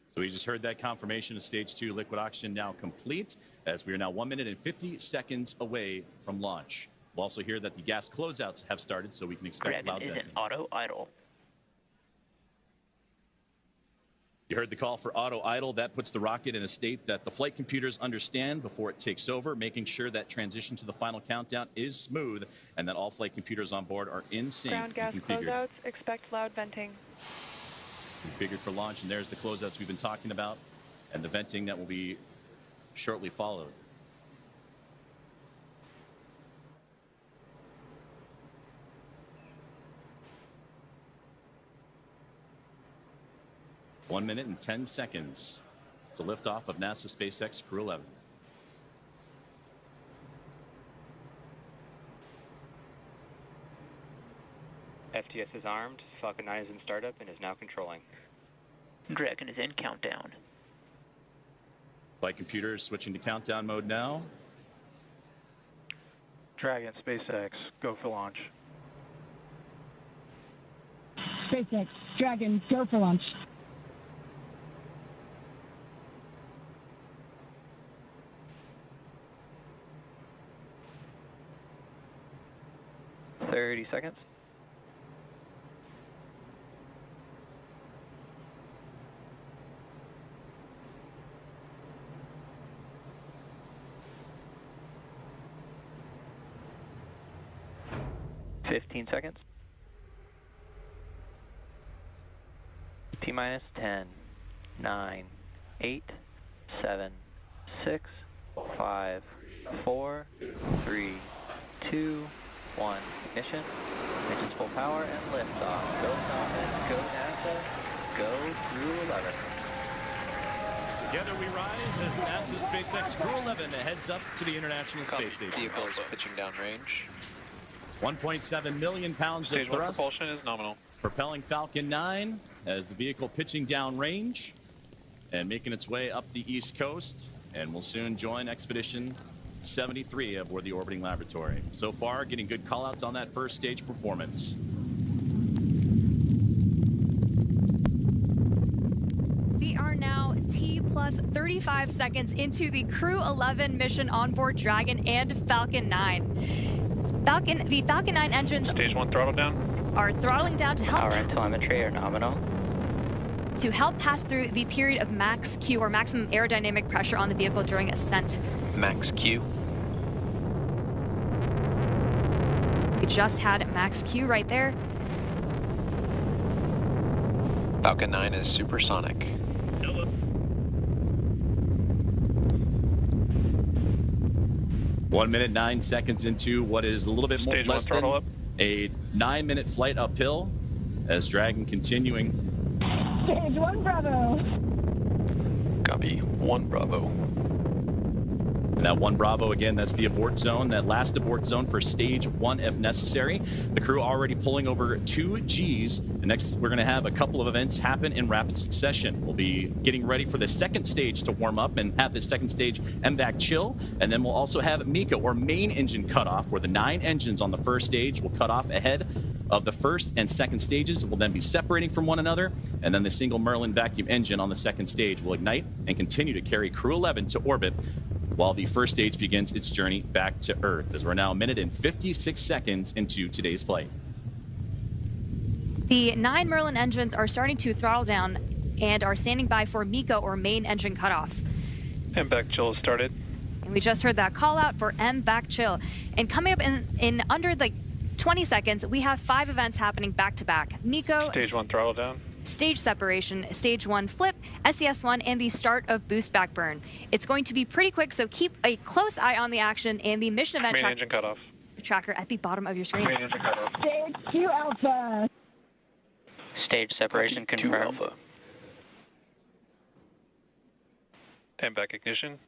So we just heard that confirmation of stage 2 liquid oxygen now complete, as we are now 1 minute and 50 seconds away from launch. We'll also hear that the gas closeouts have started, so we can expect cloud Dragon is venting. in auto idle. You heard the call for auto idle. That puts the rocket in a state that the flight computers understand before it takes over, making sure that transition to the final countdown is smooth and that all flight computers on board are in sync. Ground gas closeouts, expect loud venting. Configured for launch, and there's the closeouts we've been talking about and the venting that will be shortly followed. One minute and 10 seconds to liftoff of NASA SpaceX Crew-11. FTS is armed, Falcon 9 is in startup and is now controlling. Dragon is in countdown. Flight computers switching to countdown mode now. Dragon, SpaceX, go for launch. SpaceX, Dragon, go for launch. Seconds. Seconds. T-minus 10, 9, 8, 7, 6, 5, 4, 3, 2, 1. Ignition. Ignition's full power and liftoff. Go Falcon, go NASA, go Crew-11. Together we rise as NASA's SpaceX Crew-11 heads up to the International Space Station. Vehicle is pitching downrange. 1.7 million pounds Stage of 1 thrust. propulsion is nominal. Propelling Falcon 9 as the vehicle pitching downrange and making its way up the East Coast, and will soon join Expedition 73 aboard the orbiting laboratory. So far, getting good callouts on that first stage performance. We are now T plus 35 seconds into the Crew-11 mission on board Dragon and Falcon 9. The Falcon 9 engines Stage 1 throttle down. Are throttling down to help Power and telemetry are nominal. to help pass through the period of max Q, or maximum aerodynamic pressure on the vehicle during ascent. Max Q. We just had max Q right there. Falcon 9 is supersonic. 1 minute, 9 seconds into what is a little bit more less than a 9-minute flight uphill as Dragon continuing. Stage 1 Bravo. Copy. 1 Bravo. And that 1 Bravo, again, that's the abort zone, that last abort zone for stage 1 if necessary. The crew already pulling over 2 Gs. And next, we're going to have a couple of events happen in rapid succession. We'll be getting ready for the second stage to warm up and have this second stage MVAC chill. And then we'll also have MECO, or main engine cutoff, where the 9 engines on the first stage will cut off ahead of the first and second stages. Will then be separating from one another. And then the single Merlin vacuum engine on the second stage will ignite and continue to carry Crew-11 to orbit, while the first stage begins its journey back to Earth, as we're now 1 minute and 56 seconds into today's flight. The 9 Merlin engines are starting to throttle down and are standing by for MECO, or main engine cutoff. MVAC chill has started. And we just heard that call out for MVAC chill. And coming up in under like 20 seconds, we have 5 events happening back to back. MECO, Stage 1 throttle down. stage separation, stage 1 flip, SES1, and the start of boost back burn. It's going to be pretty quick, so keep a close eye on the action and the mission event Main engine cutoff. tracker at the bottom of your screen. Main engine cutoff. Stage 2 Alpha. Stage separation Copy. 2 confirmed. Alpha. MVAC ignition.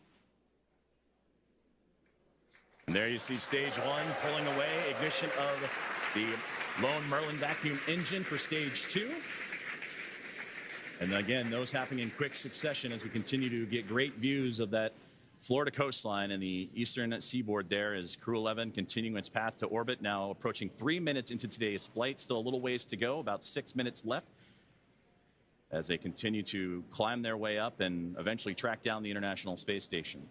And there you see stage 1 pulling away, ignition of the lone Merlin vacuum engine for stage 2. And again, those happening in quick succession as we continue to get great views of that Florida coastline and the eastern seaboard there, as Crew-11 continuing its path to orbit, now approaching 3 minutes into today's flight. Still a little ways to go, about 6 minutes left, as they continue to climb their way up and eventually track down the International Space Station.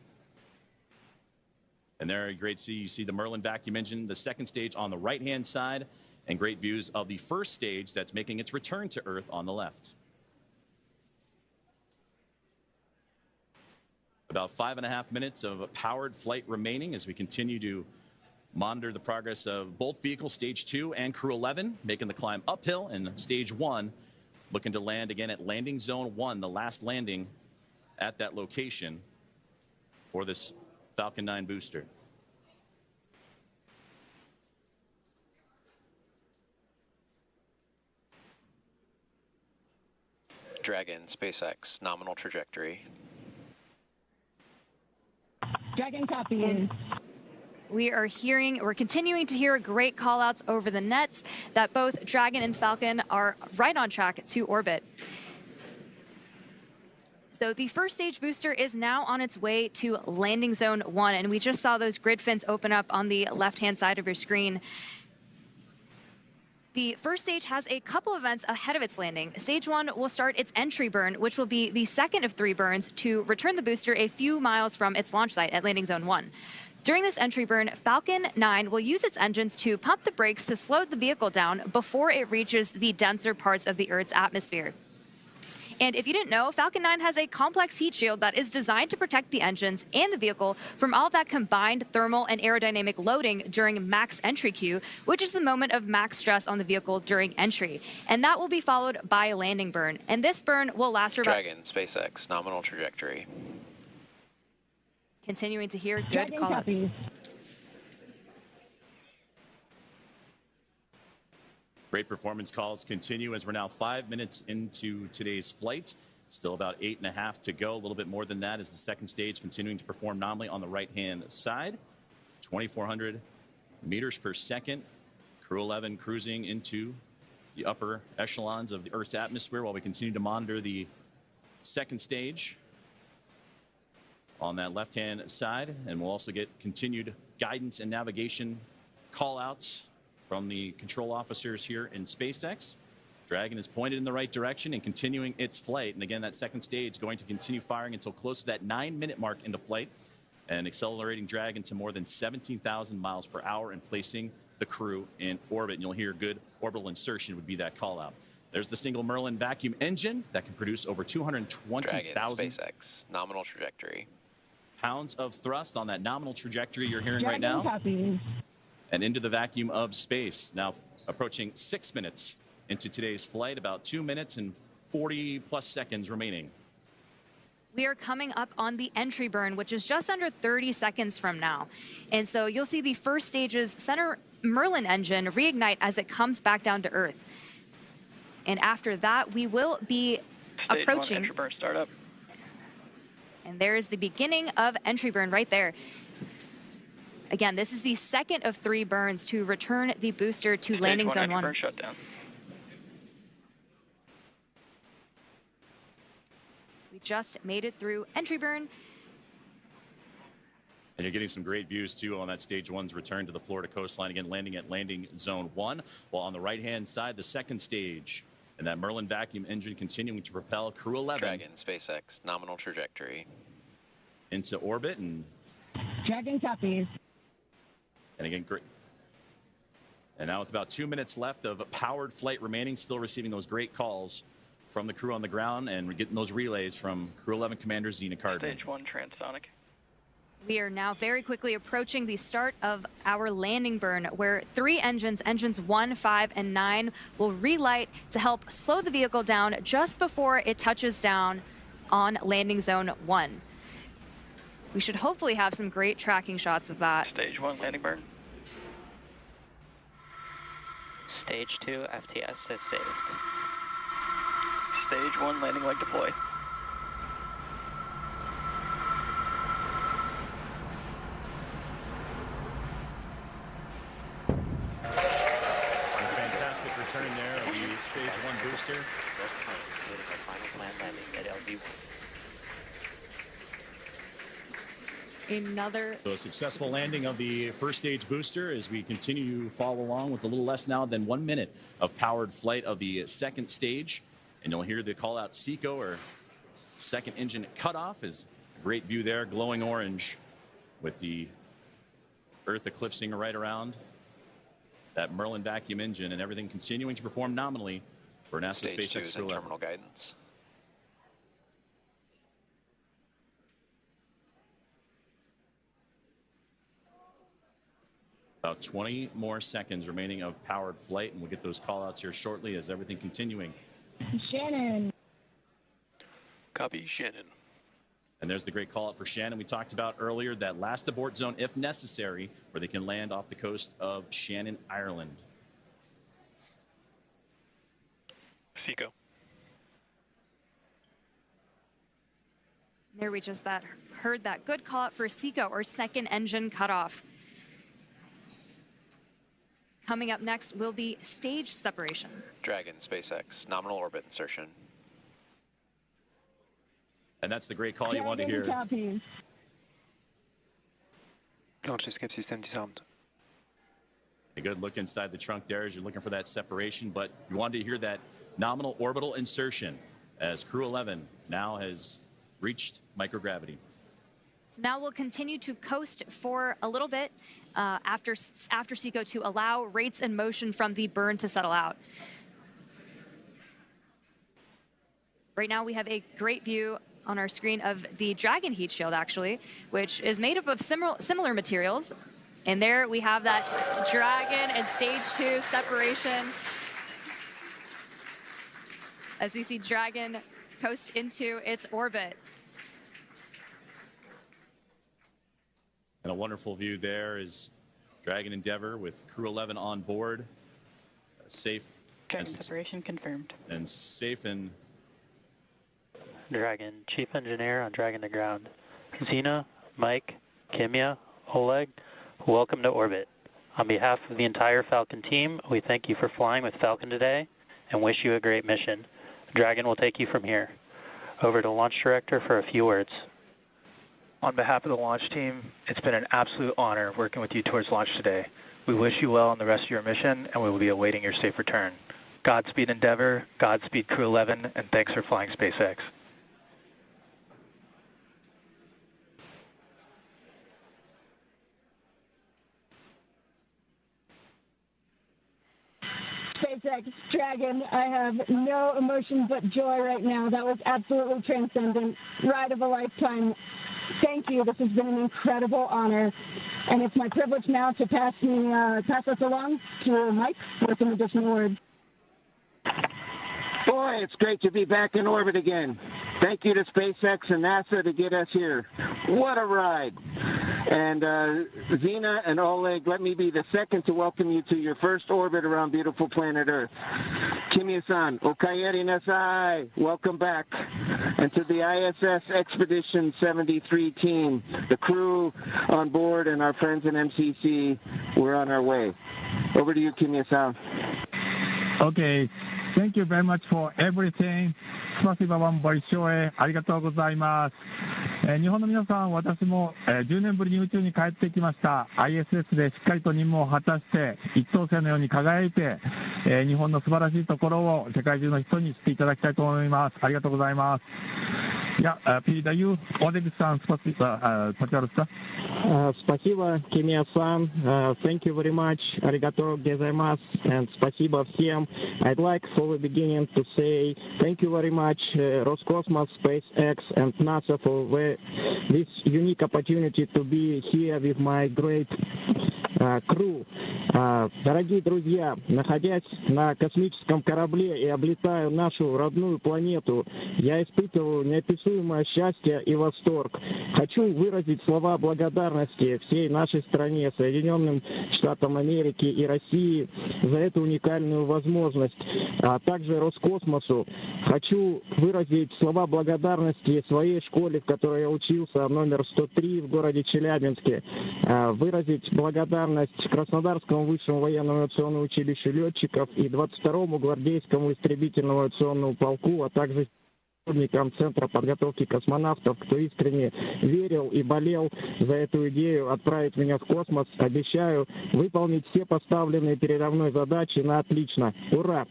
And there, great you see the Merlin vacuum engine, the second stage on the right-hand side, and great views of the first stage that's making its return to Earth on the left. About 5.5 minutes of powered flight remaining as we continue to monitor the progress of both vehicles, stage 2 and Crew-11, making the climb uphill, and stage 1 looking to land again at landing zone 1, the last landing at that location for this Falcon 9 booster. Dragon, SpaceX, nominal trajectory. Dragon copy. We're continuing to hear great call outs over the nets that both Dragon and Falcon are right on track to orbit. So the first stage booster is now on its way to landing zone 1, and we just saw those grid fins open up on the left-hand side of your screen. The first stage has a couple events ahead of its landing. Stage 1 will start its entry burn, which will be the second of 3 burns to return the booster a few miles from its launch site at landing zone 1. During this entry burn, Falcon 9 will use its engines to pump the brakes to slow the vehicle down before it reaches the denser parts of the Earth's atmosphere. And if you didn't know, Falcon 9 has a complex heat shield that is designed to protect the engines and the vehicle from all that combined thermal and aerodynamic loading during max entry Q, which is the moment of max stress on the vehicle during entry. And that will be followed by a landing burn. And this burn will last for about... Dragon, SpaceX, nominal trajectory. Continuing to hear good call-outs. Great performance calls continue as we're now 5 minutes into today's flight. Still about 8.5 to go. A little bit more than that as the second stage continuing to perform nominally on the right-hand side. 2,400 meters per second. Crew-11 cruising into the upper echelons of the Earth's atmosphere while we continue to monitor the second stage on that left-hand side. And we'll also get continued guidance and navigation call-outs from the control officers here in SpaceX. Dragon is pointed in the right direction and continuing its flight. And again, that second stage going to continue firing until close to that 9-minute mark into flight, and accelerating Dragon to more than 17,000 miles per hour and placing the crew in orbit. And you'll hear good orbital insertion would be that call out. There's the single Merlin vacuum engine that can produce over 220,000 SpaceX, nominal trajectory. pounds of thrust on that nominal trajectory you're hearing right now. And into the vacuum of space. Now approaching 6 minutes into today's flight, about 2 minutes and 40 plus seconds remaining. We are coming up on the entry burn, which is just under 30 seconds from now. And so you'll see the first stage's center Merlin engine reignite as it comes back down to Earth. And after that, we will be approaching. Entry burn startup. And there's the beginning of entry burn right there. Again, this is the second of 3 burns to return the booster to landing zone 1. Burn shutdown. We just made it through entry burn. And you're getting some great views, too, on that stage 1's return to the Florida coastline. Again, landing at landing zone 1. While on the right-hand side, the second stage. And that Merlin vacuum engine continuing to propel Crew-11. Dragon, SpaceX, nominal trajectory. Into orbit. And Dragon copies. And again, great. And now with about 2 minutes left of powered flight remaining, still receiving those great calls from the crew on the ground, and we're getting those relays from Crew-11 Commander Zena Cardman. Stage 1 transonic. We are now very quickly approaching the start of our landing burn, where 3 engines, engines 1, 5, and 9, will relight to help slow the vehicle down just before it touches down on landing zone 1. We should hopefully have some great tracking shots of that. Stage 1 landing burn. Stage 2 FTS is saved. Stage 1 landing leg deploy. Fantastic return there of the stage 1 booster. Final planned landing at LV1. Another So a successful landing of the first stage booster as we continue to follow along with a little less now than 1 minute of powered flight of the second stage. And you'll hear the call out SECO, or second engine cutoff. Is a great view there, glowing orange with the Earth eclipsing right around that Merlin vacuum engine, and everything continuing to perform nominally for NASA Stage 2 SpaceX is in Crew-11. terminal guidance. About 20 more seconds remaining of powered flight, and we'll get those call outs here shortly as everything continuing. Shannon. Copy, Shannon. And there's the great call out for Shannon we talked about earlier, that last abort zone if necessary, where they can land off the coast of Shannon, Ireland. SECO. There we just heard that good call out for SECO, or second engine cutoff. Coming up next will be stage separation. Dragon, SpaceX, nominal orbit insertion. And that's the great call you wanted to hear. Copies. Launch escape system disarmed. A good look inside the trunk there as you're looking for that separation, but you wanted to hear that nominal orbital insertion as Crew-11 now has reached microgravity. So now we'll continue to coast for a little bit after SECO to allow rates and motion from the burn to settle out. Right now we have a great view on our screen of the Dragon heat shield, actually, which is made up of similar materials. And there we have that Dragon and stage 2 separation as we see Dragon coast into its orbit. And a wonderful view there is Dragon Endeavour with Crew-11 on board, safe. Dragon separation confirmed. And safe and Dragon chief engineer on Dragon to ground. Zena, Mike, Kimiya, Oleg, welcome to orbit. On behalf of the entire Falcon team, we thank you for flying with Falcon today and wish you a great mission. Dragon will take you from here. Over to launch director for a few words. On behalf of the launch team, it's been an absolute honor working with you towards launch today. We wish you well on the rest of your mission, and we will be awaiting your safe return. Godspeed Endeavour, Godspeed Crew-11, and thanks for flying SpaceX. SpaceX, Dragon, I have no emotion but joy right now. That was absolutely transcendent. Ride of a lifetime. Thank you. This has been an incredible honor. And it's my privilege now to pass us along to Mike with some additional words. Boy, it's great to be back in orbit again. Thank you to SpaceX and NASA to get us here. What a ride. And Zena and Oleg, let me be the second to welcome you to your first orbit around beautiful planet Earth. Kimiya-san, Okaeri Nasai, welcome back. And to the ISS Expedition 73 team, the crew on board and our friends in MCC, we're on our way. Over to you, Kimiya-san. Okay, thank you very much for everything. スパシバワンボイショーへありがとうございます。日本の皆さん、私も10年ぶりに宇宙に帰ってきました。ISS でしっかりと任務を果たして一等星のように輝いて、日本の素晴らしいところを世界中の人に知っていただきたいと思います。ありがとうございます。Я передаю Олег-сан, пожалуйста. Спасибо, Kimiya-san. Thank you very much. Arigato gozaimasu. And спасибо всем. I'd like for the beginning to say thank you very much, Roscosmos, SpaceX, and NASA for this unique opportunity to be here with my great crew. Дорогие друзья, находясь на космическом корабле и облетая нашу родную планету, я испытываю неописуемое счастье и восторг. Хочу выразить слова благодарности всей нашей стране, Соединенным Штатам Америки и России за эту уникальную возможность, а также Роскосмосу. Хочу выразить слова благодарности своей школе, в которой я учился, номер 103 в городе Челябинске, выразить благодарность Краснодарскому высшему военному авиационному училищу летчиков и 22-му гвардейскому истребительному авиационному полку, а также сотрудникам Центра подготовки космонавтов, кто искренне верил и болел за эту идею отправить меня в космос. Обещаю выполнить все поставленные передо мной задачи на отлично. Ура!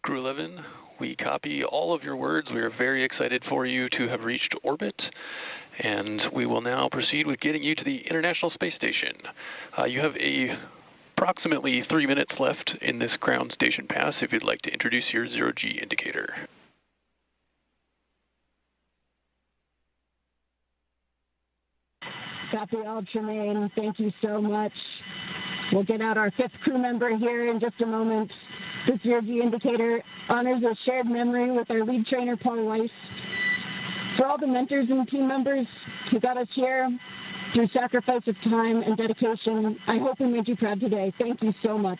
Crew-11, we copy all of your words. We are very excited for you to have reached orbit, and we will now proceed with getting you to the International Space Station. You have approximately 3 minutes left in this ground station pass if you'd like to introduce your zero-G indicator. Copy all, Tremaine. Thank you so much. We'll get out our 5th crew member here in just a moment. This zero-G indicator honors a shared memory with our lead trainer, Paul Weiss. For all the mentors and team members who got us here through sacrifice of time and dedication, I hope we made you proud today. Thank you so much.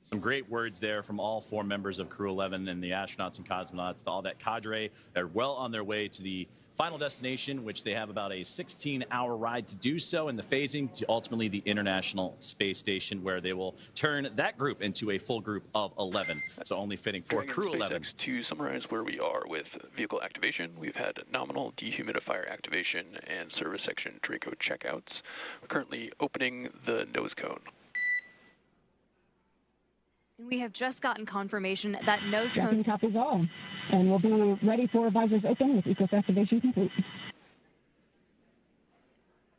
Some great words there from all 4 members of Crew-11 and the astronauts and cosmonauts, to all that cadre. They're well on their way to the final destination, which they have about a 16-hour ride to do so, and the phasing to ultimately the International Space Station, where they will turn that group into a full group of 11. So only fitting for Crew-11. To summarize where we are with vehicle activation, we've had nominal dehumidifier activation and service section Draco checkouts. We're currently opening the nose cone. We have just gotten confirmation that nose Captain cone... copies all, and we'll be ready for visors open with ECOS activation complete.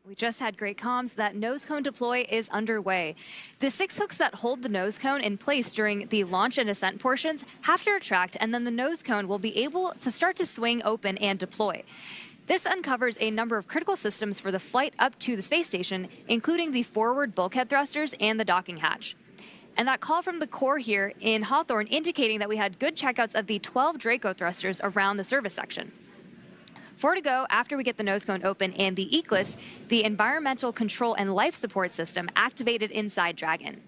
We just had great comms that nose cone deploy is underway. The 6 hooks that hold the nose cone in place during the launch and ascent portions have to retract, and then the nose cone will be able to start to swing open and deploy. This uncovers a number of critical systems for the flight up to the space station, including the forward bulkhead thrusters and the docking hatch. And that call from the core here in Hawthorne indicating that we had good checkouts of the 12 Draco thrusters around the service section. 4 to go after we get the nose cone open and the ECLIS, the environmental control and life support system, activated inside Dragon.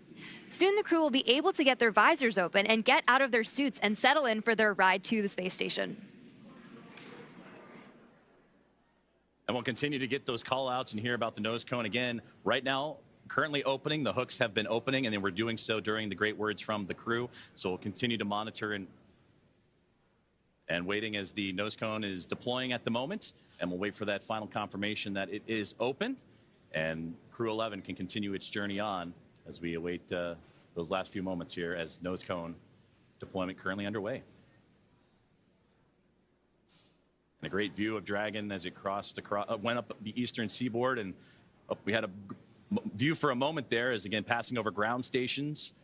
Soon the crew will be able to get their visors open and get out of their suits and settle in for their ride to the space station. And we'll continue to get those call outs and hear about the nose cone again. Right now, currently opening. The hooks have been opening, and they were doing so during the great words from the crew. So we'll continue to monitor and waiting as the nose cone is deploying at the moment. And we'll wait for that final confirmation that it is open. And Crew-11 can continue its journey on as we await those last few moments here as nose cone deployment currently underway. And a great view of Dragon as it went up the eastern seaboard, and we had a view for a moment there as, again, passing over ground stations.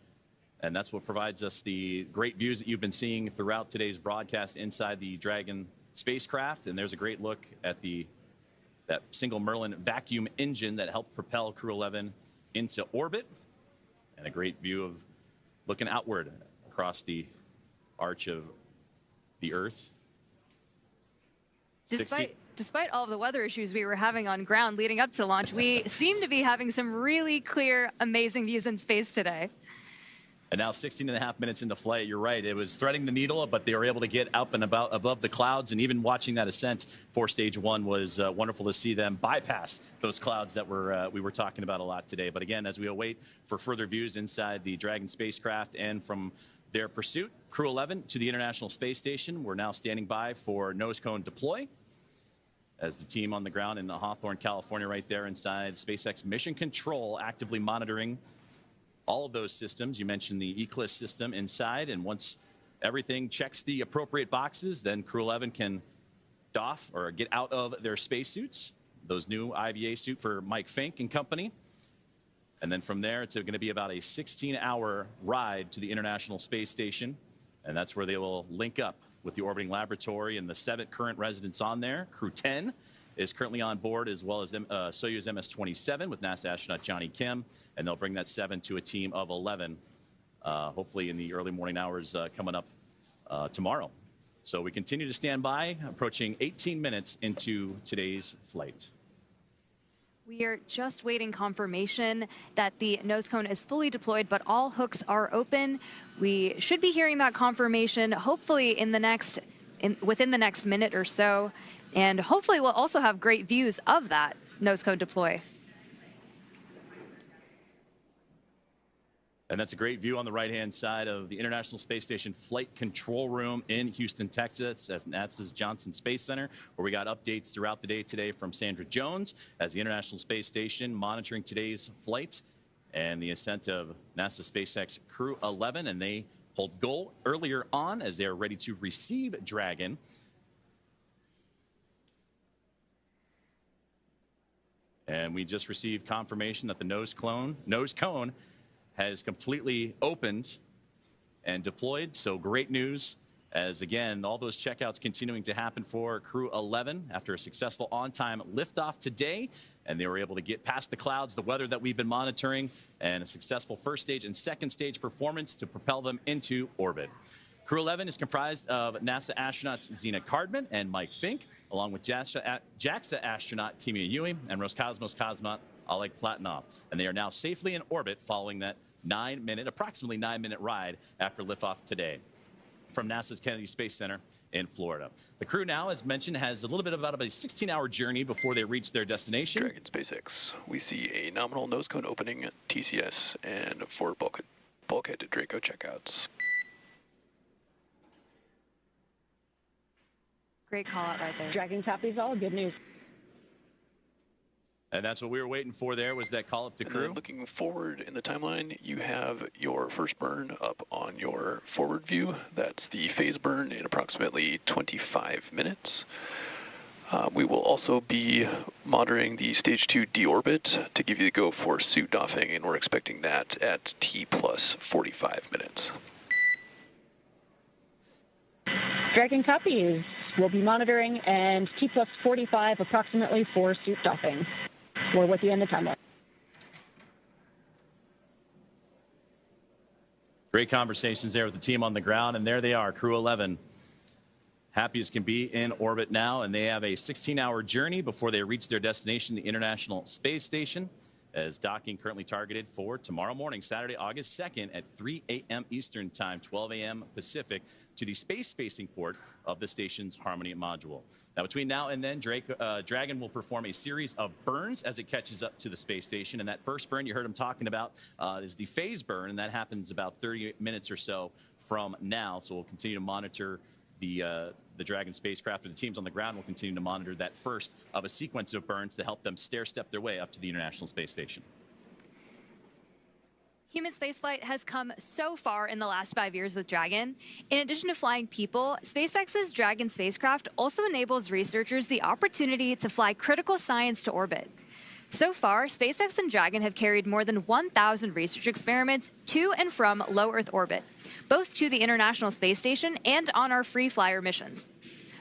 And that's what provides us the great views that you've been seeing throughout today's broadcast inside the Dragon spacecraft. And there's a great look at the that single Merlin vacuum engine that helped propel Crew-11 into orbit. And a great view of looking outward across the arch of the Earth. Despite all of the weather issues we were having on ground leading up to launch, we seem to be having some really clear, amazing views in space today. And now 16.5 minutes into flight, you're right. It was threading the needle, but they were able to get up and about above the clouds. And even watching that ascent for stage one was wonderful to see them bypass those clouds that we were talking about a lot today. But again, as we await for further views inside the Dragon spacecraft and from their pursuit, Crew-11 to the International Space Station, we're now standing by for nose cone deploy as the team on the ground in Hawthorne, California, right there inside SpaceX Mission Control, actively monitoring all of those systems. You mentioned the Eclipse system inside, and once everything checks the appropriate boxes, then Crew-11 can doff or get out of their spacesuits, those new IVA suit for Mike Fincke and company. And then from there, it's going to be about a 16-hour ride to the International Space Station, and that's where they will link up with the orbiting laboratory and the 7 current residents on there. Crew-10 is currently on board, as well as Soyuz MS-27 with NASA astronaut Johnny Kim, and they'll bring that 7 to a team of 11, hopefully in the early morning hours coming up tomorrow. So we continue to stand by, approaching 18 minutes into today's flight. We are just waiting confirmation that the nose cone is fully deployed, but all hooks are open. We should be hearing that confirmation hopefully within the next minute or so. And hopefully we'll also have great views of that nose cone deploy. And that's a great view on the right-hand side of the International Space Station Flight Control Room in Houston, Texas, at NASA's Johnson Space Center, where we got updates throughout the day today from Sandra Jones as the International Space Station monitoring today's flight and the ascent of NASA SpaceX Crew-11. And they pulled goal earlier on as they are ready to receive Dragon. And we just received confirmation that the nose cone has completely opened and deployed. So great news, as again, all those checkouts continuing to happen for Crew-11 after a successful on-time liftoff today. And they were able to get past the clouds, the weather that we've been monitoring, and a successful first stage and second stage performance to propel them into orbit. Crew-11 is comprised of NASA astronauts Zena Cardman and Mike Fincke, along with JAXA astronaut Kimiya Yui and Roscosmos cosmonaut Oleg Platonov. And they are now safely in orbit following that approximately 9-minute ride after liftoff today from NASA's Kennedy Space Center in Florida. The crew now, as mentioned, has a little bit about a 16-hour journey before they reach their destination. Dragon SpaceX. We see a nominal nose cone opening at TCS and 4 bulkhead to Draco checkouts. Great call out right there. Dragon copies all. Good news. And that's what we were waiting for there, was that call up to crew. Looking forward in the timeline, you have your first burn up on your forward view. That's the phase burn in approximately 25 minutes. We will also be monitoring the stage 2 deorbit to give you the go for suit doffing, and we're expecting that at T plus 45 minutes. Dragon copies. We'll be monitoring, and T plus 45 approximately for suit doffing. We're with you in the timeline. Great conversations there with the team on the ground, and there they are, Crew-11. Happy as can be in orbit now, and they have a 16-hour journey before they reach their destination, the International Space Station, as docking currently targeted for tomorrow morning, Saturday, August 2nd at 3 a.m. Eastern Time, 12 a.m. Pacific, to the space-facing port of the station's Harmony module. Now, between now and then, Dragon will perform a series of burns as it catches up to the space station. And that first burn you heard him talking about is the phase burn, and that happens about 30 minutes or so from now. So we'll continue to monitor the Dragon spacecraft, or the teams on the ground will continue to monitor that first of a sequence of burns to help them stair-step their way up to the International Space Station. Human spaceflight has come so far in the last 5 years with Dragon. In addition to flying people, SpaceX's Dragon spacecraft also enables researchers the opportunity to fly critical science to orbit. So far, SpaceX and Dragon have carried more than 1,000 research experiments to and from low Earth orbit, both to the International Space Station and on our free flyer missions.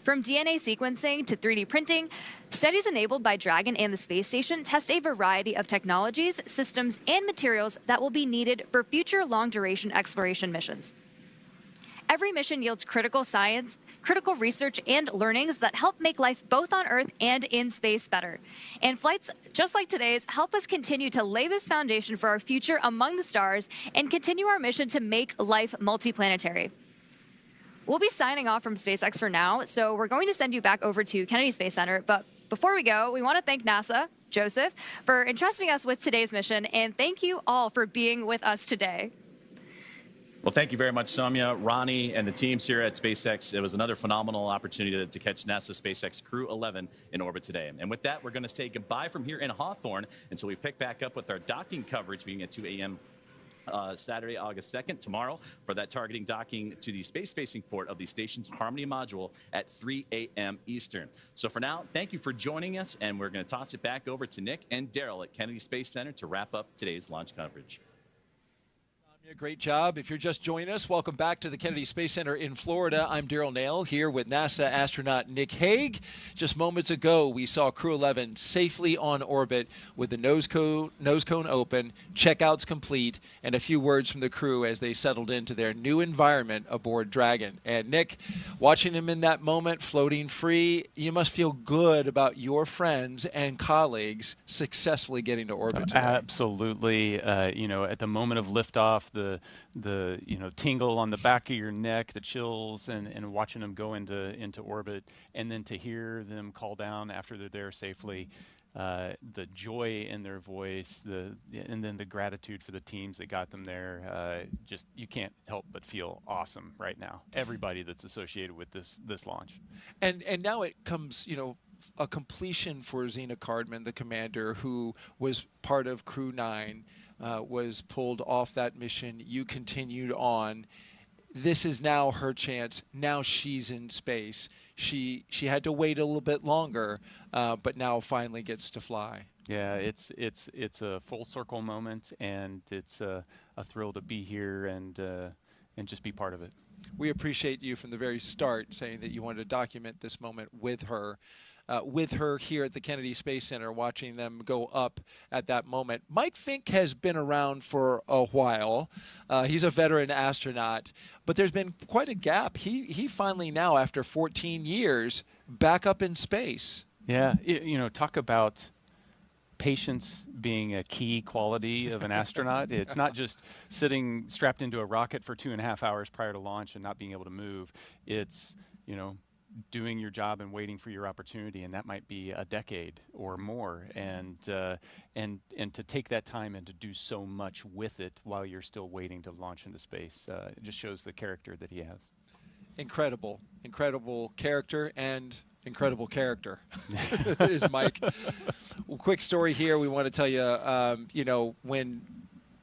From DNA sequencing to 3D printing, studies enabled by Dragon and the space station test a variety of technologies, systems, and materials that will be needed for future long-duration exploration missions. Every mission yields critical science, critical research, and learnings that help make life both on Earth and in space better. And flights just like today's help us continue to lay this foundation for our future among the stars and continue our mission to make life multiplanetary. We'll be signing off from SpaceX for now, so we're going to send you back over to Kennedy Space Center. But before we go, we want to thank NASA, Joseph, for entrusting us with today's mission, and thank you all for being with us today. Well, thank you very much, Soumya, Ronnie, and the teams here at SpaceX. It was another phenomenal opportunity to catch NASA SpaceX Crew-11 in orbit today. And with that, we're going to say goodbye from here in Hawthorne until we pick back up with our docking coverage beginning at 2 a.m. Saturday, August 2nd, tomorrow, for that targeting docking to the space-facing port of the station's Harmony module at 3 a.m. Eastern. So for now, thank you for joining us, and we're going to toss it back over to Nick and Daryl at Kennedy Space Center to wrap up today's launch coverage. Great job. If you're just joining us, welcome back to the Kennedy Space Center in Florida. I'm Daryl Nail here with NASA astronaut Nick Hague. Just moments ago, we saw Crew-11 safely on orbit with the nose cone open, checkouts complete, and a few words from the crew as they settled into their new environment aboard Dragon. And Nick, watching him in that moment, floating free, you must feel good about your friends and colleagues successfully getting to orbit today. Absolutely. You know, at the moment of liftoff, the tingle on the back of your neck, the chills, and watching them go into orbit, and then to hear them call down after they're there safely, the joy in their voice, and then the gratitude for the teams that got them there. Just you can't help but feel awesome right now. Everybody that's associated with this launch. And now it comes, a completion for Zena Cardman, the commander, who was part of Crew-9. Was pulled off that mission. You continued on. This is now her chance. Now she's in space. She had to wait a little bit longer, but now finally gets to fly. Yeah, it's a full circle moment, and it's a thrill to be here and just be part of it. We appreciate you from the very start saying that you wanted to document this moment with her here at the Kennedy Space Center, watching them go up at that moment. Mike Fincke has been around for a while. He's a veteran astronaut, but there's been quite a gap. He finally now, after 14 years, back up in space. Yeah, talk about patience being a key quality of an astronaut. It's not just sitting strapped into a rocket for 2.5 hours prior to launch and not being able to move. It's, doing your job and waiting for your opportunity, and that might be a decade or more, and to take that time and to do so much with it while you're still waiting to launch into space, it just shows the character that he has. Incredible character and incredible character is Mike. Well, quick story here. We want to tell you, when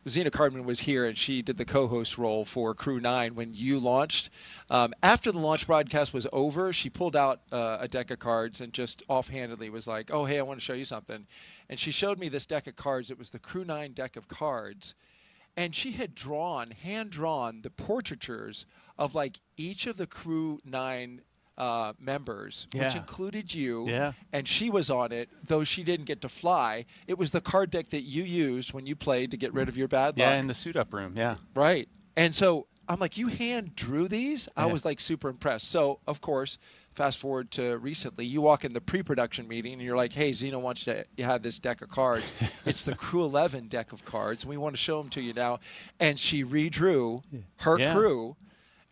Zena Cardman was here and she did the co-host role for Crew-9 when you launched. After the launch broadcast was over, she pulled out a deck of cards and just offhandedly was like, oh, hey, I want to show you something. And she showed me this deck of cards. It was the Crew-9 deck of cards. And she had hand-drawn the portraitures of each of the Crew-9 members, which included you, and she was on it, though she didn't get to fly. It was the card deck that you used when you played to get rid of your bad luck. Yeah, in the suit-up room, Right. And so I'm like, you hand drew these? I was super impressed. So, of course, fast forward to recently, you walk in the pre-production meeting and you're like, hey, Zena wants to have this deck of cards. It's the Crew-11 deck of cards, and we want to show them to you now. And she redrew her crew.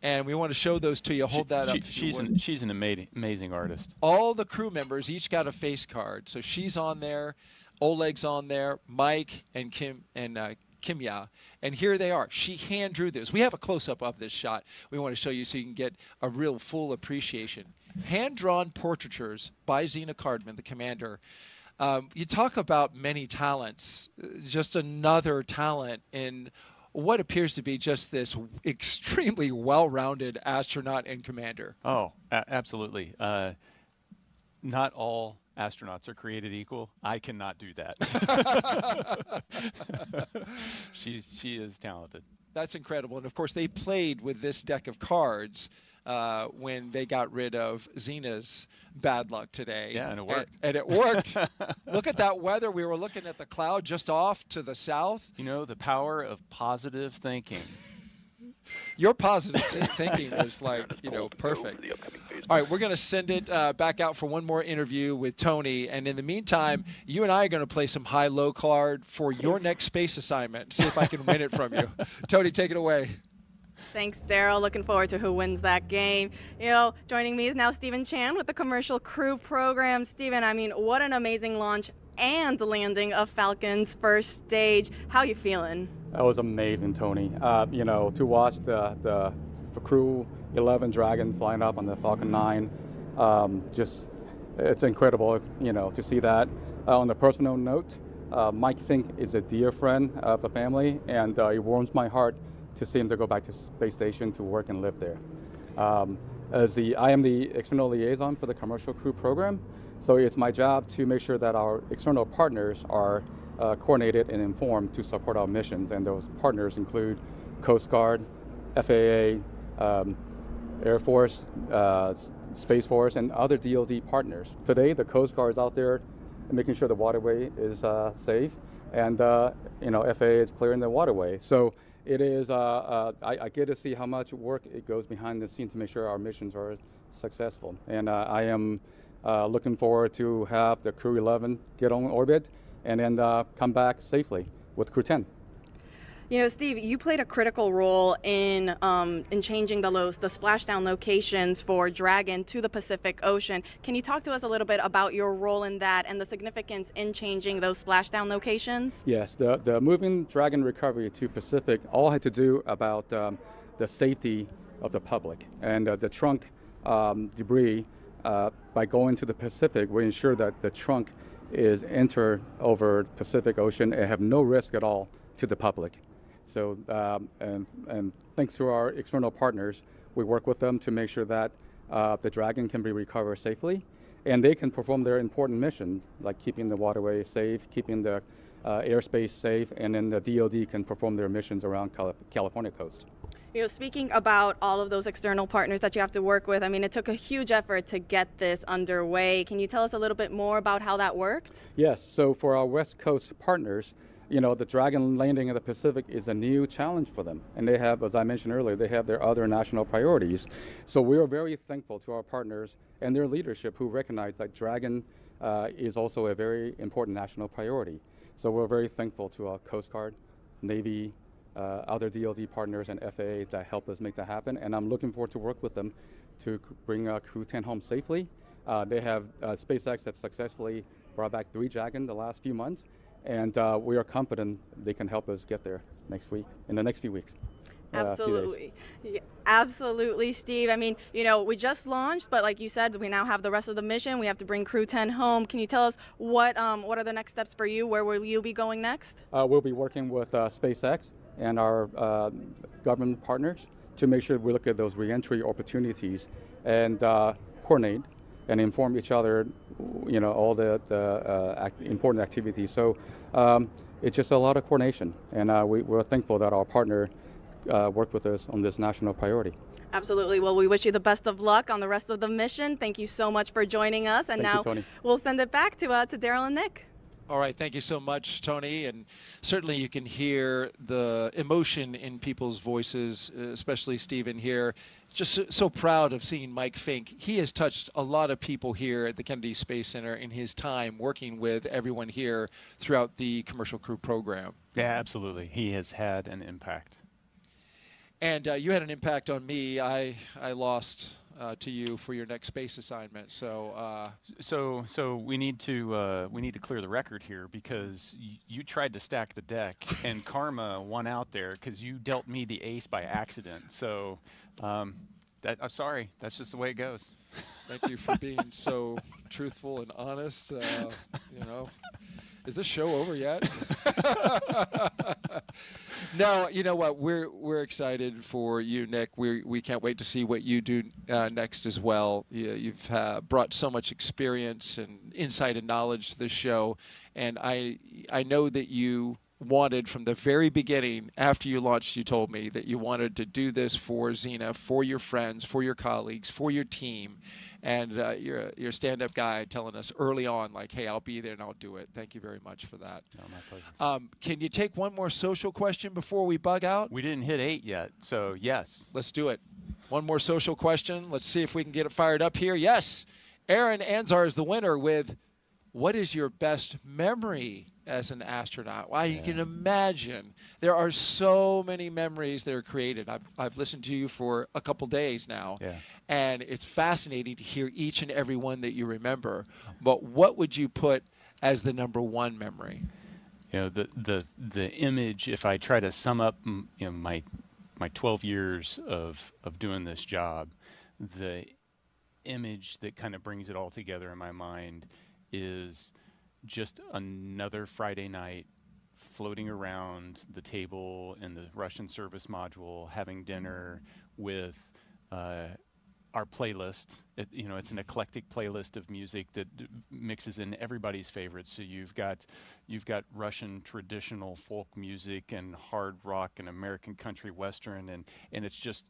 And we want to show those to you. Hold that up. She's an amazing artist. All the crew members each got a face card. So she's on there, Oleg's on there, Mike and Kimiya. And here they are. She hand drew this. We have a close-up of this shot. We want to show you so you can get a real full appreciation. Hand-drawn portraitures by Zena Cardman, the commander. You talk about many talents. Just another talent in what appears to be just this extremely well-rounded astronaut and commander. Oh, absolutely. Not all astronauts are created equal. I cannot do that. She is talented. That's incredible. And, of course, they played with this deck of cards when they got rid of Zena's bad luck today. Yeah, and it worked. And it worked. Look at that weather. We were looking at the cloud just off to the south. You know, the power of positive thinking. Your positive thinking is like, perfect. All right, we're going to send it back out for one more interview with Tony. And in the meantime, you and I are going to play some high-low card for your next space assignment. See if I can win it from you. Tony, take it away. Thanks, Daryl. Looking forward to who wins that game. Joining me is now Stephen Chan with the Commercial Crew program. Stephen, what an amazing launch and landing of Falcon's first stage. How you feeling? That was amazing, Tony. To watch the Crew-11 Dragon flying up on the Falcon 9, it's incredible, to see that. On a personal note, Mike Fincke is a dear friend of the family, and it warms my heart to see him to go back to space station to work and live there. I am the external liaison for the Commercial Crew program, so it's my job to make sure that our external partners are coordinated and informed to support our missions, and those partners include Coast Guard, FAA, Air Force, Space Force, and other DoD partners. Today, the Coast Guard is out there making sure the waterway is safe, and FAA is clearing the waterway. So it is. I get to see how much work it goes behind the scenes to make sure our missions are successful, and I am looking forward to have the Crew-11 get on orbit and then come back safely with Crew-10. Steve, you played a critical role in changing the splashdown locations for Dragon to the Pacific Ocean. Can you talk to us a little bit about your role in that and the significance in changing those splashdown locations? Yes, the moving Dragon recovery to Pacific all had to do about the safety of the public, and the trunk debris. By going to the Pacific, we ensure that the trunk is entered over Pacific Ocean and have no risk at all to the public. So, and thanks to our external partners, we work with them to make sure that the Dragon can be recovered safely, and they can perform their important missions, like keeping the waterway safe, keeping the airspace safe, and then the DoD can perform their missions around California coast. Speaking about all of those external partners that you have to work with, it took a huge effort to get this underway. Can you tell us a little bit more about how that worked? Yes, so for our West Coast partners, the Dragon landing in the Pacific is a new challenge for them. And they have, as I mentioned earlier, they have their other national priorities. So we are very thankful to our partners and their leadership who recognize that Dragon is also a very important national priority. So we're very thankful to our Coast Guard, Navy, other DoD partners and FAA that help us make that happen. And I'm looking forward to work with them to bring Crew-10 home safely. SpaceX has successfully brought back 3 Dragon the last few months. And we are confident they can help us get there in the next few weeks. Absolutely. Yeah, absolutely, Steve. We just launched, but like you said, we now have the rest of the mission. We have to bring Crew-10 home. Can you tell us what are the next steps for you? Where will you be going next? We'll be working with SpaceX and our government partners to make sure we look at those reentry opportunities and coordinate and inform each other, all the important activities. So it's just a lot of coordination, and we're thankful that our partner worked with us on this national priority. Absolutely. Well, we wish you the best of luck on the rest of the mission. Thank you so much for joining us. And Thank now you, Tony. We'll send it back to Daryl and Nick. All right, thank you so much, Tony. And certainly you can hear the emotion in people's voices, especially Stephen here. Just so proud of seeing Mike Fincke. He has touched a lot of people here at the Kennedy Space Center in his time working with everyone here throughout the Commercial Crew program. Yeah, absolutely. He has had an impact. And you had an impact on me. I lost to you for your next space assignment. So we need to clear the record here, because you tried to stack the deck and karma won out there because you dealt me the ace by accident. So I'm sorry. That's just the way it goes. Thank you for being so truthful and honest. Is this show over yet? No, you know what? We're excited for you, Nick. We can't wait to see what you do next as well. You've brought so much experience and insight and knowledge to this show, and I know that you wanted from the very beginning. After you launched, you told me that you wanted to do this for Zena, for your friends, for your colleagues, for your team. And you're a stand-up guy telling us early on, like, hey, I'll be there and I'll do it. Thank you very much for that. No, my pleasure. Can you take one more social question before we bug out? We didn't hit 8 yet, so yes. Let's do it. One more social question. Let's see if we can get it fired up here. Yes, Aaron Anzar is the winner with, what is your best memory as an astronaut? Well, you can imagine there are so many memories that are created. I've listened to you for a couple days now, and it's fascinating to hear each and every one that you remember. But what would you put as the number one memory? You know, the image, if I try to sum up my 12 years of doing this job, the image that kind of brings it all together in my mind is just another Friday night floating around the table in the Russian service module, having dinner with our playlist. It's an eclectic playlist of music that mixes in everybody's favorites. So you've got Russian traditional folk music and hard rock and American country western, and it's just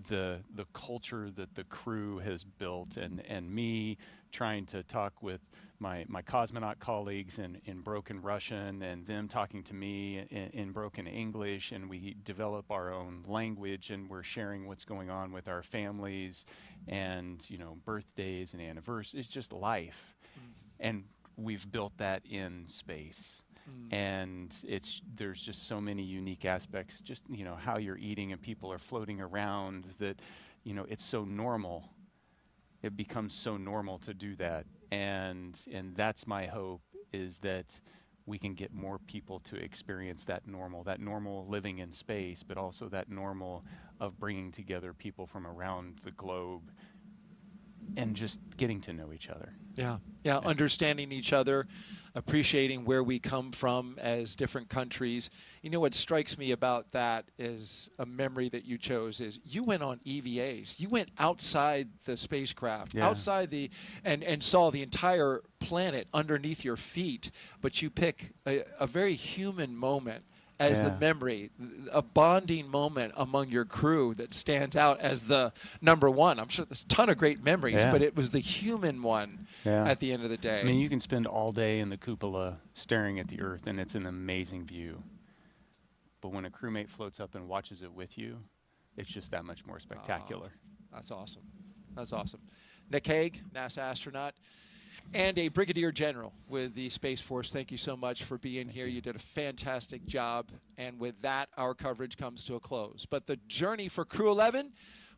the culture that the crew has built, and me trying to talk with my cosmonaut colleagues in broken Russian, and them talking to me in broken English, and we develop our own language, and we're sharing what's going on with our families, and birthdays and anniversaries. It's just life. And we've built that in space. And there's just so many unique aspects, just how you're eating and people are floating around, that it's so normal. It becomes so normal to do that, and that's my hope, is that we can get more people to experience that normal living in space, but also that normal of bringing together people from around the globe and just getting to know each other. Yeah, understanding each other, appreciating where we come from as different countries. What strikes me about that is a memory that you chose is you went on EVAs. You went outside the spacecraft, outside and saw the entire planet underneath your feet, but you pick a very human moment as the memory, a bonding moment among your crew that stands out as the number one. I'm sure there's a ton of great memories, but it was the human one at the end of the day. I mean, you can spend all day in the cupola staring at the Earth, and it's an amazing view. But when a crewmate floats up and watches it with you, it's just that much more spectacular. That's awesome. That's awesome. Nick Hague, NASA astronaut, and a brigadier general with the Space Force. Thank you so much for being here. You did a fantastic job. And with that, our coverage comes to a close. But the journey for Crew-11,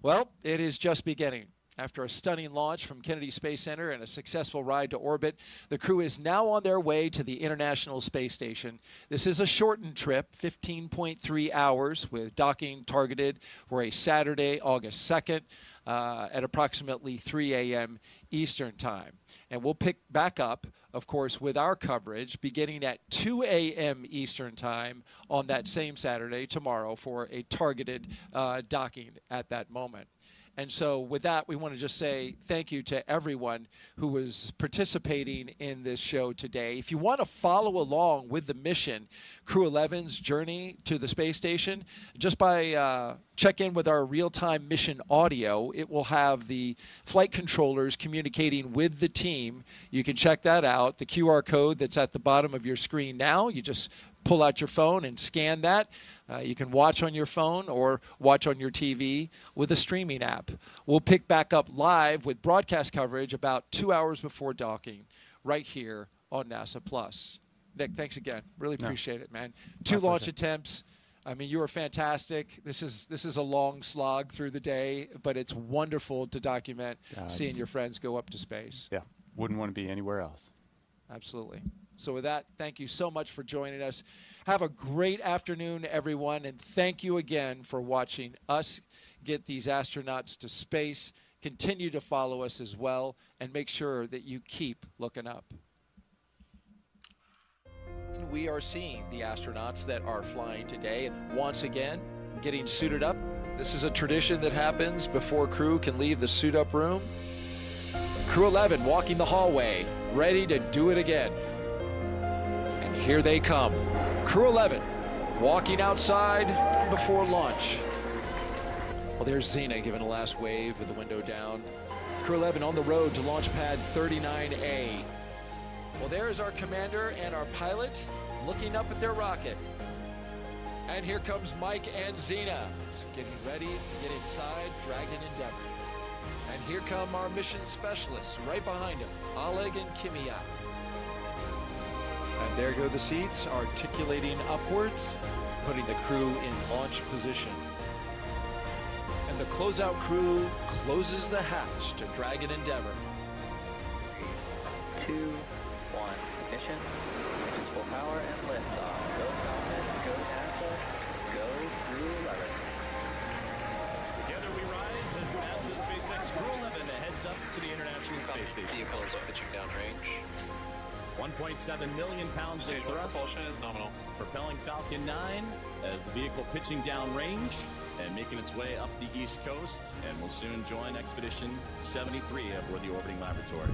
well, it is just beginning. After a stunning launch from Kennedy Space Center and a successful ride to orbit, the crew is now on their way to the International Space Station. This is a shortened trip, 15.3 hours, with docking targeted for a Saturday, August 2nd. At approximately 3 a.m. Eastern Time. And we'll pick back up, of course, with our coverage beginning at 2 a.m. Eastern Time on that same Saturday, tomorrow, for a targeted docking at that moment. And so with that, we want to just say thank you to everyone who was participating in this show today. If you want to follow along with the mission, Crew-11's journey to the space station, just by check in with our real-time mission audio. It will have the flight controllers communicating with the team. You can check that out. The QR code that's at the bottom of your screen now, you just pull out your phone and scan that. You can watch on your phone or watch on your TV with a streaming app. We'll pick back up live with broadcast coverage about 2 hours before docking right here on NASA Plus. Nick, thanks again. Really appreciate it, man. 2 launch attempts. I mean, you were fantastic. This is a long slog through the day, but it's wonderful to document seeing your friends go up to space. Yeah, wouldn't want to be anywhere else. Absolutely. So with that, thank you so much for joining us. Have a great afternoon, everyone, and thank you again for watching us get these astronauts to space. Continue to follow us as well, and make sure that you keep looking up. We are seeing the astronauts that are flying today, and once again, getting suited up. This is a tradition that happens before crew can leave the suit-up room. Crew-11 walking the hallway, ready to do it again. And here they come. Crew-11 walking outside before launch. Well, there's Zena giving a last wave with the window down. Crew-11 on the road to launch pad 39A. Well, there's our commander and our pilot looking up at their rocket. And here comes Mike and Zena, getting ready to get inside Dragon Endeavor. And here come our mission specialists right behind them, Oleg and Kimiya. And there go the seats, articulating upwards, putting the crew in launch position. And the closeout crew closes the hatch to Dragon Endeavor. 3, 2, 1, ignition, full power and liftoff. Go Falcon, go NASA, go Crew-11. Together we rise as NASA SpaceX Crew-11 heads up to the International Space Station. Vehicles pitching down range. 1.7 million pounds of thrust. Propulsion is nominal. Propelling Falcon 9 as the vehicle pitching down range and making its way up the East Coast, and will soon join Expedition 73 aboard the orbiting laboratory.